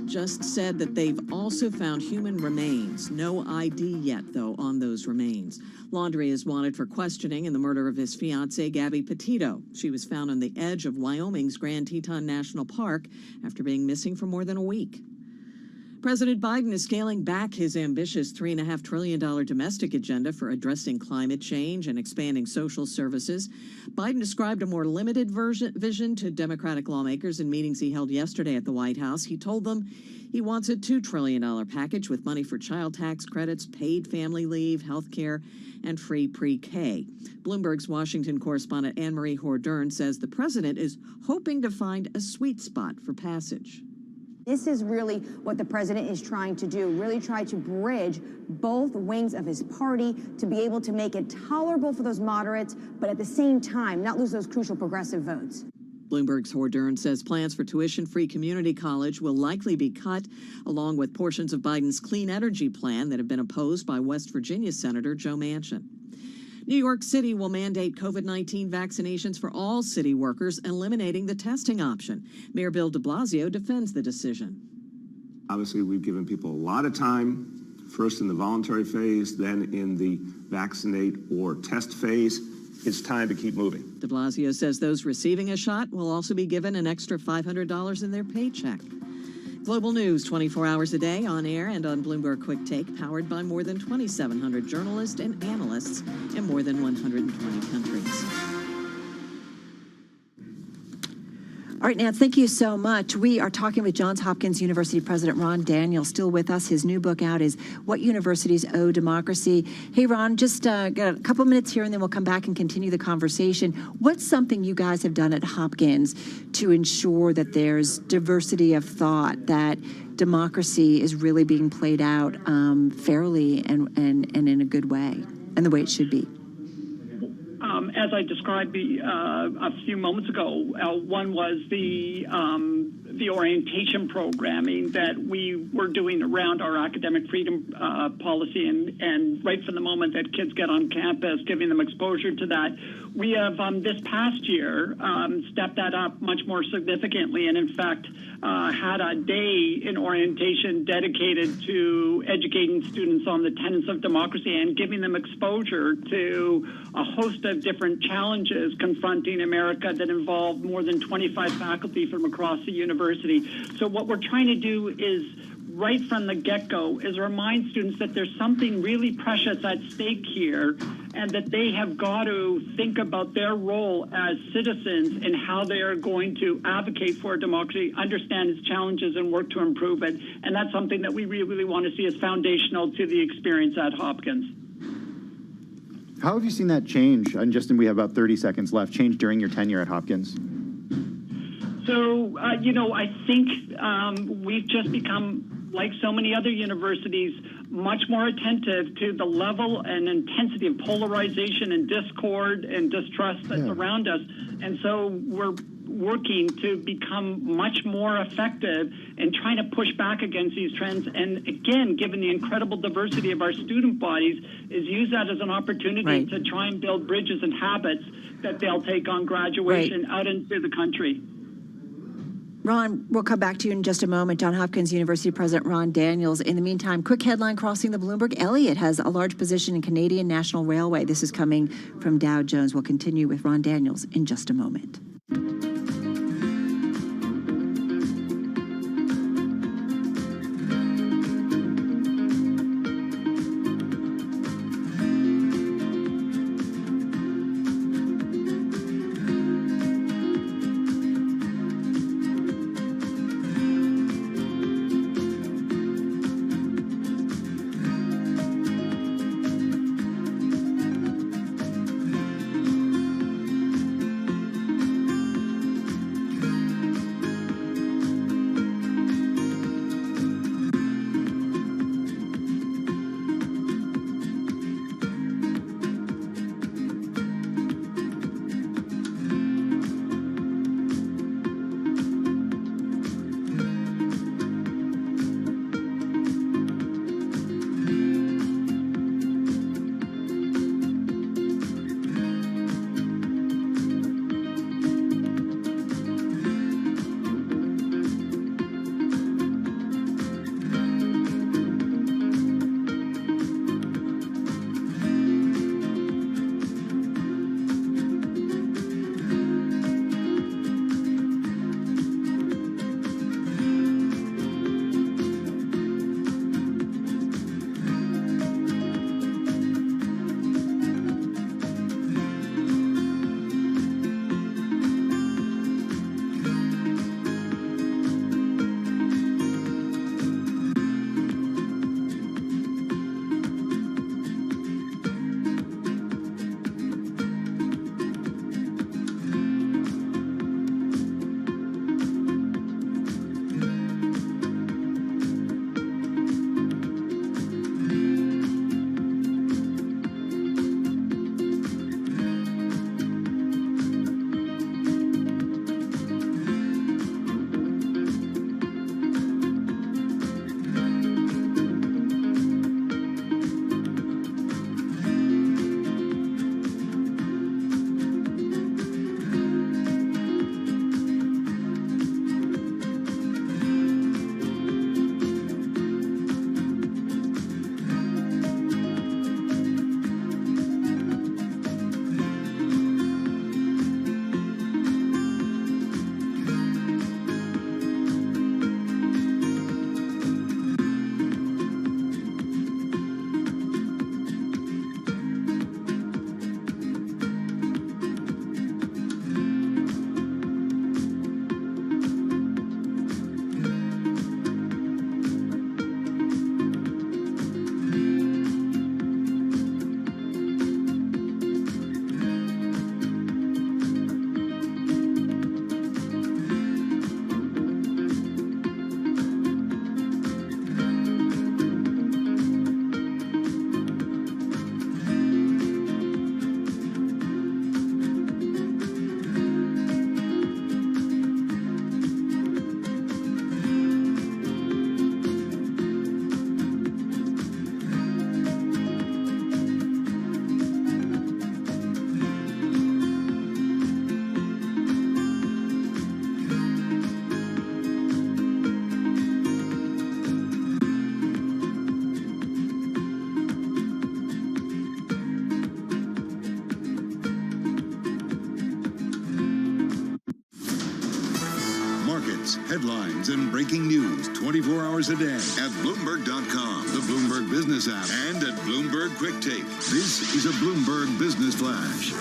just said that they've also found human remains. No ID yet, though, on those remains. Laundrie is wanted for questioning in the murder of his fiancée, Gabby Petito. She was found on the edge of Wyoming's Grand Teton National Park after being missing for more than a week. President Biden is scaling back his ambitious $3.5 trillion domestic agenda for addressing climate change and expanding social services. Biden described a more limited vision to Democratic lawmakers in meetings he held yesterday at the White House. He told them he wants a $2 trillion package with money for child tax credits, paid family leave, health care, and free pre-K. Bloomberg's Washington correspondent Anne-Marie Hordern says the president is hoping to find a sweet spot for passage. This is really what the president is trying to do, really try to bridge both wings of his party to be able to make it tolerable for those moderates, but at the same time, not lose those crucial progressive votes. Bloomberg's Hordern says plans for tuition-free community college will likely be cut, along with portions of Biden's clean energy plan that have been opposed by West Virginia Senator Joe Manchin. New York City will mandate COVID-19 vaccinations for all city workers, eliminating the testing option. Mayor Bill de Blasio defends the decision. Obviously, we've given people a lot of time, first in the voluntary phase, then in the vaccinate or test phase. It's time to keep moving. De Blasio says those receiving a shot will also be given an extra $500 in their paycheck. Global news 24 hours a day on air and on Bloomberg Quick Take, powered by more than 2,700 journalists and analysts in more than 120 countries. All right, Nance, thank you so much. We are talking with Johns Hopkins University President Ron Daniel, still with us. His new book out is What Universities Owe Democracy. Hey, Ron, just got a couple minutes here, and then we'll come back and continue the conversation. What's something you guys have done at Hopkins to ensure that there's diversity of thought, that democracy is really being played out fairly and in a good way, and the way it should be? As I described a few moments ago, one was the orientation programming that we were doing around our academic freedom policy, and right from the moment that kids get on campus, giving them exposure to that. We have this past year stepped that up much more significantly, and in fact had a day in orientation dedicated to educating students on the tenets of democracy and giving them exposure to a host of different challenges confronting America that involve more than 25 faculty from across the university. So what we're trying to do is, right from the get-go, is remind students that there's something really precious at stake here, and that they have got to think about their role as citizens and how they are going to advocate for democracy, understand its challenges, and work to improve it. And that's something that we really want to see as foundational to the experience at Hopkins. How have you seen that change? And Justin, we have about 30 seconds left. Change during your tenure at Hopkins? So, I think we've just become, like so many other universities, much more attentive to the level and intensity of polarization and discord and distrust that's around us. And so we're working to become much more effective in trying to push back against these trends. And again, given the incredible diversity of our student bodies, is use that as an opportunity to try and build bridges and habits that they'll take on graduation out into the country. Ron, we'll come back to you in just a moment. Johns Hopkins University President Ron Daniels. In the meantime, quick headline crossing the Bloomberg. Elliott has a large position in Canadian National Railway. This is coming from Dow Jones. We'll continue with Ron Daniels in just a moment. updates, headlines, and breaking news 24 hours a day at Bloomberg.com, the Bloomberg Business app, and at Bloomberg Quick Take. This is a Bloomberg Business Flash.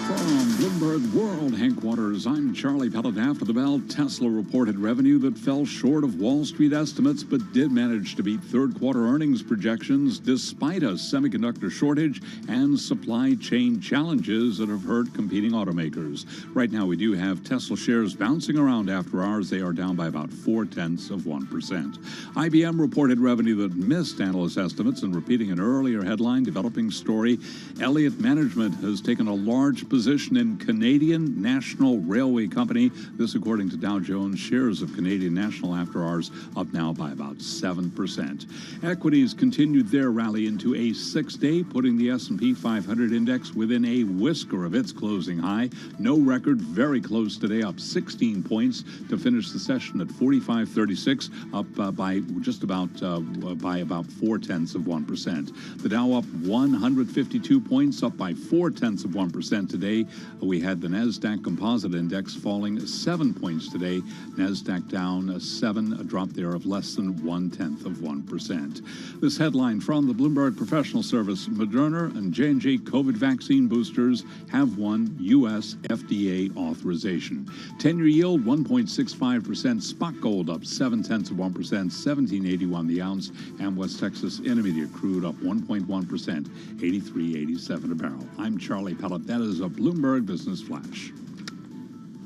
From Bloomberg World Headquarters, I'm Charlie Pellet. After the bell, Tesla reported revenue that fell short of Wall Street estimates, but did manage to beat third-quarter earnings projections despite a semiconductor shortage and supply chain challenges that have hurt competing automakers. Right now, we do have Tesla shares bouncing around after hours. They are down by about 0.4%. IBM reported revenue that missed analyst estimates, and repeating an earlier headline, developing story, Elliott Management has taken a large position in Canadian National Railway Company. This according to Dow Jones. Shares of Canadian National after hours up now by about 7%. Equities continued their rally into a sixth day, putting the S&P 500 index within a whisker of its closing high. No record, very close today, up 16 points to finish the session at 4536, up by just about 0.4%. The Dow up 152 points, up by 0.4% today. We had the NASDAQ Composite Index falling 7 points today. NASDAQ down 7, a drop there of less than 0.1%. This headline from the Bloomberg Professional Service: Moderna and J&J COVID vaccine boosters have won U.S. FDA authorization. 10-year yield 1.65%. Spot gold up 0.7%, $17.81 the ounce, and West Texas Intermediate crude up 1.1%, $83.87 a barrel. I'm Charlie Pellet. That is a Bloomberg Business Flash.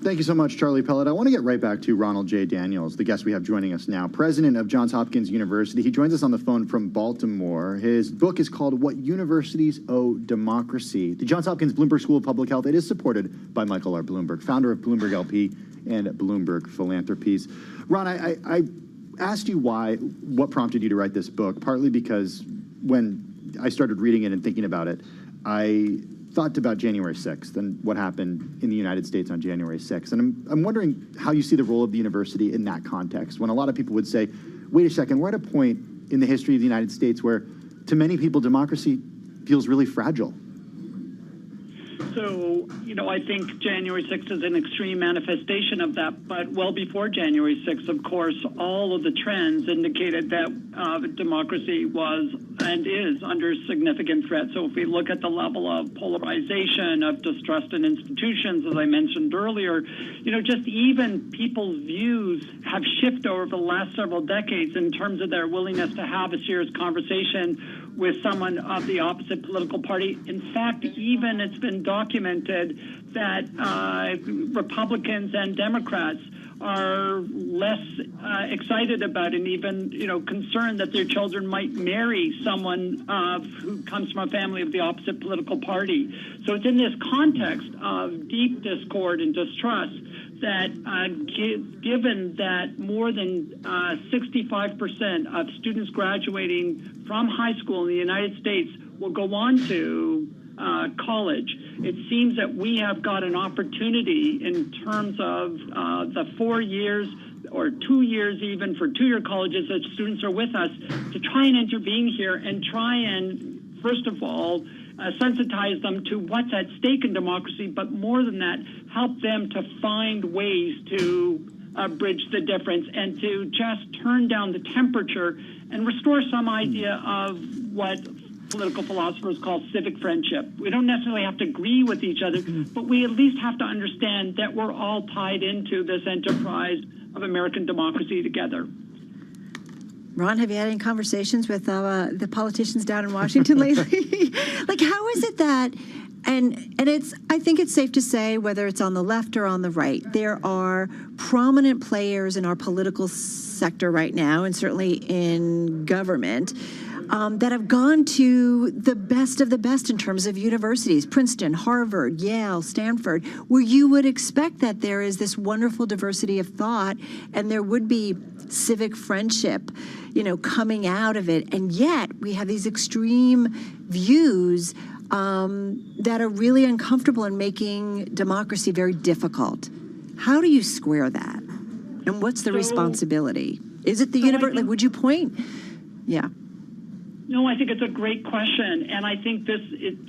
Thank you so much, Charlie Pellet. I want to get right back to Ronald J. Daniels, the guest we have joining us now, president of Johns Hopkins University. He joins us on the phone from Baltimore. His book is called What Universities Owe Democracy. The Johns Hopkins Bloomberg School of Public Health, it is supported by Michael R. Bloomberg, founder of Bloomberg LP and Bloomberg Philanthropies. Ron, I asked you what prompted you to write this book, partly because when I started reading it and thinking about it, I thought about January 6th and what happened in the United States on January 6th. And I'm wondering how you see the role of the university in that context, when a lot of people would say, wait a second, we're at a point in the history of the United States where, to many people, democracy feels really fragile. So, I think January 6th is an extreme manifestation of that. But well before January 6th, of course, all of the trends indicated that democracy was and is under significant threat. So if we look at the level of polarization, of distrust in institutions, as I mentioned earlier, just even people's views have shifted over the last several decades in terms of their willingness to have a serious conversation with someone of the opposite political party. In fact, even it's been documented that Republicans and Democrats are less excited about and even, concerned that their children might marry someone who comes from a family of the opposite political party. So it's in this context of deep discord and distrust that given that more than 65% of students graduating from high school in the United States will go on to college, it seems that we have got an opportunity in terms of the 4 years or 2 years even for two-year colleges that students are with us to try and intervene here and try and, first of all, sensitize them to what's at stake in democracy, but more than that, help them to find ways to bridge the difference and to just turn down the temperature and restore some idea of what political philosophers call civic friendship. We don't necessarily have to agree with each other, but we at least have to understand that we're all tied into this enterprise of American democracy together. Ron, have you had any conversations with the politicians down in Washington lately? Like, how is it that, and I think it's safe to say, whether it's on the left or on the right, there are prominent players in our political sector right now, and certainly in government, that have gone to the best of the best in terms of universities, Princeton, Harvard, Yale, Stanford, where you would expect that there is this wonderful diversity of thought and there would be civic friendship, coming out of it. And yet we have these extreme views that are really uncomfortable and making democracy very difficult. How do you square that? And what's the responsibility? Is it the university? Like, would you point? Yeah. No, I think it's a great question. And I think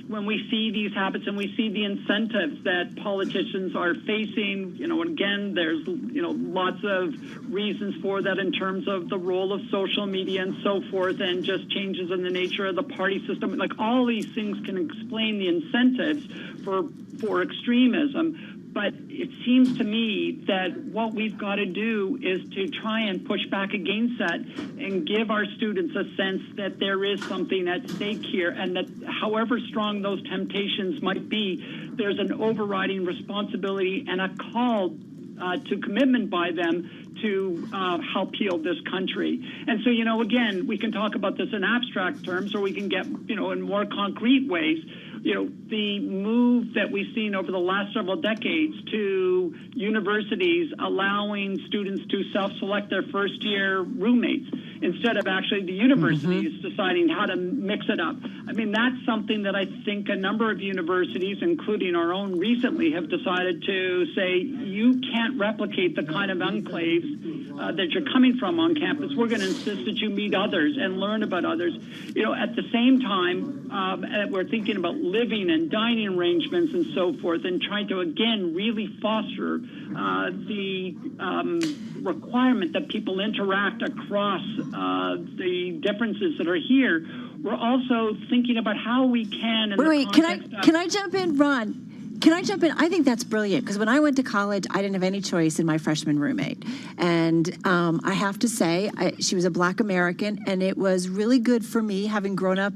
when we see these habits and we see the incentives that politicians are facing, and again, there's, lots of reasons for that in terms of the role of social media and so forth, and just changes in the nature of the party system. Like, all these things can explain the incentives for extremism. But it seems to me that what we've got to do is to try and push back against that and give our students a sense that there is something at stake here, and that however strong those temptations might be, there's an overriding responsibility and a call to commitment by them to help heal this country. And so, again, we can talk about this in abstract terms, or we can get, in more concrete ways. The move that we've seen over the last several decades to universities allowing students to self-select their first-year roommates instead of actually the universities deciding how to mix it up. I mean, that's something that I think a number of universities, including our own recently, have decided to say, you can't replicate the kind of enclaves that you're coming from on campus. We're going to insist that you meet others and learn about others. At the same time, we're thinking about living and dining arrangements and so forth, and trying to, again, really foster the requirement that people interact across the differences that are here. We're also thinking about how we can. Can I jump in, Ron? Can I jump in? I think that's brilliant, because when I went to college, I didn't have any choice in my freshman roommate. And I have to say, she was a Black American, and it was really good for me, having grown up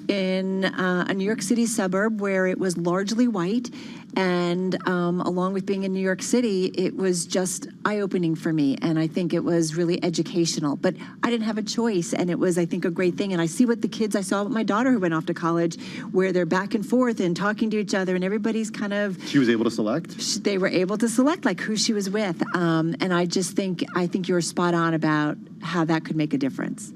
in a New York City suburb where it was largely white. And along with being in New York City, it was just eye-opening for me. And I think it was really educational. But I didn't have a choice, and it was, I think, a great thing. And I see what the kids, I saw with my daughter who went off to college, where they're back and forth and talking to each other, and everybody's kind of... She was able to select? They were able to select, like, who she was with. And I think you're spot on about how that could make a difference.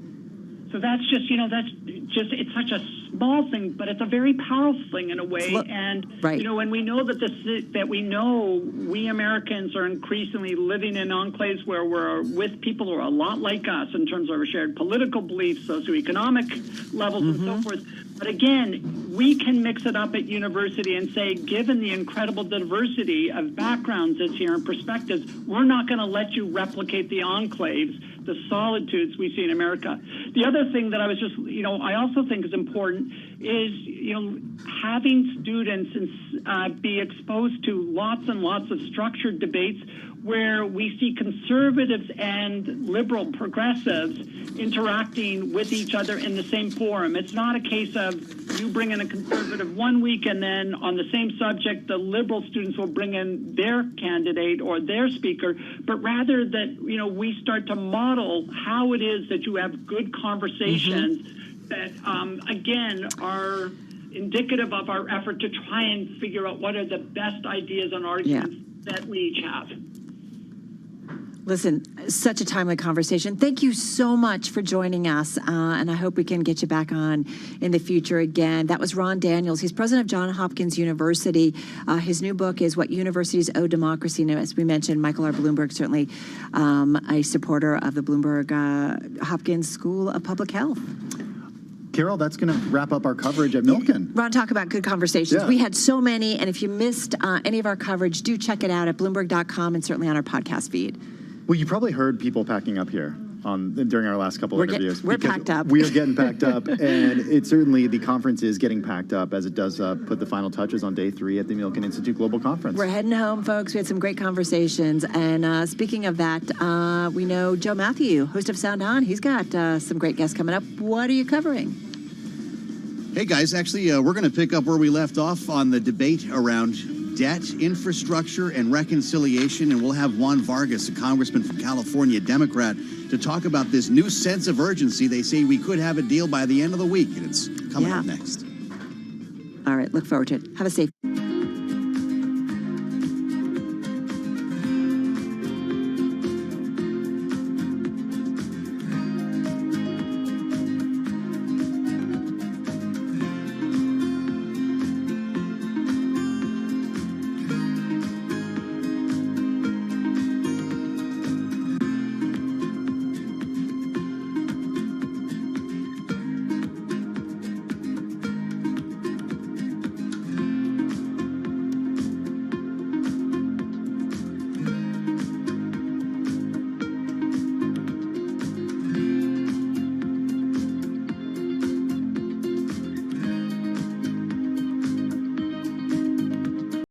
So that's just, it's such a small thing, but it's a very powerful thing in a way. And, and we know that we Americans are increasingly living in enclaves where we're with people who are a lot like us in terms of our shared political beliefs, socioeconomic levels, and so forth. But again, we can mix it up at university and say, given the incredible diversity of backgrounds that's here and perspectives, we're not going to let you replicate the enclaves, the solitudes we see in America. The other thing that I was just, I also think is important is, having students be exposed to lots and lots of structured debates where we see conservatives and liberal progressives interacting with each other in the same forum. It's not a case of you bring in a conservative one week and then on the same subject, the liberal students will bring in their candidate or their speaker, but rather that, we start to model how it is that you have good conversations that, again, are indicative of our effort to try and figure out what are the best ideas and arguments that we each have. Listen, such a timely conversation. Thank you so much for joining us, and I hope we can get you back on in the future again. That was Ron Daniels. He's president of Johns Hopkins University. His new book is What Universities Owe Democracy. Now, as we mentioned, Michael R. Bloomberg, certainly a supporter of the Bloomberg Hopkins School of Public Health. Carol, that's going to wrap up our coverage at Milken. Ron, talk about good conversations. We had so many, and if you missed any of our coverage, do check it out at Bloomberg.com and certainly on our podcast feed. Well, you probably heard people packing up here during our last couple of interviews. We're packed up. We are getting packed up, and it certainly, the conference is getting packed up as it does put the final touches on day 3 at the Milken Institute Global Conference. We're heading home, folks. We had some great conversations. And speaking of that, we know Joe Matthew, host of Sound On. He's got some great guests coming up. What are you covering? Hey, guys. Actually, we're going to pick up where we left off on the debate around debt, infrastructure, and reconciliation. And we'll have Juan Vargas, a congressman from California, Democrat, to talk about this new sense of urgency. They say we could have a deal by the end of the week, and it's coming up next. All right, look forward to it. Have a safe